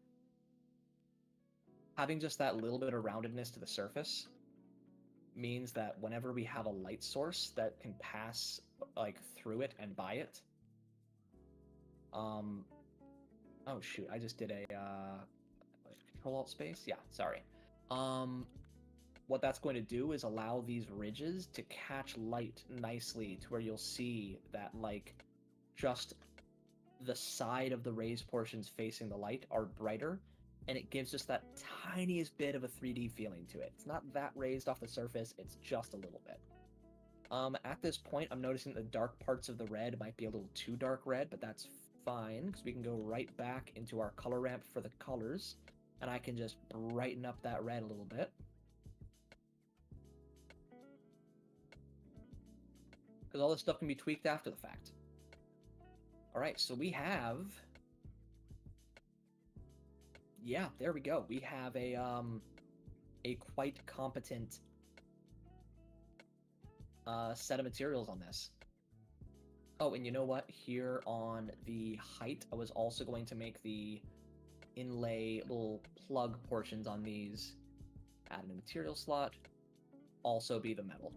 Having just that little bit of roundedness to the surface means that whenever we have a light source that can pass like through it and by it, oh shoot, I just did a Control-Alt space. Yeah, sorry. What that's going to do is allow these ridges to catch light nicely to where you'll see that like just the side of the raised portions facing the light are brighter, and it gives us that tiniest bit of a 3D feeling to it. It's not that raised off the surface, it's just a little bit. At this point, I'm noticing the dark parts of the red might be a little too dark red, but that's fine, because we can go right back into our color ramp for the colors, and I can just brighten up that red a little bit. Because all this stuff can be tweaked after the fact. Alright, so we have... Yeah, there we go. We have a quite competent set of materials on this. Oh, and you know what? Here on the height, I was also going to make the inlay little plug portions on these, add in a material slot, also be the metal.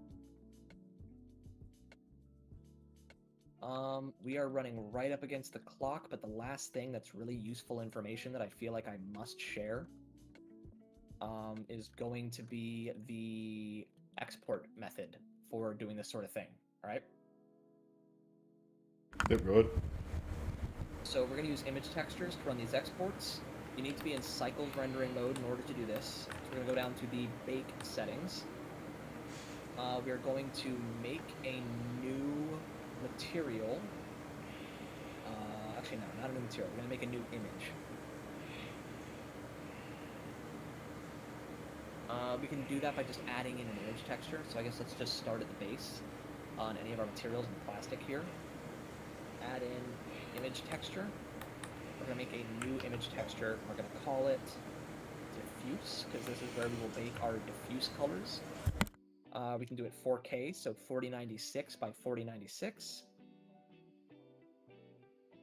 We are running right up against the clock, but the last thing that's really useful information that I feel like I must share is going to be the export method for doing this sort of thing, all right? Yep, go ahead. So we're going to use image textures to run these exports. You need to be in cycles rendering mode in order to do this. So we're going to go down to the bake settings. We are going to make a new material. Actually, no, not a new material. We're going to make a new image. We can do that by just adding in an image texture. So I guess let's just start at the base on any of our materials in plastic here. Add in image texture. We're going to make a new image texture. We're going to call it diffuse, because this is where we will bake our diffuse colors. We can do it 4K, so 4096 by 4096.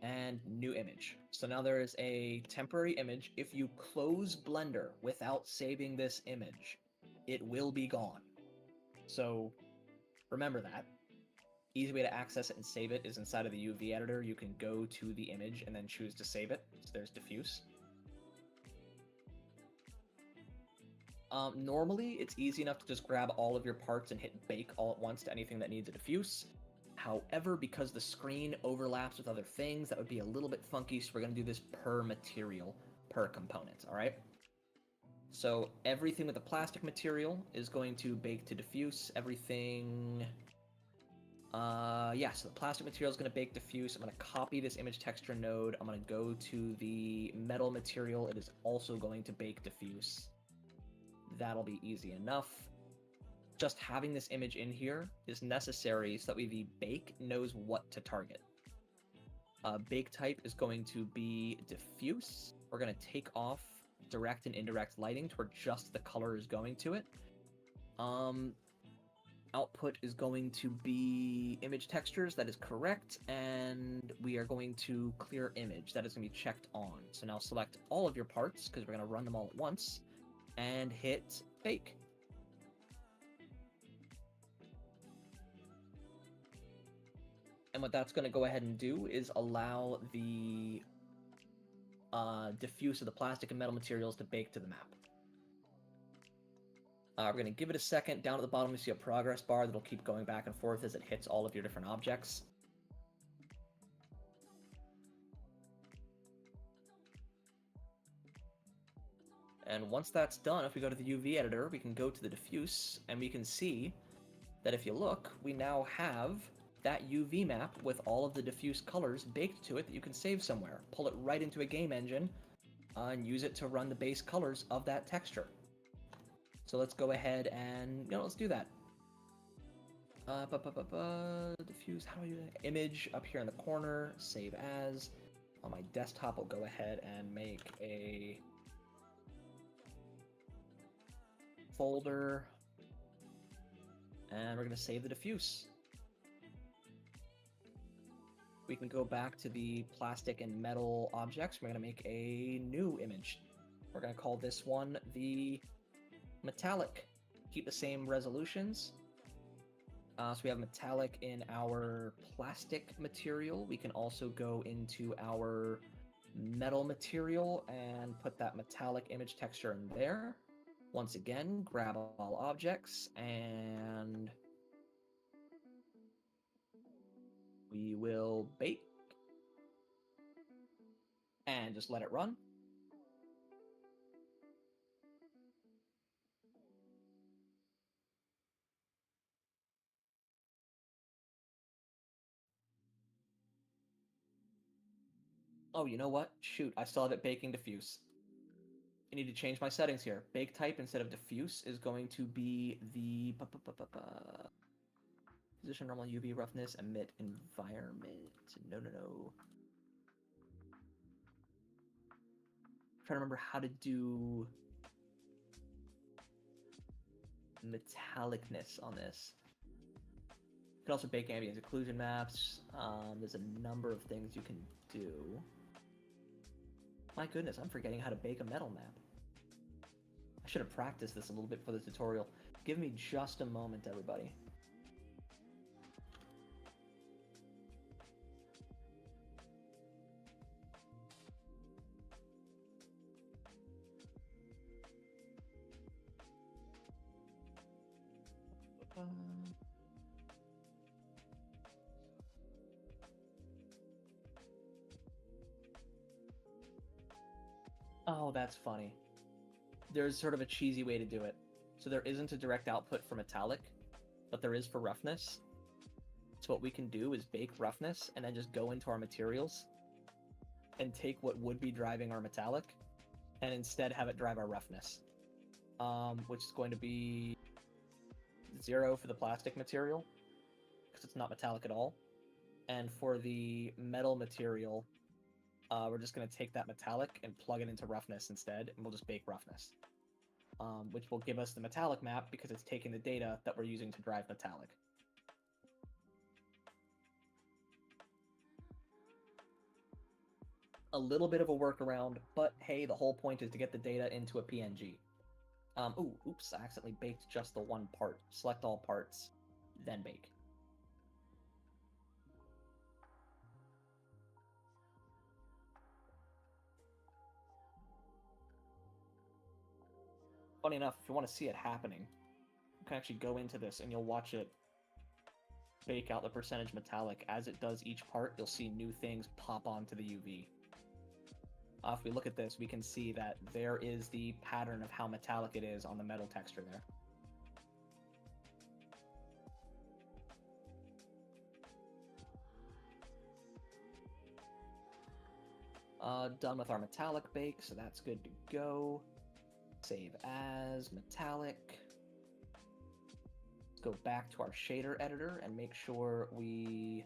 And new image. So now there is a temporary image. If you close Blender without saving this image, it will be gone. So remember that. Easy way to access it and save it is inside of the UV editor. You can go to the image and then choose to save it. So there's diffuse. Normally, it's easy enough to just grab all of your parts and hit bake all at once to anything that needs a diffuse. However, because the screen overlaps with other things, that would be a little bit funky, so we're going to do this per material, per component, all right? So everything with the plastic material is going to bake to diffuse. Everything... so the plastic material is going to bake diffuse. I'm going to copy this image texture node. I'm going to go to the metal material. It is also going to bake diffuse. That'll be easy enough. Just having this image in here is necessary so that way the bake knows what to target. Bake type is going to be diffuse. We're going to take off direct and indirect lighting to where just the color is going to it. Output is going to be image textures. That is correct. And we are going to clear image. That is going to be checked on. So now select all of your parts, because we're going to run them all at once, and hit bake. And what that's going to go ahead and do is allow the diffuse of the plastic and metal materials to bake to the map. We're going to give it a second. Down at the bottom, you see a progress bar that'll keep going back and forth as it hits all of your different objects. And once that's done, if we go to the UV editor, we can go to the diffuse, and we can see that if you look, we now have that UV map with all of the diffuse colors baked to it that you can save somewhere. Pull it right into a game engine and use it to run the base colors of that texture. So let's go ahead and, let's do that. Diffuse, how do I do that? Image up here in the corner, save as. On my desktop, I'll go ahead and make a folder. And we're going to save the diffuse. We can go back to the plastic and metal objects. We're going to make a new image. We're going to call this one the metallic. Keep the same resolutions. So we have metallic in our plastic material. We can also go into our metal material and put that metallic image texture in there. Once again, grab all objects, and we will bake and just let it run. Oh, you know what? Shoot, I still have it baking diffuse. I need to change my settings here. Bake type instead of diffuse is going to be the position, normal, UV, roughness, emit, environment. No. I'm trying to remember how to do metallicness on this. You can also bake ambient occlusion maps. There's a number of things you can do. My goodness, I'm forgetting how to bake a metal map. I should have practiced this a little bit for the tutorial. Give me just a moment, everybody. Oh, that's funny. There's sort of a cheesy way to do it. So there isn't a direct output for metallic, but there is for roughness. So what we can do is bake roughness and then just go into our materials and take what would be driving our metallic and instead have it drive our roughness, which is going to be 0 for the plastic material because it's not metallic at all. And for the metal material, we're just going to take that metallic and plug it into roughness instead, and we'll just bake roughness, which will give us the metallic map because it's taking the data that we're using to drive metallic. A little bit of a workaround, but hey, the whole point is to get the data into a PNG. Oops, I accidentally baked just the one part. Select all parts, then bake. Funny enough, if you want to see it happening, you can actually go into this and you'll watch it bake out the percentage metallic. As it does each part, you'll see new things pop onto the UV. If we look at this, we can see that there is the pattern of how metallic it is on the metal texture there. Done with our metallic bake, so that's good to go. Save as metallic. Let's go back to our shader editor and make sure we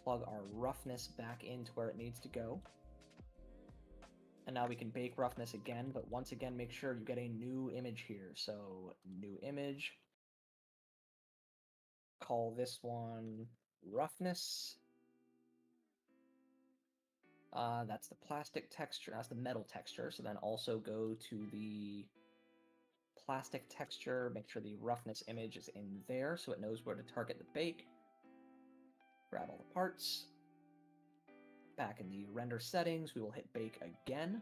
plug our roughness back into where it needs to go. And now we can bake roughness again, but once again, make sure you get a new image here. So new image, call this one roughness. That's the plastic texture, that's the metal texture. So then also go to the plastic texture, make sure the roughness image is in there so it knows where to target the bake. Grab all the parts. Back in the render settings, we will hit bake again.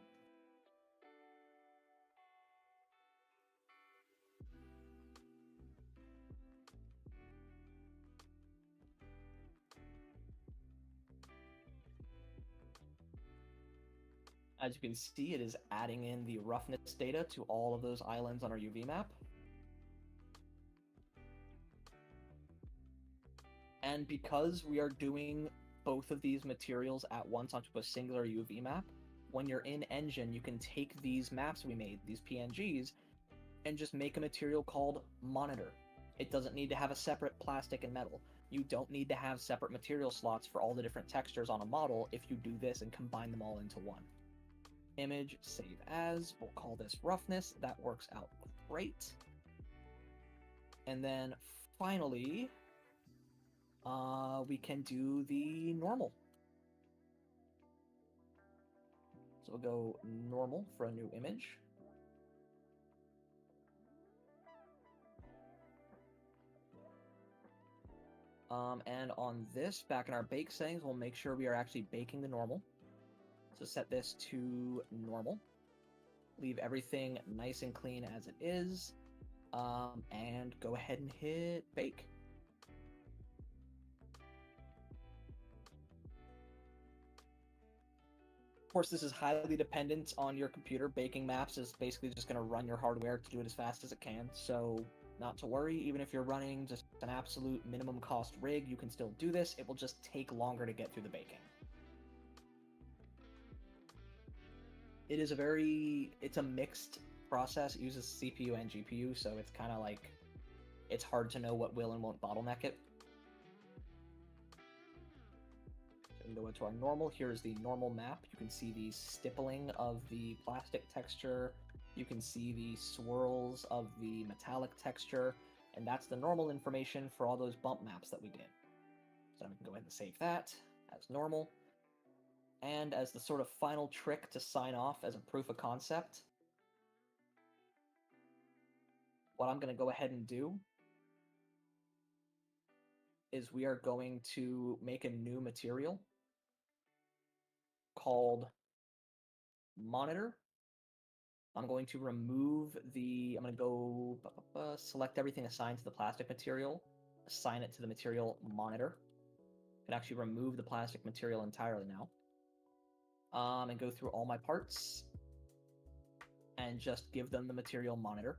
As you can see, it is adding in the roughness data to all of those islands on our UV map. And because we are doing both of these materials at once onto a singular UV map, when you're in Engine, you can take these maps we made, these PNGs, and just make a material called Monitor. It doesn't need to have a separate plastic and metal. You don't need to have separate material slots for all the different textures on a model if you do this and combine them all into one. Image, save as, we'll call this roughness. That works out great. And then finally, we can do the normal. So we'll go normal for a new image. And on this, back in our bake settings, we'll make sure we are actually baking the normal. So set this to normal. Leave everything nice and clean as it is. And go ahead and hit bake. Of course, this is highly dependent on your computer. Baking maps is basically just going to run your hardware to do it as fast as it can. So not to worry, even if you're running just an absolute minimum cost rig, you can still do this. It will just take longer to get through the baking. It is it's a mixed process. It uses CPU and GPU, so it's kind of like, it's hard to know what will and won't bottleneck it. So we go into our normal. Here's the normal map. You can see the stippling of the plastic texture. You can see the swirls of the metallic texture, and that's the normal information for all those bump maps that we did. So we can go ahead and save that as normal. And as the sort of final trick to sign off as a proof of concept, what I'm going to go ahead and do is we are going to make a new material called Monitor. I'm going to remove I'm going to go select everything assigned to the plastic material, assign it to the material Monitor. I can actually remove the plastic material entirely now. And go through all my parts and just give them the material Monitor,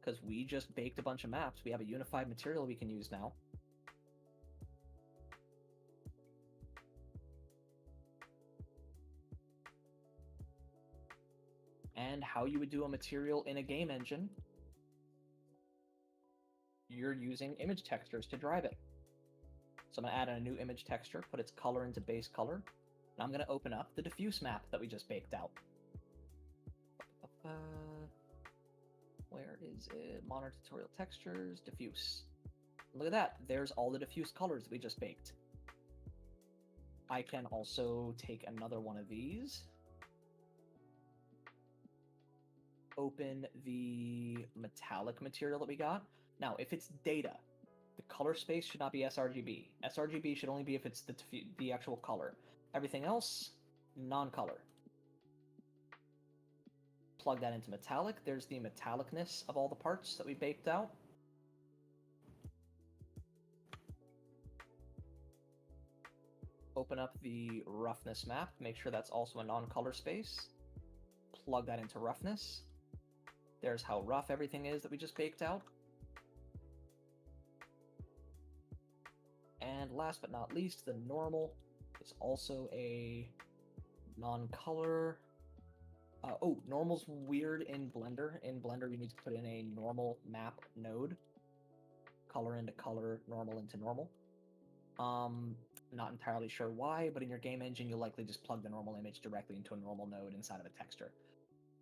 because we just baked a bunch of maps. We have a unified material we can use now. And how you would do a material in a game engine, you're using image textures to drive it. So I'm going to add in a new image texture, put its color into base color, and I'm going to open up the diffuse map that we just baked out. Where is it? Monitor tutorial textures, diffuse. Look at that. There's all the diffuse colors that we just baked. I can also take another one of these, open the metallic material that we got. Now, if it's data, the color space should not be sRGB. sRGB should only be if it's the actual color. Everything else, non-color. Plug that into metallic. There's the metallicness of all the parts that we baked out. Open up the roughness map. Make sure that's also a non-color space. Plug that into roughness. There's how rough everything is that we just baked out. And last but not least, the normal is also a non-color. Normal's weird in Blender. In Blender, you need to put in a normal map node. Color into color, normal into normal. Not entirely sure why, but in your game engine, you'll likely just plug the normal image directly into a normal node inside of a texture.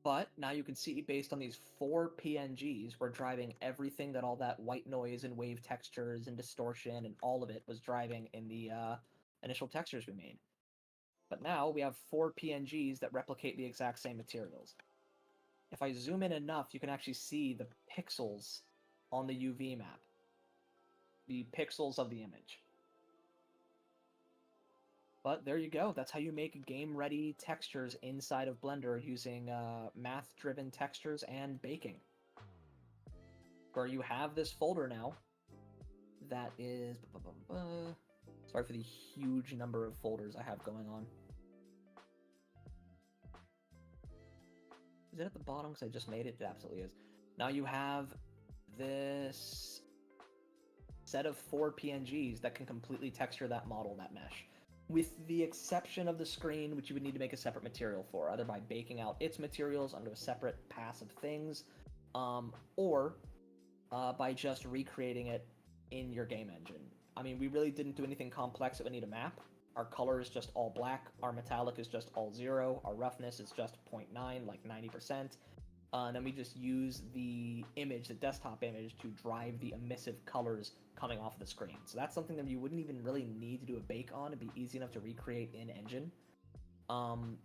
But now you can see, based on these 4 PNGs, we're driving everything that all that white noise and wave textures and distortion and all of it was driving in the initial textures we made. But now we have 4 PNGs that replicate the exact same materials. If I zoom in enough, you can actually see the pixels on the UV map. The pixels of the image. But there you go. That's how you make game-ready textures inside of Blender using math-driven textures and baking. Where you have this folder now that is... Sorry for the huge number of folders I have going on. Is it at the bottom? Because I just made it. It absolutely is. Now you have this set of 4 PNGs that can completely texture that model, that mesh. With the exception of the screen, which you would need to make a separate material for, either by baking out its materials onto a separate pass of things, or by just recreating it in your game engine. I mean, we really didn't do anything complex that would need a map. Our color is just all black, our metallic is just all 0, our roughness is just 0.9, like 90%, and then we just use the image, the desktop image, to drive the emissive colors coming off of the screen. So that's something that you wouldn't even really need to do a bake on. It'd be easy enough to recreate in engine. But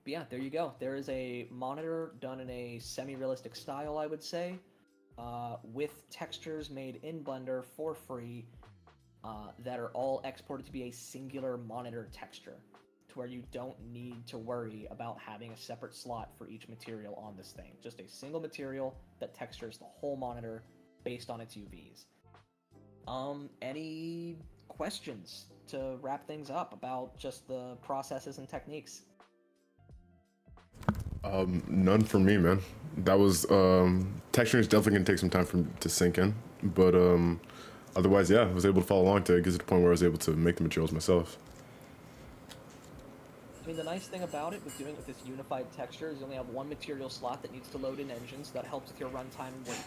yeah, there you go. There is a monitor done in a semi-realistic style, I would say, with textures made in Blender for free that are all exported to be a singular monitor texture, to where you don't need to worry about having a separate slot for each material on this thing. Just a single material that textures the whole monitor based on its UVs. Any questions to wrap things up about just the processes and techniques? None for me, man. That was texturing is definitely gonna take some time to sink in, but otherwise, yeah, I was able to follow along to get to the point where I was able to make the materials myself. I mean, the nice thing about it, with doing it with this unified texture, is you only have one material slot that needs to load in engine, so that helps with your runtime and weight.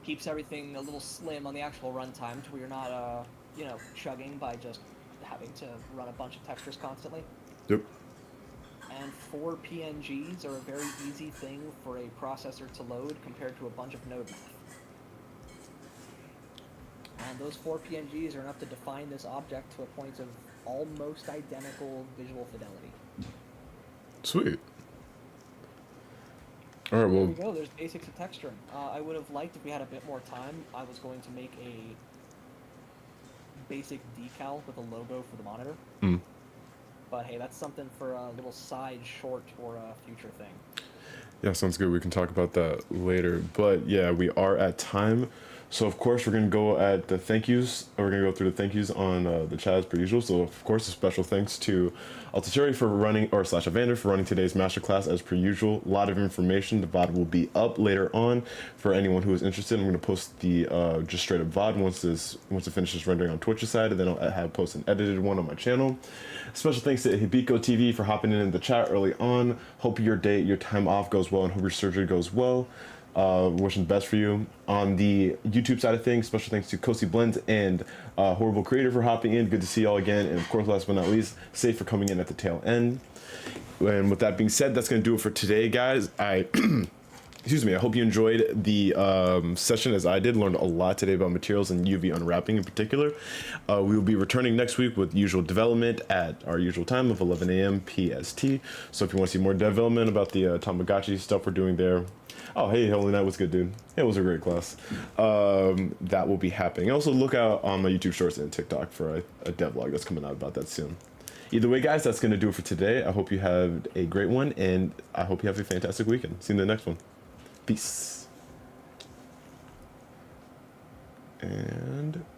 Keeps everything a little slim on the actual runtime, to where you're not, chugging by just having to run a bunch of textures constantly. Yep. And 4 PNGs are a very easy thing for a processor to load compared to a bunch of node math. And those 4 PNGs are enough to define this object to a point of almost identical visual fidelity. Sweet. All right, well... There we go, there's basics of texturing. I would have liked if we had a bit more time. I was going to make a basic decal with a logo for the monitor. But hey, that's something for a little side short or a future thing. Yeah, sounds good. We can talk about that later. But yeah, we are at time. So of course we're gonna go at the thank yous. We're gonna go through the thank yous on the chat as per usual. So of course a special thanks to Altaturi for running, or slash Evander for running today's masterclass as per usual. A lot of information. The VOD will be up later on for anyone who is interested. I'm gonna post the just straight up VOD once it finishes rendering on Twitch's side, and then I'll have post an edited one on my channel. Special thanks to Hibiko TV for hopping in the chat early on. Hope your day, your time off goes well, and hope your surgery goes well. Wishing the best for you. On the YouTube side of things, special thanks to Kosi Blends and Horrible Creator for hopping in. Good to see y'all again. And of course, last but not least, Safe for coming in at the tail end. And with that being said, that's going to do it for today, guys. Excuse me, I hope you enjoyed the session as I did. Learned a lot today about materials and UV unwrapping in particular. We will be returning next week with usual development at our usual time of 11 a.m. PST. So if you want to see more development about the Tamagotchi stuff we're doing there. Oh, hey, Holy Knight, what's good, dude? It was a great class. That will be happening. Also, look out on my YouTube Shorts and TikTok for a devlog that's coming out about that soon. Either way, guys, that's going to do it for today. I hope you have a great one, and I hope you have a fantastic weekend. See you in the next one. Peace. And